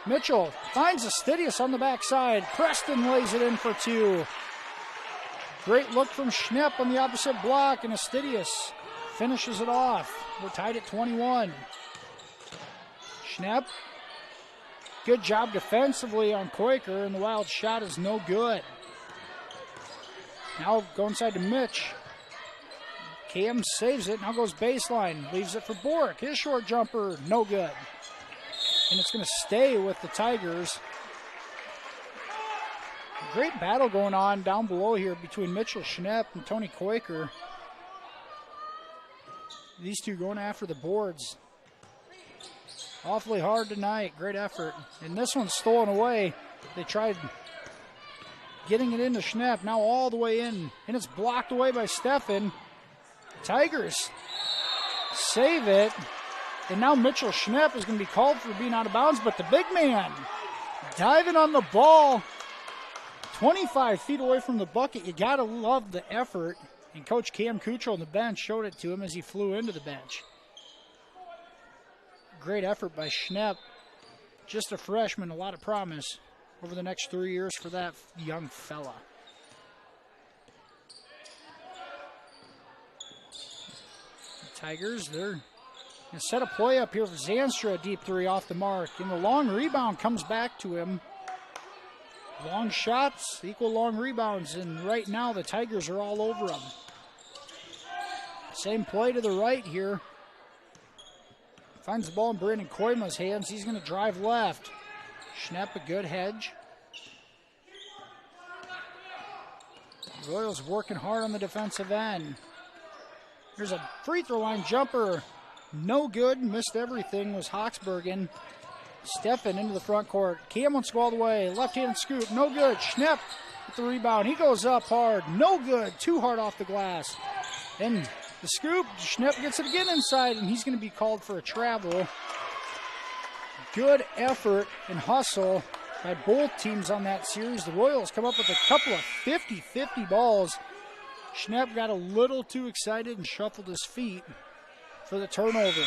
Mitchell finds Astidius on the backside. Preston lays it in for 2. Great look from Schnepp on the opposite block, and Astidius finishes it off. We're tied at 21. Schnepp, good job defensively on Koiker, and the wild shot is no good. Now go inside to Mitch. Cam saves it, now goes baseline, leaves it for Bork. His short jumper, no good. And it's going to stay with the Tigers. Great battle going on down below here between Mitchell Schnepp and Tony Koiker. These two going after the boards. Awfully hard tonight. Great effort. And this one's stolen away. They tried getting it into Schnepp. Now all the way in. And it's blocked away by Steffen. Tigers save it. And now Mitchell Schnepp is going to be called for being out of bounds. But the big man diving on the ball. 25 feet away from the bucket. You got to love the effort. And Coach Cam Kuchel on the bench showed it to him as he flew into the bench. Great effort by Schnepp. Just a freshman, a lot of promise over the next 3 years for that young fella. The Tigers, they're going to set a play up here for Zanstra, a deep three off the mark. And the long rebound comes back to him. Long shots equal long rebounds, and right now the Tigers are all over them. Same play to the right here. Finds the ball in Brandon Koima's hands. He's going to drive left. Schnepp, a good hedge. Royals working hard on the defensive end. Here's a free throw line jumper. No good. Missed everything was Hawksbergen. Steffen into the front court. Cam wants to go all the way. Left-handed scoop. No good. Schnepp with the rebound. He goes up hard. No good. Too hard off the glass. And the scoop. Schnepp gets it again inside, and he's going to be called for a travel. Good effort and hustle by both teams on that series. The Royals come up with a couple of 50-50 balls. Schnepp got a little too excited and shuffled his feet for the turnover.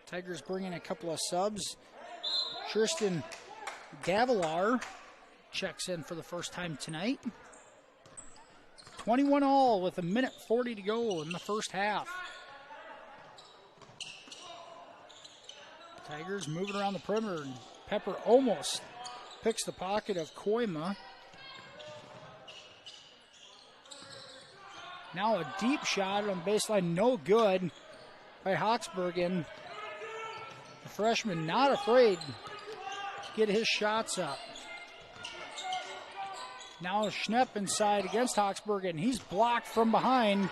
Tigers bring in a couple of subs. Tristan Gavilar checks in for the first time tonight. 21 all with 1:40 to go in the first half. Tigers moving around the perimeter. And Pepper almost picks the pocket of Koima. Now a deep shot on baseline, no good by Hawksbergen. The freshman not afraid to get his shots up. Now Schnepp inside against Hawksbergen. He's blocked from behind.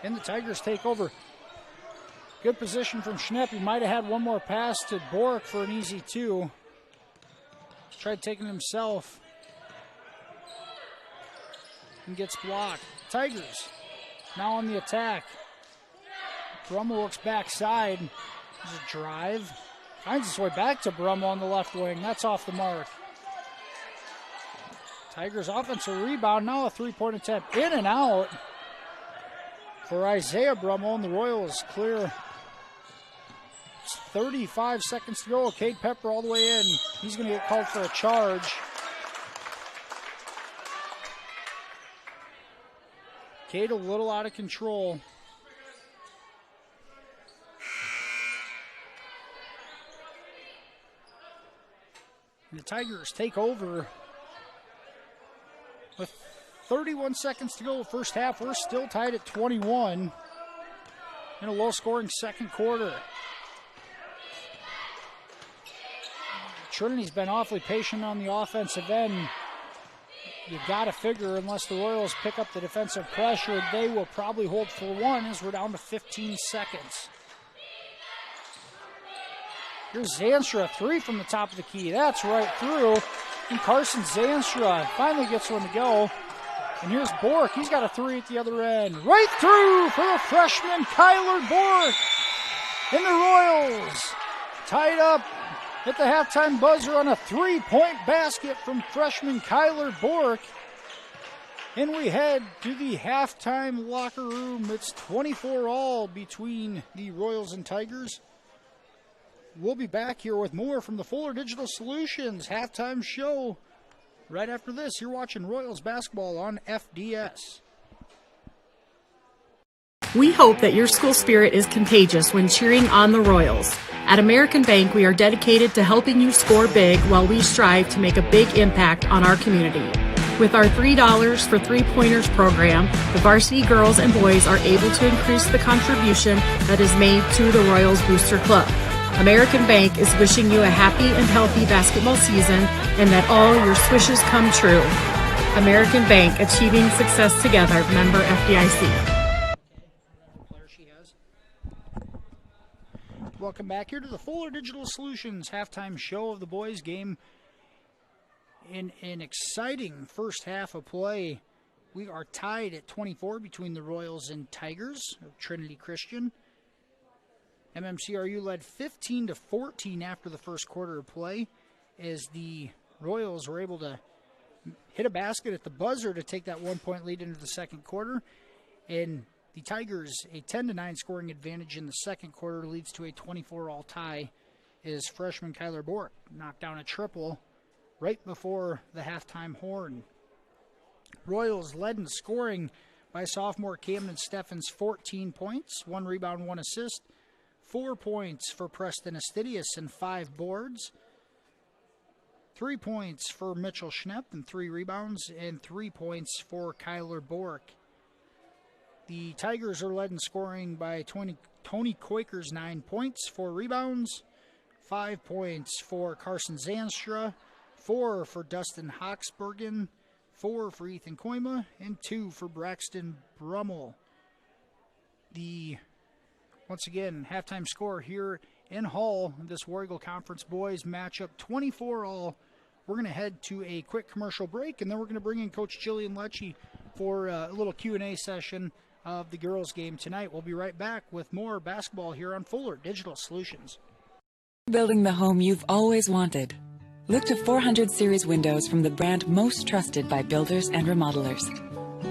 And the Tigers take over. Good position from Schnepp. He might have had one more pass to Bork for an easy two. Tried taking it himself. And gets blocked. Tigers now on the attack. Brummel looks backside. There's a drive. Finds his way back to Brummel on the left wing. That's off the mark. Tigers offensive rebound. Now a three-point attempt. In and out for Isaiah Brummel, and the Royals clear. It's 35 seconds to go. Cade Pepper all the way in. He's going to get called for a charge. Cade a little out of control. And the Tigers take over with 31 seconds to go first half. We're still tied at 21 in a low-scoring second quarter. Trinity's been awfully patient on the offensive end. You got to figure unless the Royals pick up the defensive pressure, they will probably hold for one as we're down to 15 seconds. Here's Zanstra, three from the top of the key. That's right through. And Carson Zanstra finally gets one to go. And here's Bork. He's got a three at the other end. Right through for the freshman Kyler Bork. And the Royals tied up at the halftime buzzer on a three-point basket from freshman Kyler Bork. And we head to the halftime locker room. It's 24 all between the Royals and Tigers. We'll be back here with more from the Fuller Digital Solutions halftime show right after this. You're watching Royals basketball on FDS. We hope that your school spirit is contagious when cheering on the Royals. At American Bank, we are dedicated to helping you score big while we strive to make a big impact on our community. With our $3 for three-pointers program, the varsity girls and boys are able to increase the contribution that is made to the Royals Booster Club. American Bank is wishing you a happy and healthy basketball season and that all your wishes come true. American Bank, achieving success together. Member FDIC. Welcome back here to the Fuller Digital Solutions halftime show of the boys game. In an exciting first half of play, we are tied at 24 between the Royals and Tigers of Trinity Christian. MMCRU led 15-14 after the first quarter of play as the Royals were able to hit a basket at the buzzer to take that 1-point lead into the second quarter. And the Tigers, a 10-9 scoring advantage in the second quarter, leads to a 24-all tie as freshman Kyler Bork knocked down a triple right before the halftime horn. Royals led in scoring by sophomore Camden Steffens, 14 points, 1 rebound, 1 assist, 4 points for Preston Astidius and 5 boards, 3 points for Mitchell Schnepp and 3 rebounds, and 3 points for Kyler Bork. The Tigers are led in scoring by Tony Quakers, 9 points, 4 rebounds, 5 points for Carson Zanstra, 4 for Dustin Hoxbergen, 4 for Ethan Koima, and 2 for Braxton Brummel. Once again, halftime score here in Hull, this War Eagle Conference boys matchup, 24-all. We're going to head to a quick commercial break, and then we're going to bring in Coach Jillian Lecce for a little Q&A session of the girls' game tonight. We'll be right back with more basketball here on Fuller Digital Solutions. Building the home you've always wanted. Look to 400 series windows from the brand most trusted by builders and remodelers.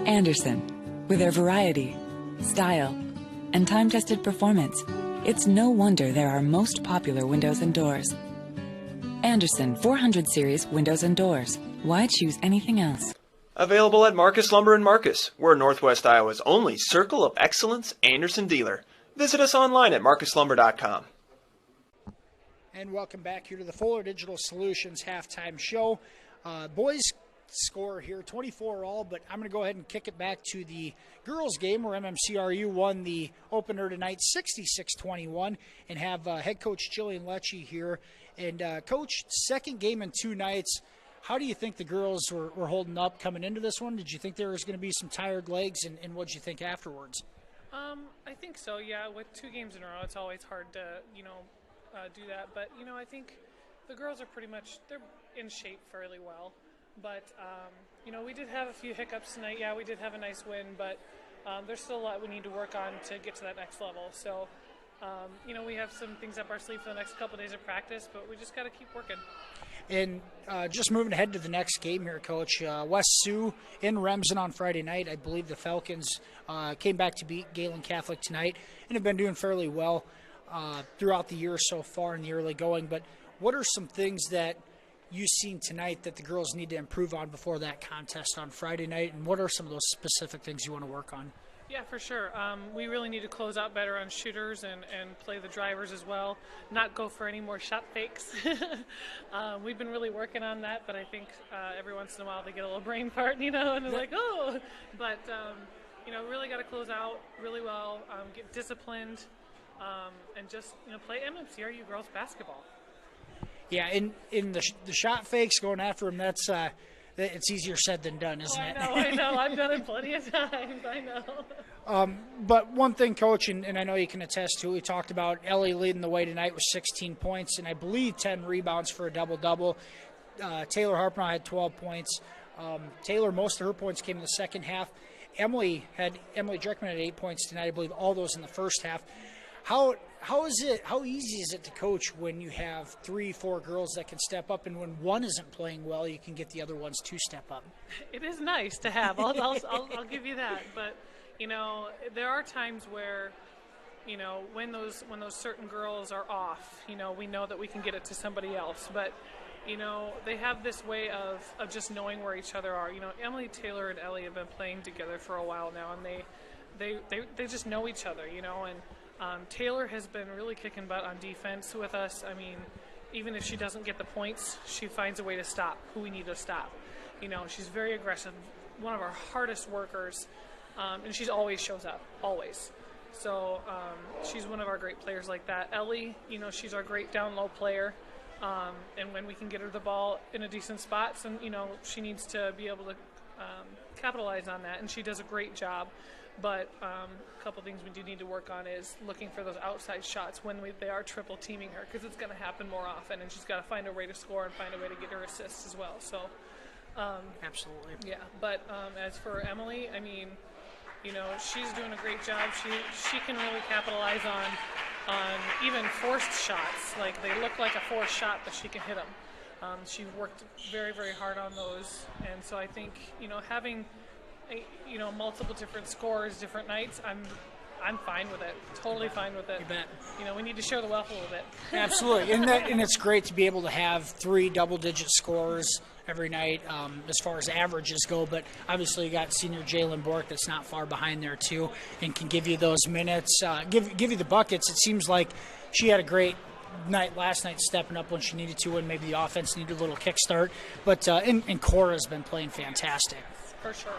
Andersen. With their variety, style, and time-tested performance, it's no wonder they're our most popular windows and doors. Andersen 400 series windows and doors. Why choose anything else? Available at Marcus Lumber in Marcus. We're Northwest Iowa's only Circle of Excellence Andersen dealer. Visit us online at marcuslumber.com. And welcome back here to the Fuller Digital Solutions halftime show. Boys score here 24-all, but I'm going to go ahead and kick it back to the girls game where MMCRU won the opener tonight 66-21 and have head coach Jillian Lecce here. And coach, second game in 2 nights. How do you think the girls were holding up coming into this one? Did you think there was going to be some tired legs, and what did you think afterwards? I think so, yeah. With 2 games in a row, it's always hard to, do that. But, I think the girls are they're in shape fairly well. But, we did have a few hiccups tonight. Yeah, we did have a nice win, but there's still a lot we need to work on to get to that next level. So, we have some things up our sleeve for the next couple of days of practice, but we just got to keep working. And just moving ahead to the next game here, Coach, West Sioux in Remsen on Friday night. I believe the Falcons came back to beat Galen Catholic tonight and have been doing fairly well throughout the year so far in the early going. But what are some things that you've seen tonight that the girls need to improve on before that contest on Friday night, and what are some of those specific things you want to work on? Yeah, for sure. We really need to close out better on shooters and play the drivers as well, not go for any more shot fakes. We've been really working on that, but I think every once in a while they get a little brain fart, and they're like, oh! But, really got to close out really well, get disciplined, and just, play MMCRU girls basketball. Yeah, in the shot fakes, going after them, that's it's easier said than done, isn't it? I know. I've done it plenty of times. I know. But one thing, Coach, and I know you can attest to, we talked about Ellie leading the way tonight with 16 points and I believe 10 rebounds for a double-double. Taylor Harpnell had 12 points. Taylor, most of her points came in the second half. Emily Dreckman had 8 points tonight. I believe all those in the first half. How easy is it to coach when you have 3-4 girls that can step up, and when one isn't playing well, you can get the other ones to step up? It is nice to have. I'll give you that. But there are times where when those certain girls are off, we know that we can get it to somebody else. But they have this way of just knowing where each other are. Emily, Taylor, and Ellie have been playing together for a while now, and they just know each other. And Taylor has been really kicking butt on defense with us. I mean, even if she doesn't get the points, she finds a way to stop who we need to stop. She's very aggressive, one of our hardest workers, and she always shows up, always. So she's one of our great players like that. Ellie, she's our great down-low player, and when we can get her the ball in a decent spot, and she needs to be able to capitalize on that, and she does a great job. But a couple things we do need to work on is looking for those outside shots when they are triple teaming her, because it's going to happen more often, and she's got to find a way to score and find a way to get her assists as well. So, absolutely. Yeah. But as for Emily, I mean, you know, she's doing a great job. She can really capitalize on even forced shots. Like, they look like a forced shot, but she can hit them. She worked very, very hard on those, and so I think, you know, having multiple different scores, different nights, I'm fine with it. Totally fine with it. You bet. You know, we need to share the wealth a little bit. Absolutely, and it's great to be able to have 3 double-digit scores every night as far as averages go. But obviously, you got senior Jalen Bork that's not far behind there too, and can give you those minutes, give you the buckets. It seems like she had a great night last night, stepping up when she needed to, and maybe the offense needed a little kickstart. But and Cora's been playing fantastic. For sure.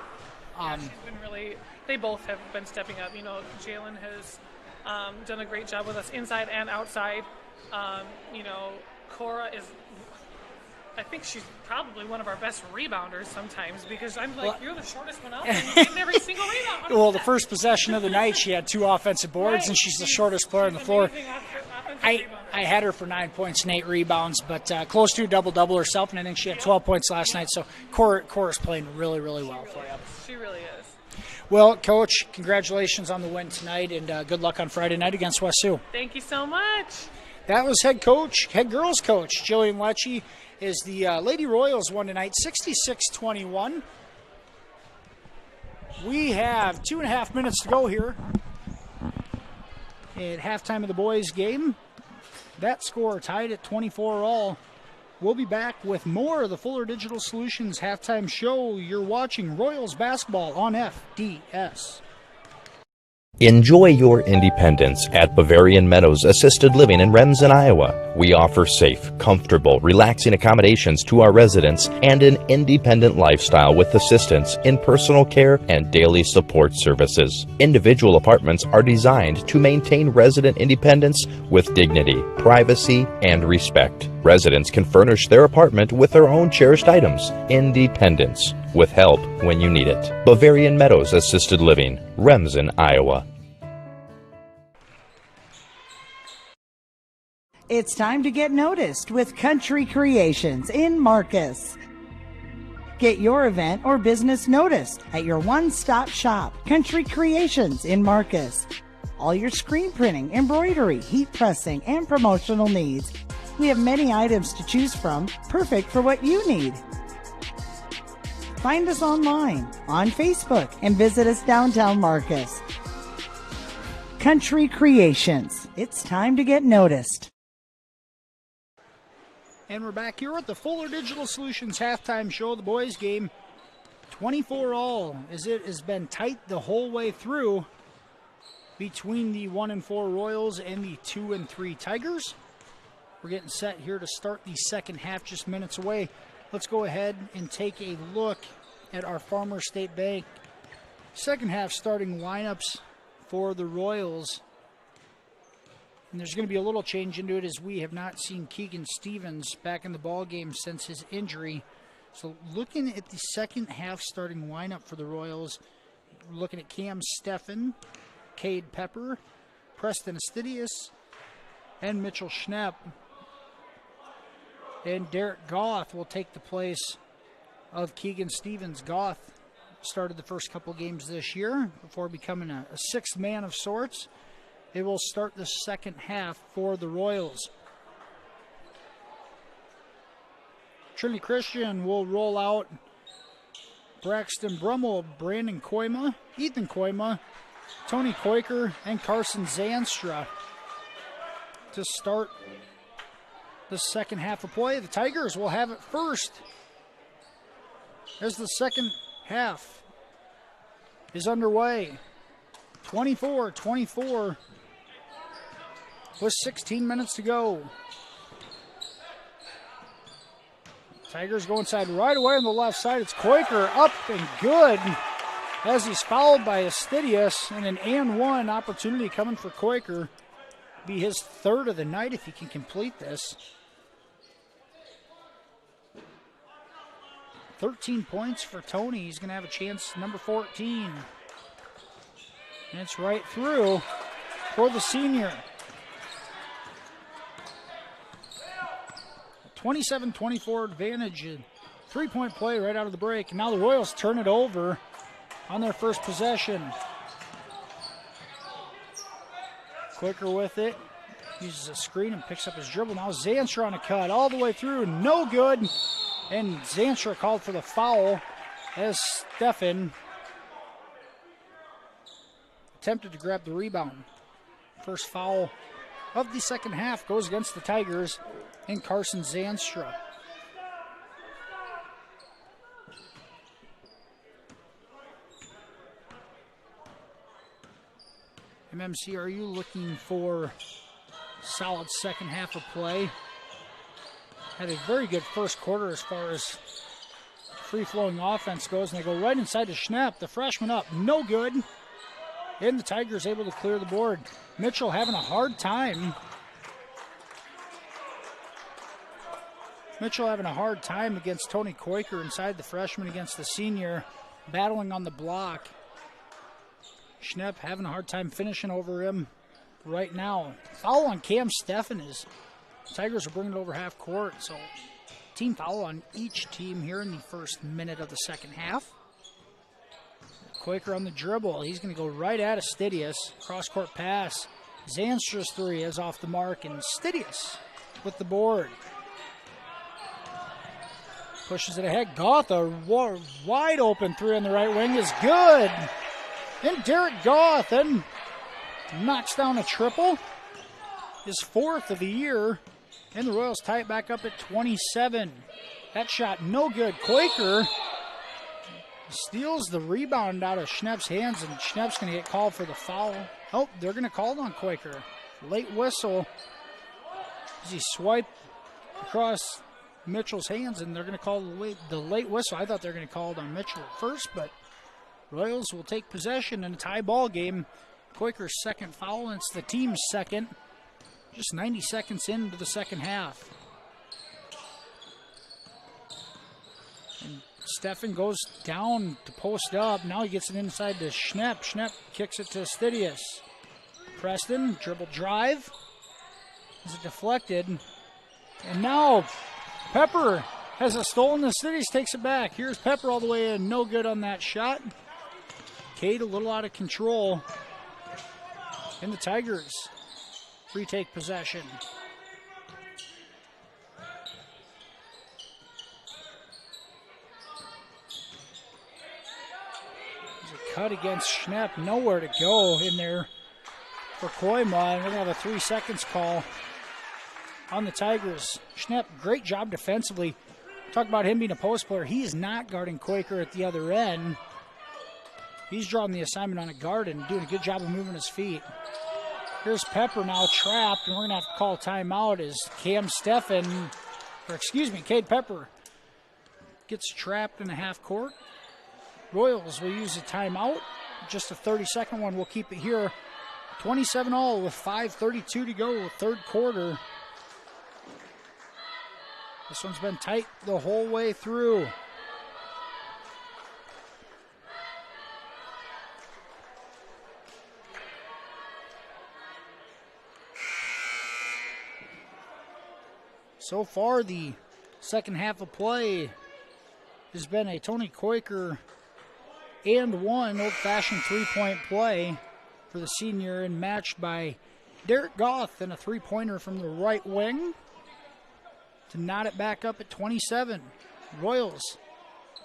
Yeah, she's been really. They both have been stepping up. You know, Jalen has done a great job with us inside and outside. You know, Cora is. I think she's probably one of our best rebounders sometimes, because I'm like, you're the shortest one out there, and you're getting every single rebound. Well, the first possession of the night, she had 2 offensive boards, and she's the shortest player on the floor. I had her for 9 points and 8 rebounds, but close to a double-double herself, and I think she had 12 points last night. So Cora's playing really, really well for you. She really is. Well, Coach, congratulations on the win tonight, and good luck on Friday night against West Sioux. Thank you so much. That was head girls coach, Jillian Lecce, is the Lady Royals won tonight, 66-21. We have 2.5 minutes to go here at halftime of the boys' game. That score tied at 24 all. We'll be back with more of the Fuller Digital Solutions halftime show. You're watching Royals basketball on FDS. Enjoy your independence at Bavarian Meadows Assisted Living in Remsen, Iowa. We offer safe, comfortable, relaxing accommodations to our residents and an independent lifestyle with assistance in personal care and daily support services. Individual apartments are designed to maintain resident independence with dignity, privacy, and respect. Residents can furnish their apartment with their own cherished items. Independence, with help when you need it. Bavarian Meadows Assisted Living, Remsen, Iowa. It's time to get noticed with Country Creations in Marcus. Get your event or business noticed at your one-stop shop, Country Creations in Marcus. All your screen printing, embroidery, heat pressing, and promotional needs. We have many items to choose from, perfect for what you need. Find us online, on Facebook, and visit us downtown Marcus. Country Creations. It's time to get noticed. And we're back here at the Fuller Digital Solutions halftime show, the boys' game. 24 all, as it has been tight the whole way through between the 1-4 Royals and the 2-3 Tigers. We're getting set here to start the second half, just minutes away. Let's go ahead and take a look at our Farmer State Bank second half starting lineups for the Royals. And there's going to be a little change into it, as we have not seen Keegan Stevens back in the ball game since his injury. So looking at the second half starting lineup for the Royals, looking at Cam Steffen, Cade Pepper, Preston Astidius, and Mitchell Schnepp. And Derek Goff will take the place of Keegan Stevens. Goff started the first couple games this year before becoming a sixth man of sorts. It will start the second half for the Royals. Trinity Christian will roll out Braxton Brummel, Brandon Koima, Ethan Koima, Tony Koiker, and Carson Zanstra to start the second half of play. The Tigers will have it first as the second half is underway. 24-24 with 16 minutes to go. Tigers go inside right away on the left side. It's Koiker up and good as he's fouled by Astidius, and an and-one opportunity coming for Koiker. Be his third of the night if he can complete this. 13 points for Tony. He's going to have a chance, number 14. And it's right through for the senior. 27-24 advantage. 3-point play right out of the break. And now the Royals turn it over on their first possession. Quicker with it. Uses a screen and picks up his dribble. Now Zanstra on a cut all the way through. No good. And Zanstra called for the foul as Stefan attempted to grab the rebound. First foul of the second half goes against the Tigers and Carson Zanstra. MMCRU looking for solid second half of play. Had a very good first quarter as far as free-flowing offense goes, and they go right inside to Schnepp, the freshman up, no good. And the Tigers able to clear the board. Mitchell having a hard time. Mitchell having a hard time against Tony Koiker inside the freshman against the senior, battling on the block. Schnepp having a hard time finishing over him right now. Foul on Cam Stefan is Tigers are bringing it over half court, so team foul on each team here in the first minute of the second half. Quaker on the dribble. He's going to go right at Astidius. Cross-court pass. Zanstra's three is off the mark, and Astidius with the board. Pushes it ahead. Goth, a wide open three on the right wing is good. And Derek Goth then knocks down a triple. His fourth of the year. And the Royals tie it back up at 27. That shot no good. Quaker steals the rebound out of Schnepp's hands, and Schnepp's going to get called for the foul. Oh, they're going to call it on Quaker. Late whistle as he swiped across Mitchell's hands, and they're going to call the late whistle. I thought they were going to call it on Mitchell at first, but Royals will take possession in a tie ball game. Quaker's second foul, and it's the team's second. Just 90 seconds into the second half. And Stefan goes down to post up. Now he gets it inside to Schnepp. Schnepp kicks it to Astidius. Preston, dribble drive. Is it deflected? And now Pepper has a stolen. Astidius takes it back. Here's Pepper all the way in. No good on that shot. Cade a little out of control. And the Tigers retake possession. There's a cut against Schnepp. Nowhere to go in there for Koima. And we're going to have a 3 seconds call on the Tigers. Schnepp, great job defensively. Talk about him being a post player. He is not guarding Quaker at the other end. He's drawing the assignment on a guard and doing a good job of moving his feet. Here's Pepper now trapped, and we're going to have to call a timeout as Cade Pepper gets trapped in a half court. Royals will use a timeout. Just a 30-second one. We'll keep it here. 27-all with 5:32 to go, third quarter. This one's been tight the whole way through. So far, the second half of play has been a Tony Koiker and one old-fashioned three-point play for the senior, and matched by Derek Goth and a three-pointer from the right wing to knot it back up at 27. Royals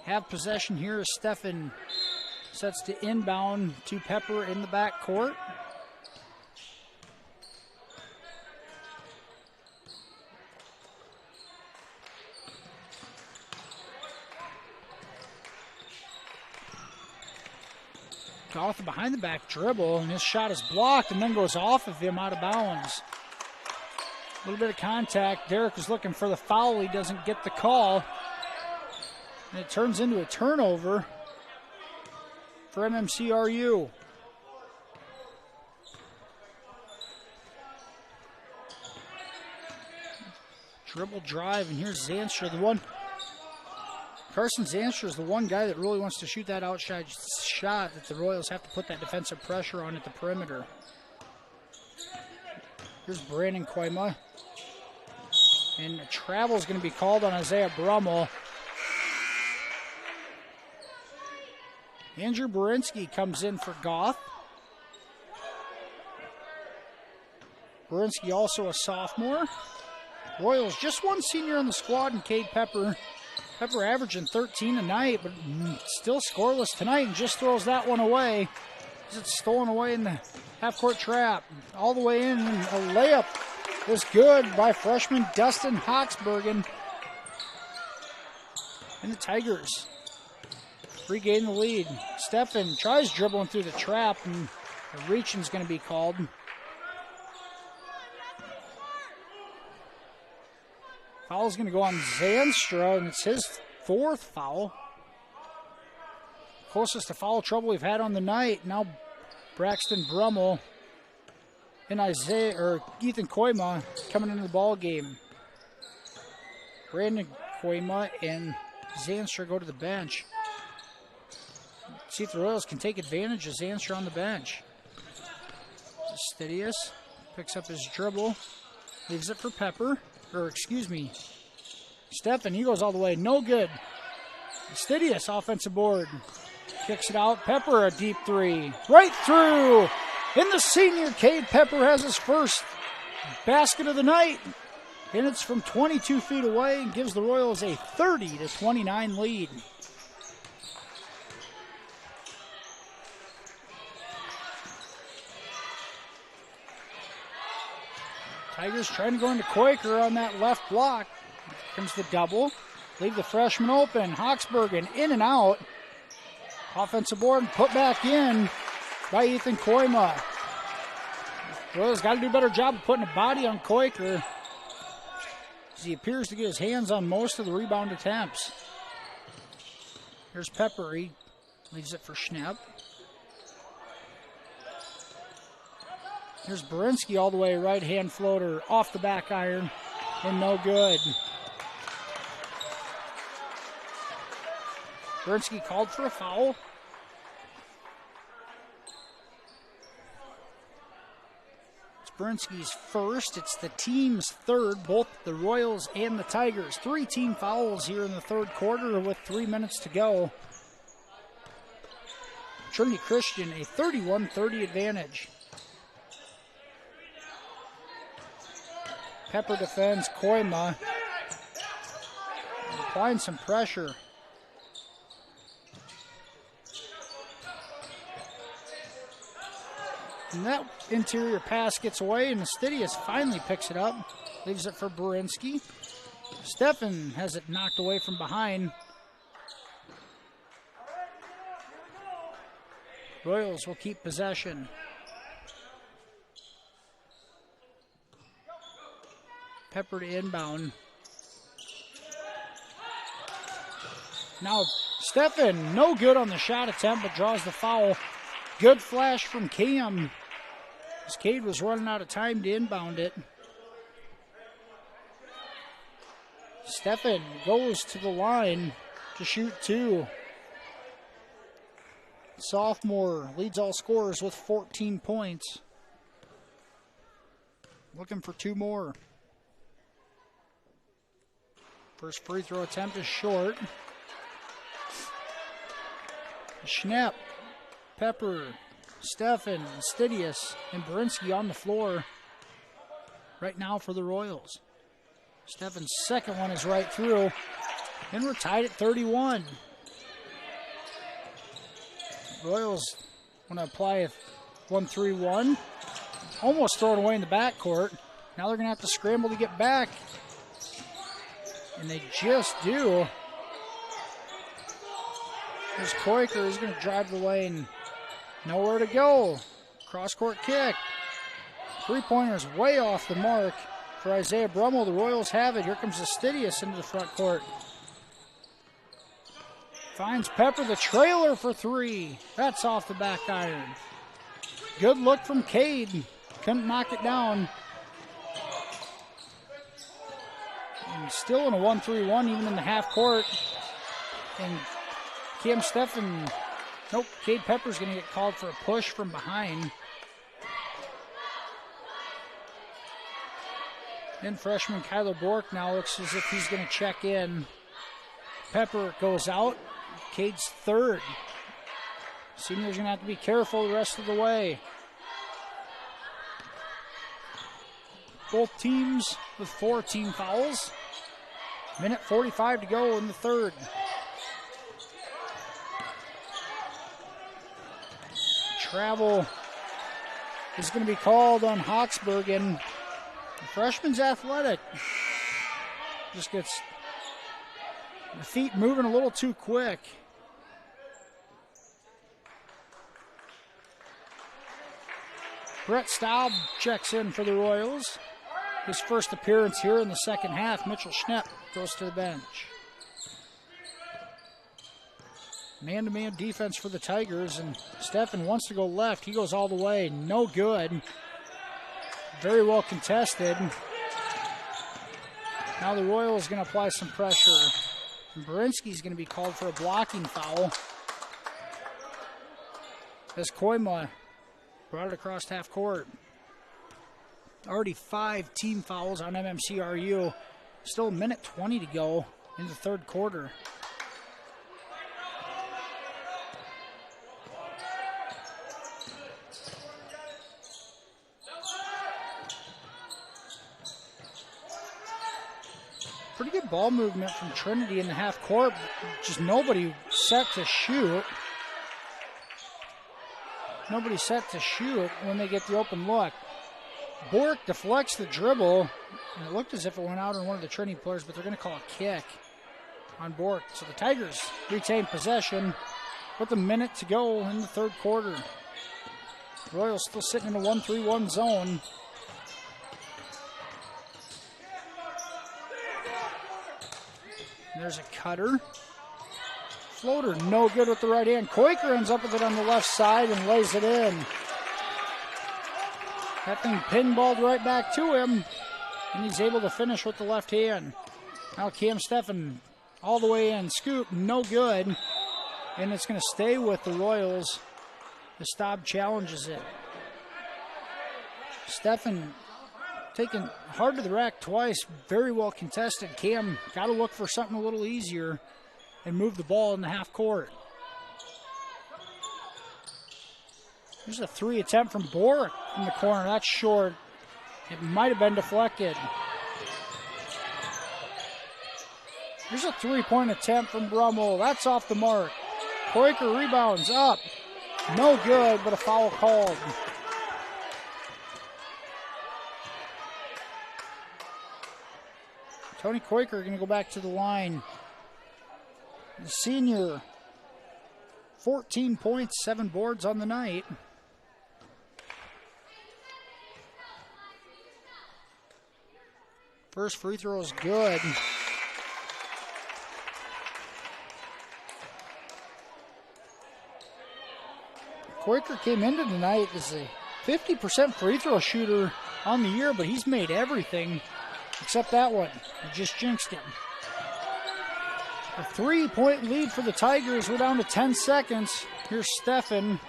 have possession here as Stefan sets to inbound to Pepper in the backcourt. Goth behind the back dribble, and his shot is blocked and then goes off of him out of bounds. A little bit of contact. Derek is looking for the foul. He doesn't get the call. And it turns into a turnover for MMCRU. Dribble drive, and here's Zanstra, the one Carson Zanstra is the one guy that really wants to shoot that outside shot that the Royals have to put that defensive pressure on at the perimeter. Here's Brandon Koima. And a travel is going to be called on Isaiah Brummel. Andrew Borinsky comes in for Goff. Borinsky also a sophomore. Royals just one senior on the squad, and Cade Pepper. Pepper averaging 13 tonight, but still scoreless tonight, and just throws that one away. It's stolen away in the half-court trap. All the way in, and a layup was good by freshman Dustin Hoxbergen. And the Tigers regain the lead. Steffen tries dribbling through the trap, and a reaching's going to be called. Foul's going to go on Zanstra, and it's his fourth foul. Closest to foul trouble we've had on the night. Now Braxton Brummel and Ethan Koima coming into the ball game. Brandon Koima and Zanstra go to the bench. See if the Royals can take advantage of Zanstra on the bench. Stidius picks up his dribble, leaves it for Pepper. Steffen, he goes all the way, no good. Stidius, offensive board, kicks it out. Pepper, a deep three, right through. And the senior, Cade Pepper, has his first basket of the night. And it's from 22 feet away and gives the Royals a 30-29 lead. Tigers trying to go into Quaker on that left block. Here comes the double. Leave the freshman open. Hoxbergen in and out. Offensive board put back in by Ethan Koima. Royals got to do a better job of putting a body on Quaker, as he appears to get his hands on most of the rebound attempts. Here's Pepper. He leaves it for Schnapp. Here's Borinsky all the way, right-hand floater, off the back iron, and no good. Borinsky called for a foul. It's Borinsky's first. It's the team's third, both the Royals and the Tigers. 3 team fouls here in the third quarter with 3 minutes to go. Trinity Christian, a 31-30 advantage. Pepper defends Koima, applying some pressure. And that interior pass gets away, and Stidius finally picks it up, leaves it for Borinsky. Steffen has it knocked away from behind. Royals will keep possession. Pepper to inbound. Now Steffen, no good on the shot attempt, but draws the foul. Good flash from Cam, as Cade was running out of time to inbound it. Steffen goes to the line to shoot 2. Sophomore leads all scorers with 14 points. Looking for 2 more. First free throw attempt is short. Schnapp, Pepper, Steffen, Stidius, and Borinsky on the floor right now for the Royals. Steffen's second one is right through, and we're tied at 31. Royals want to apply a 1-3-1. Almost thrown away in the backcourt. Now they're going to have to scramble to get back. And they just do. There's Quaker, who's going to drive the lane. Nowhere to go. Cross-court kick. Three-pointer's way off the mark for Isaiah Brummel. The Royals have it. Here comes the Stidius into the front court. Finds Pepper, the trailer for 3. That's off the back iron. Good look from Cade. Couldn't knock it down. And still in a 1-3-1, even in the half court. And Cam Steffen, nope, Cade Pepper's going to get called for a push from behind. And freshman Kyler Bork now looks as if he's going to check in. Pepper goes out. Cade's third. Senior's going to have to be careful the rest of the way. Both teams with 4 team fouls. Minute 45 to go in the third. Travel is going to be called on Hawksbergen. The freshman's athletic. Just gets the feet moving a little too quick. Brett Staub checks in for the Royals. His first appearance here in the second half. Mitchell Schnepp goes to the bench. Man-to-man defense for the Tigers, and Steffen wants to go left. He goes all the way. No good. Very well contested. Now the Royals going to apply some pressure. Berinsky's going to be called for a blocking foul. As Koima brought it across half court. Already 5 team fouls on MMCRU. Still a minute 20 to go in the third quarter. Pretty good ball movement from Trinity in the half court. Just nobody set to shoot. Nobody set to shoot when they get the open look. Bork deflects the dribble, and it looked as if it went out on one of the Trinity players, but they're going to call a kick on Bork. So the Tigers retain possession with a minute to go in the third quarter. Royals still sitting in a 1-3-1 zone. There's a cutter. Floater, no good with the right hand. Koiker ends up with it on the left side and lays it in. That thing pinballed right back to him, and he's able to finish with the left hand. Now Cam Steffen all the way in. Scoop, no good. And it's going to stay with the Royals. The Staub challenges it. Steffen taken hard to the rack twice. Very well contested. Cam got to look for something a little easier and move the ball in the half court. There's a 3 attempt from Bork in the corner. That's short. It might have been deflected. There's a 3-point attempt from Brummel. That's off the mark. Koiker rebounds up. No good, but a foul called. Tony Koiker going to go back to the line. The senior, 14 points, 7 boards on the night. First free throw is good. Koiker came into tonight as a 50% free throw shooter on the year, but he's made everything except that one. It just jinxed him. A 3-point lead for the Tigers. We're down to 10 seconds. Here's Steffen.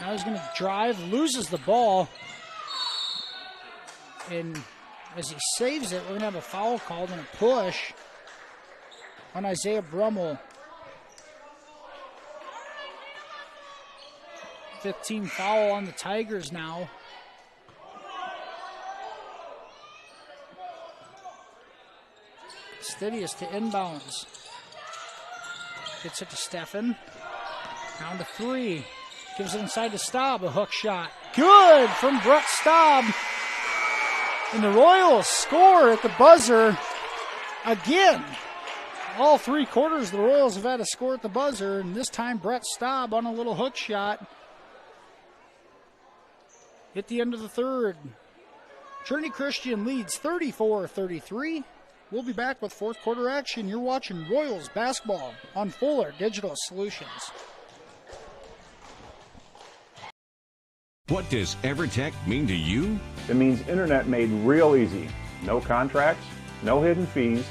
Now he's going to drive, loses the ball. And as he saves it, we're going to have a foul called and a push on Isaiah Brummel. 15 foul on the Tigers now. Stidius to inbounds. Gets it to Steffen. Down to 3. Gives it inside to Staub. A hook shot. Good from Brett Staub. And the Royals score at the buzzer again. All 3 quarters the Royals have had a score at the buzzer, and this time Brett Staub on a little hook shot. At the end of the third, Trinity Christian leads 34-33. We'll be back with fourth quarter action. You're watching Royals basketball on Fuller Digital Solutions. What does EverTech mean to you? It means internet made real easy. No contracts, no hidden fees,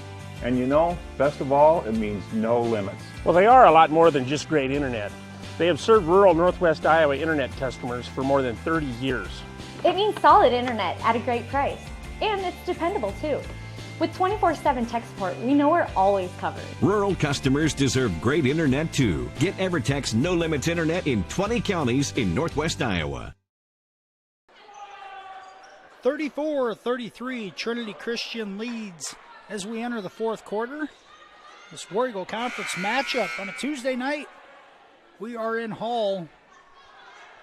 And you know, best of all, it means no limits. Well, they are a lot more than just great internet. They have served rural Northwest Iowa internet customers for more than 30 years. It means solid internet at a great price. And it's dependable too. With 24/7 tech support, we know we're always covered. Rural customers deserve great internet too. Get EverTech's no limits internet in 20 counties in Northwest Iowa. 34-33, Trinity Christian leads as we enter the fourth quarter. This War Eagle Conference matchup on a Tuesday night. We are in Hall,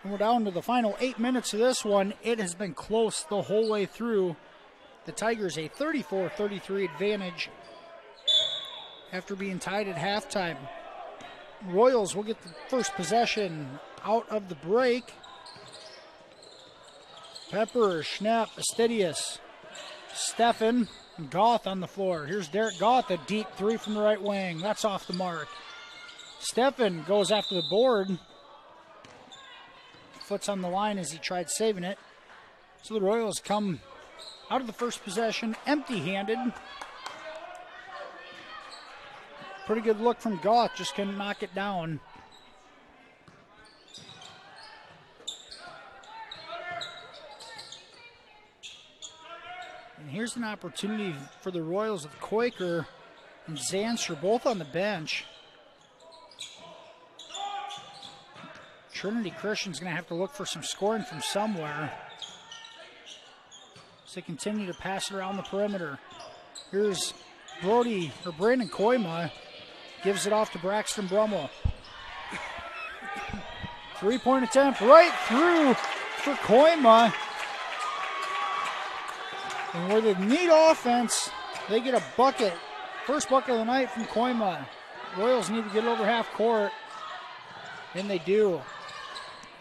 and we're down to the final 8 minutes of this one. It has been close the whole way through. The Tigers a 34-33 advantage after being tied at halftime. Royals will get the first possession out of the break. Pepper, Schnapp, Astidius, Steffen, and Goth on the floor. Here's Derek Goth, a deep three from the right wing. That's off the mark. Steffen goes after the board. Foot's on the line as he tried saving it. So the Royals come out of the first possession empty-handed. Pretty good look from Goth, just couldn't knock it down. And here's an opportunity for the Royals with Koiker and Zanstra both on the bench. Trinity Christian's going to have to look for some scoring from somewhere as they continue to pass it around the perimeter. Here's Brandon Koima, gives it off to Braxton Brummel. Three-point attempt right through for Koima. And with a neat offense, they get a bucket. First bucket of the night from Koima. Royals need to get over half court, and they do.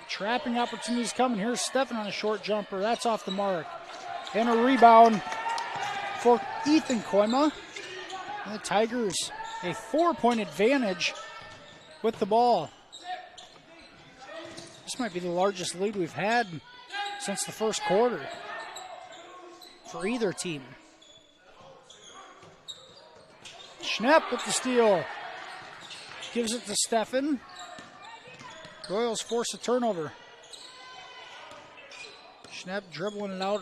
Trapping opportunities coming. Here's Steffen on a short jumper. That's off the mark. And a rebound for Ethan Koima. And the Tigers a 4-point advantage with the ball. This might be the largest lead we've had since the first quarter for either team. Schnapp with the steal. Gives it to Steffen. Royals force a turnover. Schnapp dribbling it out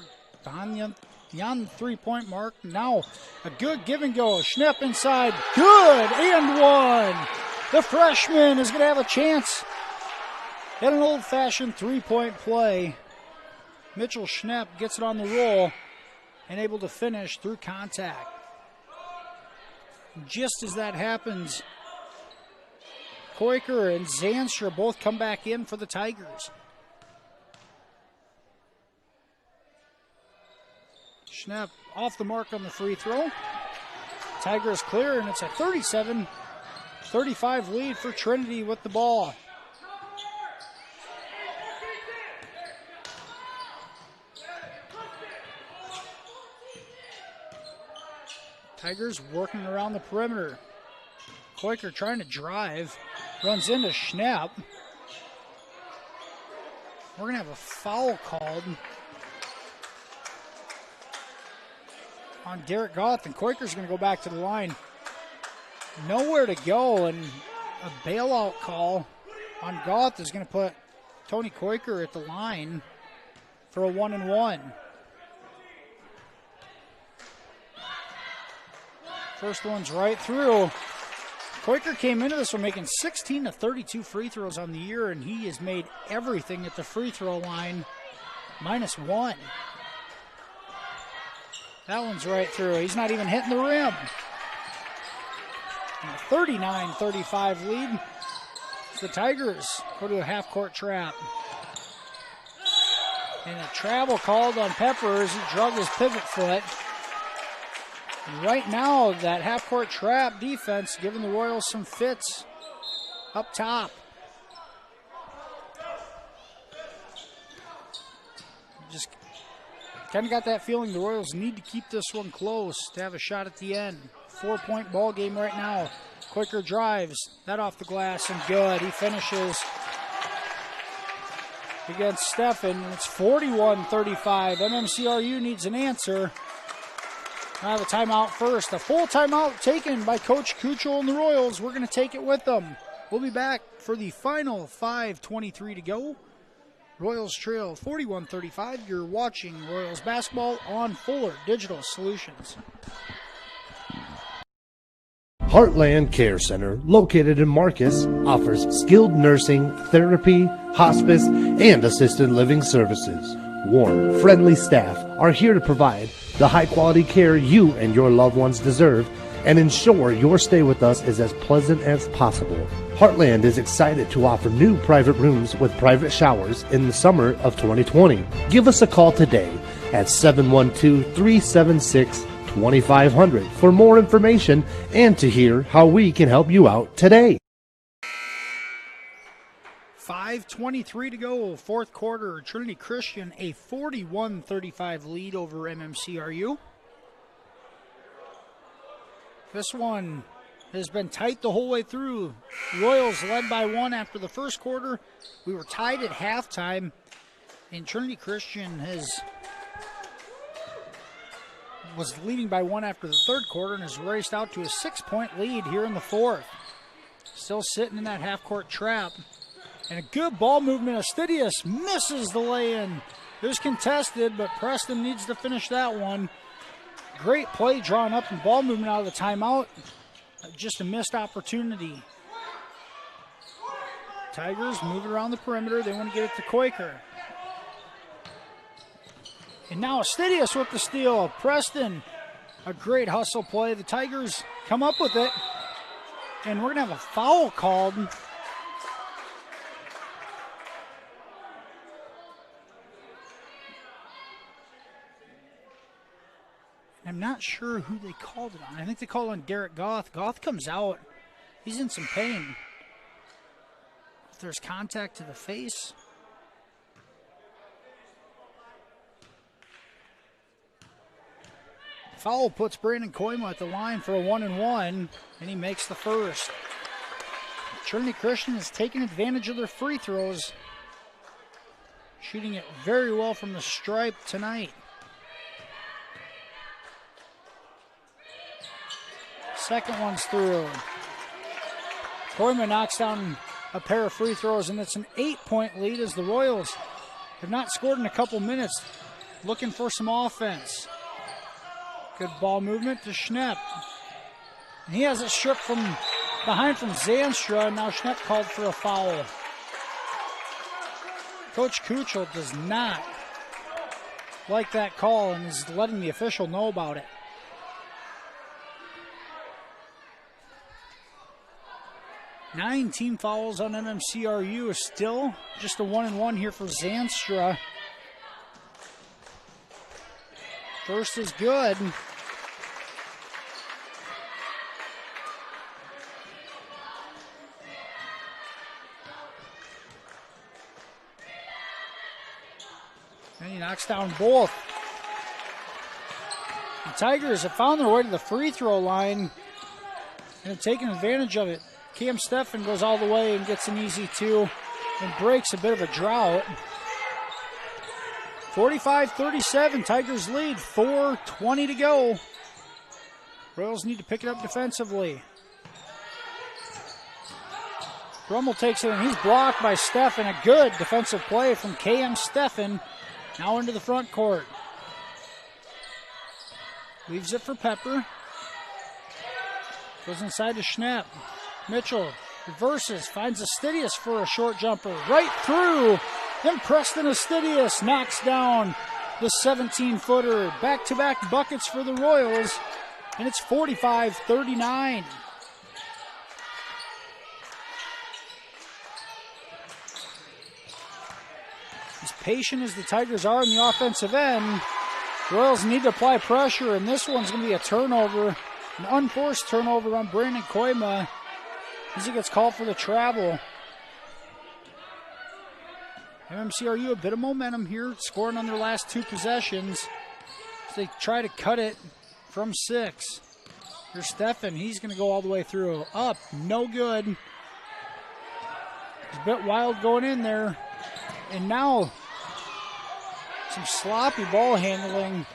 beyond the three-point mark. Now a good give and go. Schnapp inside. Good and one. The freshman is going to have a chance at an old-fashioned three-point play. Mitchell Schnapp gets it on the roll and able to finish through contact. Just as that happens, Koiker and Zanstra both come back in for the Tigers. Schnapp off the mark on the free throw. Tigers clear, and it's a 37-35 lead for Trinity with the ball. Tigers working around the perimeter. Koiker trying to drive, runs into Schnapp. We're going to have a foul called on Derek Goth, and Koiker's going to go back to the line. Nowhere to go, and a bailout call on Goth is going to put Tony Koiker at the line for a 1-and-1. First one's right through. Koiker came into this one making 16 of 32 free throws on the year, and he has made everything at the free throw line -1. That one's right through. He's not even hitting the rim. And a 39-35 lead. The Tigers go to a half-court trap. And a travel called on Pepper as he drug his pivot foot. And right now, that half-court trap defense giving the Royals some fits up top. Just kind of got that feeling the Royals need to keep this one close to have a shot at the end. 4-point ball game right now. Koiker drives. That off the glass and good. He finishes against Steffen. It's 41-35. MMCRU needs an answer. Have a timeout first. A full timeout taken by Coach Kuchel and the Royals. We're going to take it with them. We'll be back for the final 5:23 to go. Royals trail 41-35. You're watching Royals basketball on Fuller Digital Solutions. Heartland Care Center, located in Marcus, offers skilled nursing, therapy, hospice, and assisted living services. Warm, friendly staff are here to provide the high-quality care you and your loved ones deserve and ensure your stay with us is as pleasant as possible. Heartland is excited to offer new private rooms with private showers in the summer of 2020. Give us a call today at 712-376-2500 for more information and to hear how we can help you out today. 5:23 to go, fourth quarter. Trinity Christian a 41-35 lead over MMCRU. This one has been tight the whole way through. Royals led by one after the first quarter. We were tied at halftime, and Trinity Christian was leading by one after the third quarter and has raced out to a 6-point lead here in the fourth. Still sitting in that half-court trap. And a good ball movement. Astidius misses the lay-in. It was contested, but Preston needs to finish that one. Great play drawn up and ball movement out of the timeout. Just a missed opportunity. Tigers move it around the perimeter. They want to get it to Quaker. And now Astidius with the steal. Preston, a great hustle play. The Tigers come up with it. And we're going to have a foul called. I'm not sure who they called it on. I think they called on Derek Goth. Goth comes out. He's in some pain. If there's contact to the face. Foul puts Brandon Koima at the line for a 1-and-1, and he makes the first. Trinity Christian has taken advantage of their free throws. Shooting it very well from the stripe tonight. Second one's through. Koima knocks down a pair of free throws, and it's an 8-point lead as the Royals have not scored in a couple minutes. Looking for some offense. Good ball movement to Schnepp. And he has it stripped from behind from Zanstra, and now Schnepp called for a foul. Coach Kuchel does not like that call and is letting the official know about it. 9 team fouls on MMCRU is still just a 1-and-1 here for Zanstra. First is good. And he knocks down both. The Tigers have found their way to the free throw line and have taken advantage of it. Cam Steffen goes all the way and gets an easy 2 and breaks a bit of a drought. 45-37, Tigers lead, 4:20 to go. Royals need to pick it up defensively. Brummel takes it and he's blocked by Steffen. A good defensive play from Cam Steffen. Now into the front court. Leaves it for Pepper. Goes inside to Schnepp. Mitchell reverses, finds Astidius for a short jumper. Right through. Then Preston Astidius knocks down the 17-footer. Back-to-back buckets for the Royals. And it's 45-39. As patient as the Tigers are in the offensive end, Royals need to apply pressure, and this one's going to be a turnover, an unforced turnover on Brandon Koima as he gets called for the travel. MMCRU a bit of momentum here, scoring on their last 2 possessions as they try to cut it from 6. Here's Steffen, he's going to go all the way through. Up, no good. It's a bit wild going in there. And now some sloppy ball handling,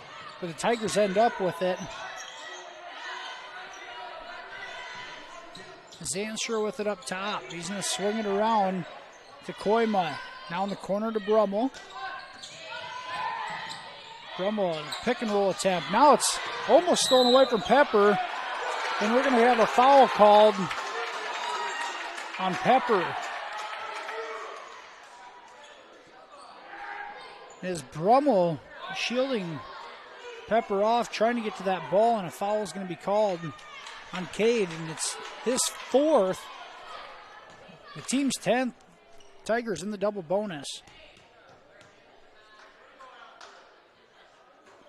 but the Tigers end up with it. Zanstra with it up top. He's going to swing it around to Koima. Now in the corner to Brummel. Brummel, pick and roll attempt. Now it's almost stolen away from Pepper. And we're going to have a foul called on Pepper. As Brummel shielding Pepper off, trying to get to that ball, and a foul is going to be called on Cade, and it's his 4th. The team's 10th. Tigers in the double bonus.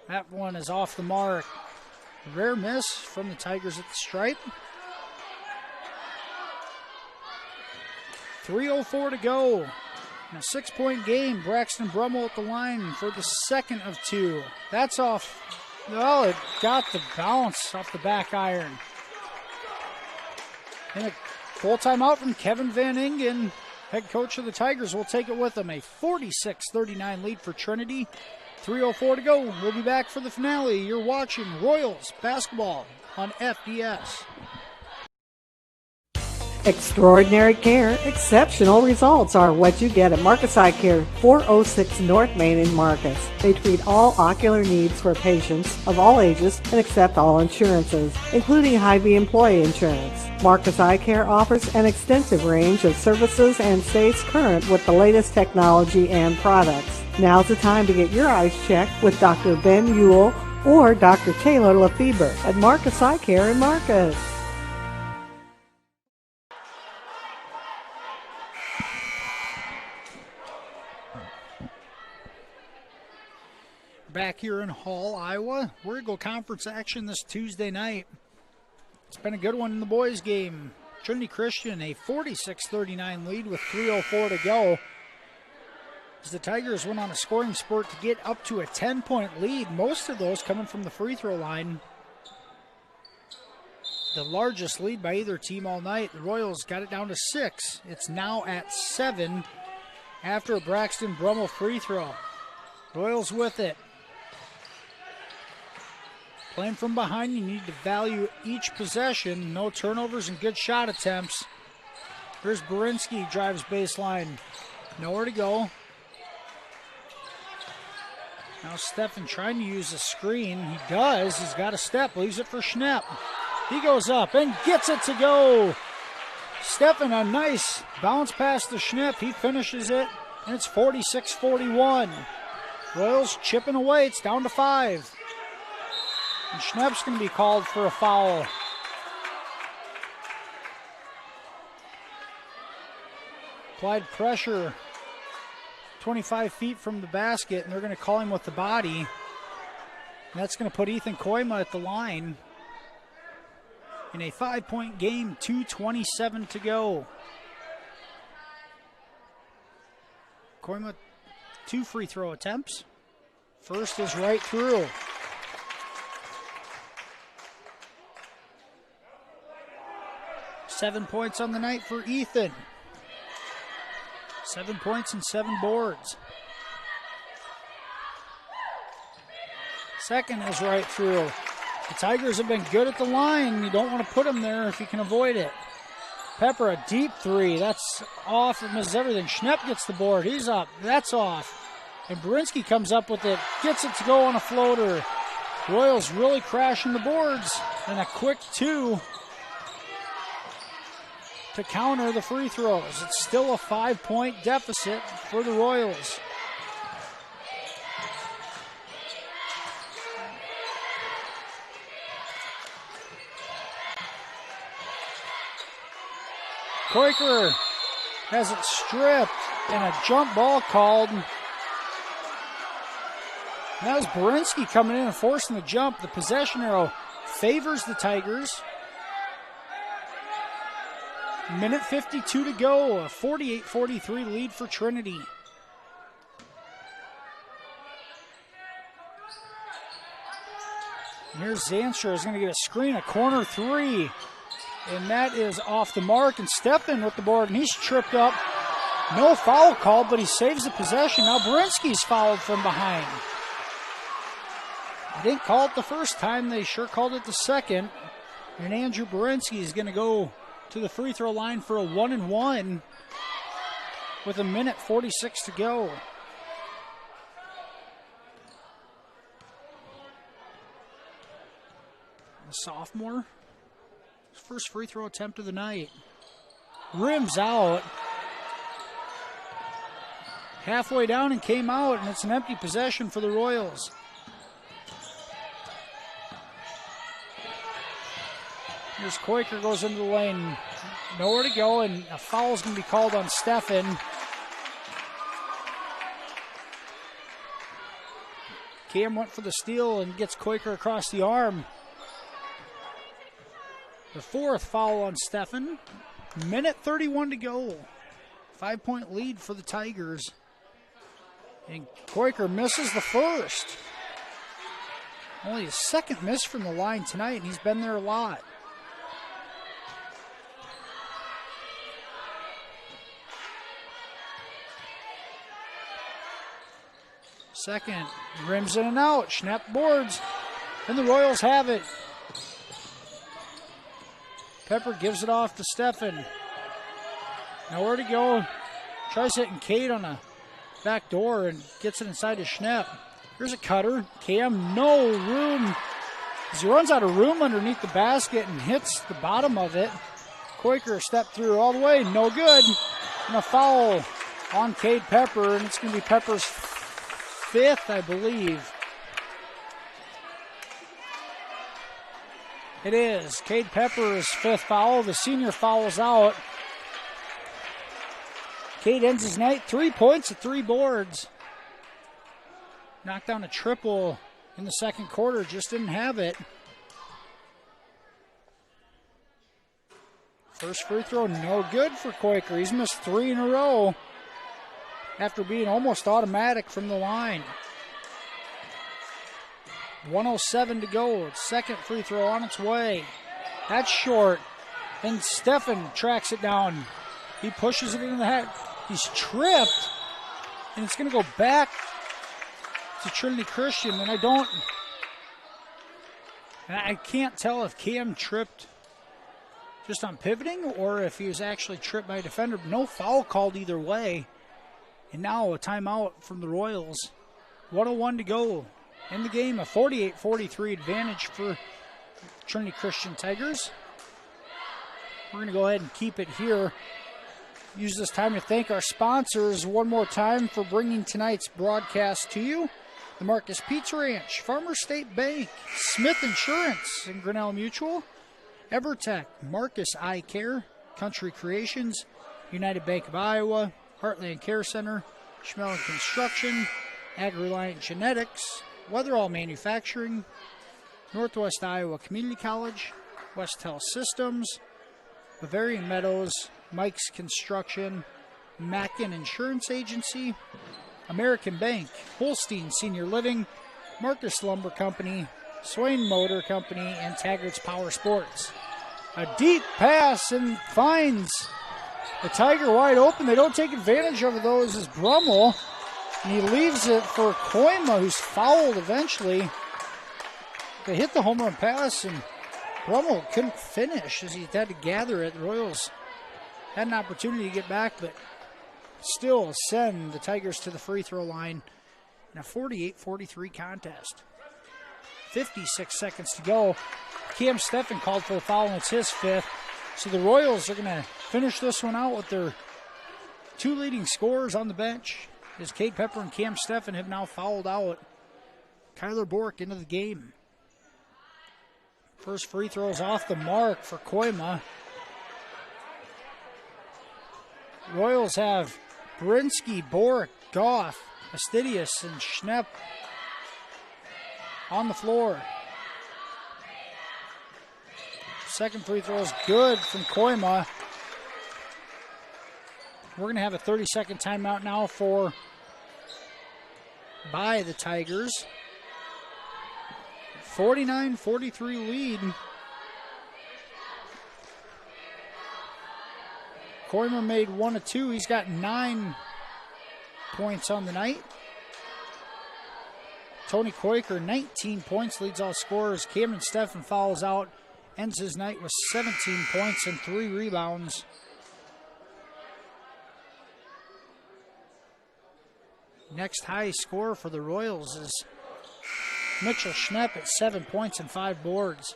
That one is off the mark. Rare miss from the Tigers at the stripe. 3:04 to go. In a 6-point game, Braxton Brummel at the line for the second of 2. That's off. Well, it got the bounce off the back iron. And a full timeout from Kevin Van Ingen, head coach of the Tigers, will take it with him. A 46-39 lead for Trinity. 3:04 to go. We'll be back for the finale. You're watching Royals basketball on FDS. Extraordinary care, exceptional results are what you get at Marcus Eye Care, 406 North Main in Marcus. They treat all ocular needs for patients of all ages and accept all insurances, including Hy-Vee employee insurance. Marcus Eye Care offers an extensive range of services and stays current with the latest technology and products. Now's the time to get your eyes checked with Dr. Ben Ewell or Dr. Taylor Lefebvre at Marcus Eye Care in Marcus. Back here in Hall, Iowa. We're going to go conference action this Tuesday night. It's been a good one in the boys' game. Trinity Christian, a 46-39 lead with 3:04 to go. As the Tigers went on a scoring spurt to get up to a 10-point lead, most of those coming from the free throw line. The largest lead by either team all night. The Royals got it down to 6. It's now at 7 after a Braxton Brummel free throw. Royals with it. Playing from behind, you need to value each possession. No turnovers and good shot attempts. Here's Berinsky, drives baseline. Nowhere to go. Now Steffen trying to use a screen. He does. He's got a step. Leaves it for Schnepp. He goes up and gets it to go. Steffen, a nice bounce pass to Schnepp. He finishes it, and it's 46-41. Royals chipping away. It's down to 5. And Schnepp's going to be called for a foul. Applied pressure 25 feet from the basket, and they're going to call him with the body. And that's going to put Ethan Koima at the line. In a 5-point game, 2:27 to go. Koima, 2 free throw attempts. First is right through. Seven points on the night for Ethan. 7 points and 7 boards. Second is right through. The Tigers have been good at the line. You don't want to put them there if you can avoid it. Pepper, a deep 3. That's off. It misses everything. Schnepp gets the board. He's up. That's off. And Berinsky comes up with it. Gets it to go on a floater. Royals really crashing the boards. And a quick 2 to counter the free throws. It's still a 5-point deficit for the Royals. Koiker has it stripped and a jump ball called. And that was Berinsky coming in and forcing the jump. The possession arrow favors the Tigers. Minute 52 to go, a 48-43 lead for Trinity. And here's Zanstra is going to get a screen, a corner 3. And that is off the mark. And Steffen with the board, and he's tripped up. No foul called, but he saves the possession. Now Berinsky's fouled from behind. They didn't call it the first time. They sure called it the second. And Andrew Berinsky is going to go to the free throw line for a 1-and-1 with 1:46 to go. The sophomore, first free throw attempt of the night. Rims out. Halfway down and came out, and it's an empty possession for the Royals. Here's Koiker, goes into the lane. Nowhere to go, and a foul is going to be called on Steffen. Cam went for the steal and gets Koiker across the arm. The fourth foul on Steffen. 1:31 to go. 5-point lead for the Tigers. And Koiker misses the first. Only his second miss from the line tonight, and he's been there a lot. Second, rims in and out, Schnepp boards, and the Royals have it. Pepper gives it off to Steffen. Nowhere to go. Tries hitting Cade on a back door and gets it inside to Schnepp. Here's a cutter. Cam, no room. As he runs out of room underneath the basket and hits the bottom of it. Koiker stepped through all the way, no good. And a foul on Cade Pepper, and it's going to be Pepper's fifth, I believe. It is. Cade Pepper's fifth foul. The senior fouls out. Cade ends his night 3 points and 3 boards. Knocked down a triple in the second quarter, just didn't have it. First free throw, no good for Koiker. He's missed 3 in a row after being almost automatic from the line. 1:07 to go. Second free throw on its way. That's short. And Steffen tracks it down. He pushes it into the hat. He's tripped. And it's going to go back to Trinity Christian. And I can't tell if Cam tripped just on pivoting or if he was actually tripped by a defender. No foul called either way. And now a timeout from the Royals. 1:01 to go in the game. A 48-43 advantage for Trinity Christian Tigers. We're going to go ahead and keep it here. Use this time to thank our sponsors one more time for bringing tonight's broadcast to you. The Marcus Pizza Ranch, Farmer State Bank, Smith Insurance and Grinnell Mutual, Evertech, Marcus Eye Care, Country Creations, United Bank of Iowa, Heartland Care Center, Schmelling Construction, Agri-Reliant Genetics, Weatherall Manufacturing, Northwest Iowa Community College, West Health Systems, Bavarian Meadows, Mike's Construction, Mackin Insurance Agency, American Bank, Holstein Senior Living, Marcus Lumber Company, Swain Motor Company, and Taggart's Power Sports. A deep pass and finds the Tiger wide open. They don't take advantage of those as Brummel. And he leaves it for Koima, who's fouled eventually. They hit the home run pass, and Brummel couldn't finish as he had to gather it. The Royals had an opportunity to get back, but still send the Tigers to the free throw line in a 48-43 contest. 56 seconds to go. Cam Steffen called for the foul, and it's his fifth. So the Royals are going to finish this one out with their 2 leading scorers on the bench, as Cade Pepper and Cam Steffen have now fouled out. Kyler Bork into the game. First free throw is off the mark for Koima. Royals have Brinsky, Bork, Goff, Astidius, and Schnepp on the floor. Second free throw is good from Koima. We're going to have a 30-second timeout now by the Tigers. 49-43 lead. Koima made 1 of 2. He's got 9 points on the night. Tony Koiker, 19 points, leads all scorers. Cameron Steffen fouls out, ends his night with 17 points and 3 rebounds. Next highest scorer for the Royals is Mitchell Schnepp at 7 points and 5 boards.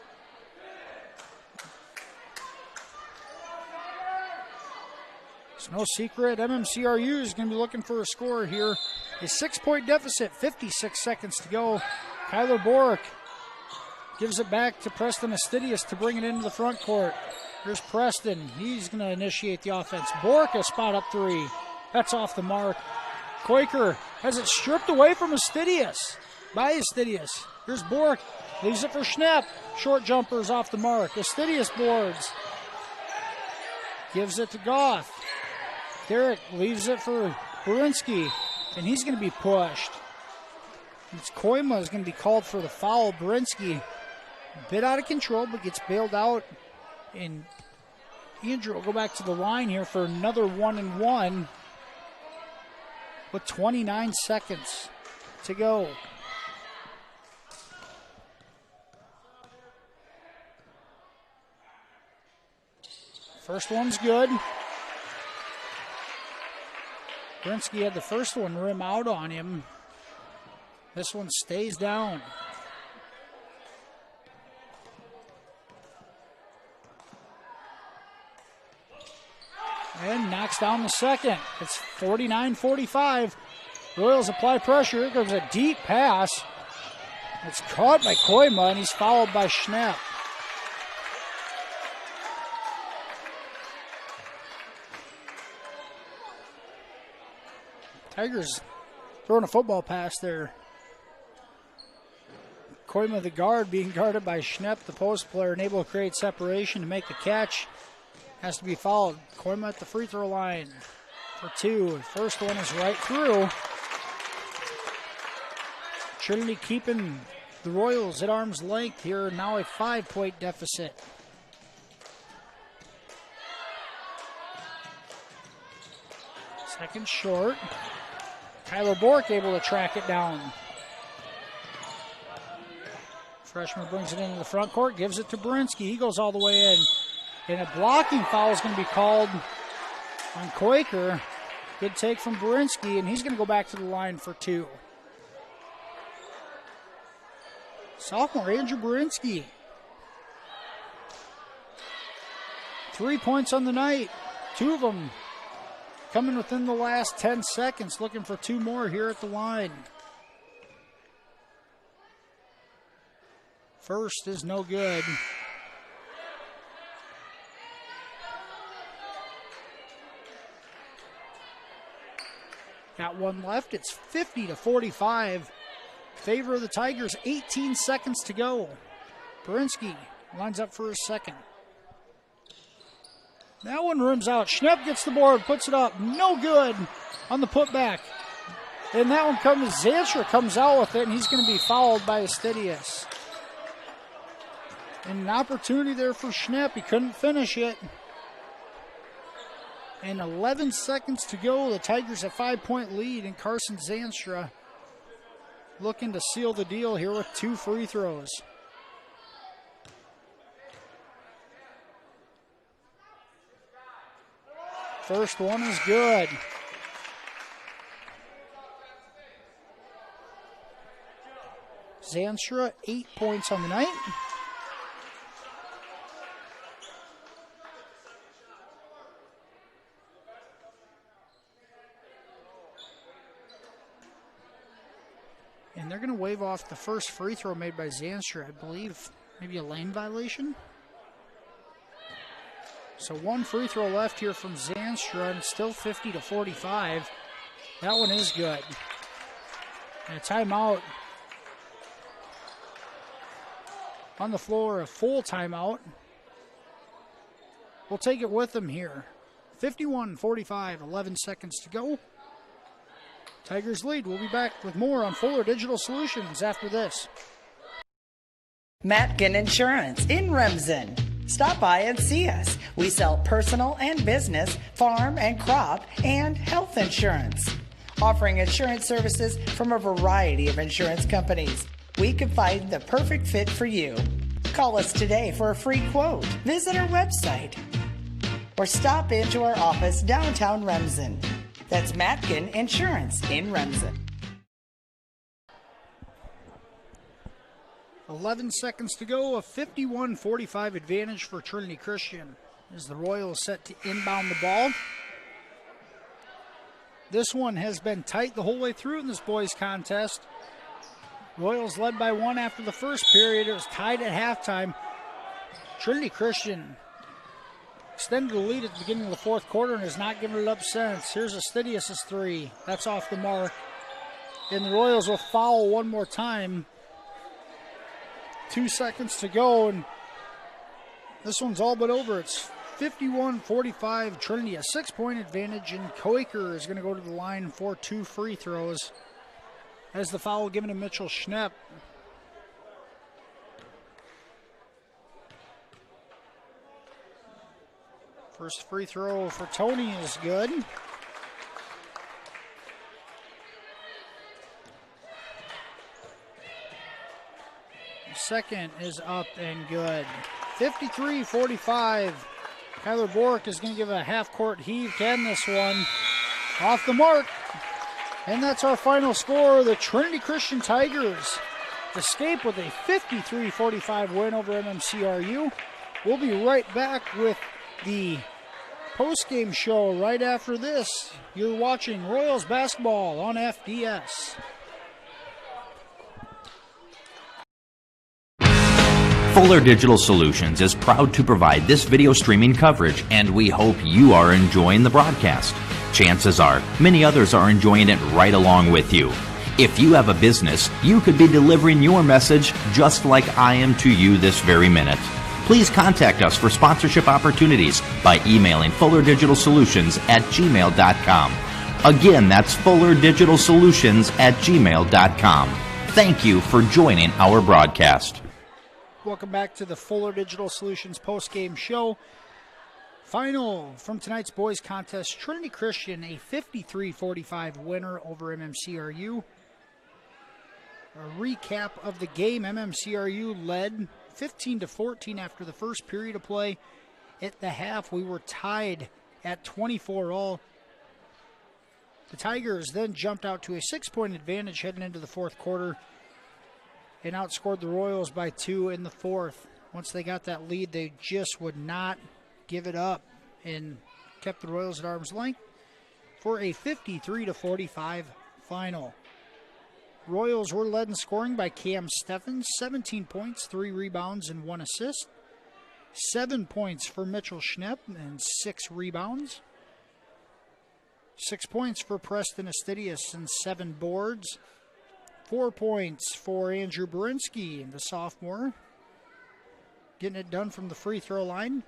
It's no secret MMCRU is going to be looking for a score here. A 6-point deficit, 56 seconds to go. Kyler Borick gives it back to Preston Astidius to bring it into the front court. Here's Preston. He's going to initiate the offense. Borick a spot up 3. That's off the mark. Quaker has it stripped away from Astidius. By Astidius. Here's Borick. Leaves it for Schnepp. Short jumpers off the mark. Astidius boards. Gives it to Goff. Derek leaves it for Burinsky, and he's going to be pushed. It's Koima is going to be called for the foul. Burinsky a bit out of control, but gets bailed out. And Andrew will go back to the line here for another 1-and-1 with 29 seconds to go. First one's good. Burinsky had the first one rim out on him. This one stays down. And knocks down the second. It's 49-45. Royals apply pressure. Here comes a deep pass. It's caught by Koima, and he's fouled by Schnepp. Tigers throwing a football pass there. Koima, the guard, being guarded by Schnepp, the post player, and able to create separation to make the catch. Has to be fouled. Koima at the free throw line for 2. First one is right through. Trinity keeping the Royals at arm's length here. Now a 5-point deficit. Second short. Kyler Bork able to track it down. Freshman brings it into the front court, gives it to Burinsky. He goes all the way in. And a blocking foul is going to be called on Quaker. Good take from Burinsky, and he's going to go back to the line for 2. Sophomore Andrew Burinsky. 3 points on the night. 2 of them coming within the last 10 seconds, looking for 2 more here at the line. First is no good. Got one left. It's 50-45. Favor of the Tigers. 18 seconds to go. Burinsky lines up for his second. That one rims out. Schnepp gets the board, puts it up. No good on the putback. And that one comes, Zanstra comes out with it, and he's going to be fouled by Astidius. And an opportunity there for Schnepp. He couldn't finish it. And 11 seconds to go. The Tigers a 5-point lead, and Carson Zanstra looking to seal the deal here with 2 free throws. First one is good. Zanstra, 8 points on the night. And they're going to wave off the first free throw made by Zanstra, I believe. Maybe a lane violation? So 1 free throw left here from Zanstra, and it's still 50-45. That one is good. And a timeout on the floor, a full timeout. We'll take it with them here. 51-45, 11 seconds to go. Tigers lead. We'll be back with more on Fuller Digital Solutions after this. Matkin Insurance in Remsen. Stop by and see us. We sell personal and business, farm and crop, and health insurance. Offering insurance services from a variety of insurance companies. We can find the perfect fit for you. Call us today for a free quote. Visit our website or stop into our office downtown Remsen. That's Matkin Insurance in Remsen. 11 seconds to go, a 51-45 advantage for Trinity Christian as the Royals set to inbound the ball. This one has been tight the whole way through in this boys contest. Royals led by 1 after the first period. It was tied at halftime. Trinity Christian extended the lead at the beginning of the fourth quarter and has not given it up since. Here's Astidius' three. That's off the mark. And the Royals will foul one more time. 2 seconds to go, and this one's all but over. It's 51-45 Trinity, a 6-point advantage, and Koiker is going to go to the line for 2 free throws as the foul given to Mitchell Schnepp. First free throw for Tony is good. Second is up and good. 53-45. Kyler Bork is going to give a half-court heave to end this one. Off the mark. And that's our final score. The Trinity Christian Tigers escape with a 53-45 win over MMCRU. We'll be right back with the post-game show right after this. You're watching Royals basketball on FDS. Fuller Digital Solutions is proud to provide this video streaming coverage, and we hope you are enjoying the broadcast. Chances are, many others are enjoying it right along with you. If you have a business, you could be delivering your message just like I am to you this very minute. Please contact us for sponsorship opportunities by emailing fullerdigitalsolutions@gmail.com. Again, that's fullerdigitalsolutions@gmail.com. Thank you for joining our broadcast. Welcome back to the Fuller Digital Solutions post-game show. Final from tonight's boys contest, Trinity Christian, a 53-45 winner over MMCRU. A recap of the game, MMCRU led 15-14 after the first period of play. At the half, we were tied at 24 all. The Tigers then jumped out to a 6-point advantage heading into the fourth quarter and outscored the Royals by 2 in the fourth. Once they got that lead, they just would not give it up and kept the Royals at arm's length for a 53-45 final. Royals were led in scoring by Cam Steffens, 17 points, 3 rebounds, and 1 assist. 7 points for Mitchell Schnepp and 6 rebounds. 6 points for Preston Astidius and 7 boards. 4 points for Andrew Berinsky, the sophomore, getting it done from the free throw line.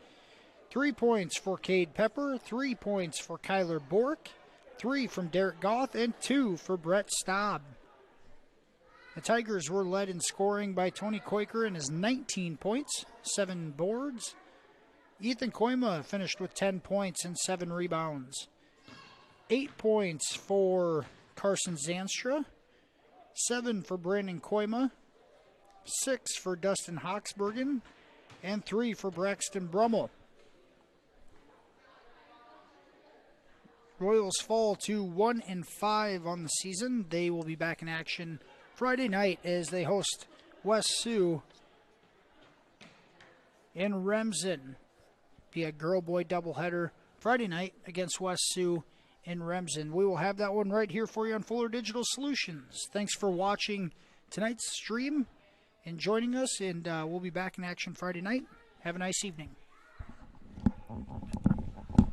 3 points for Cade Pepper, 3 points for Kyler Bork, 3 from Derek Goff, and 2 for Brett Staub. The Tigers were led in scoring by Tony Koiker and his 19 points, 7 boards. Ethan Koima finished with 10 points and 7 rebounds. 8 points for Carson Zanstra, 7 for Brandon Koima, 6 for Dustin Hawksbergen, and 3 for Braxton Brummel. Royals fall to 1-5 on the season. They will be back in action Friday night as they host West Sioux in Remsen. Be a girl-boy doubleheader Friday night against West Sioux in Remsen. We will have that one right here for you on Fuller Digital Solutions. Thanks for watching tonight's stream and joining us, and we'll be back in action Friday night. Have a nice evening.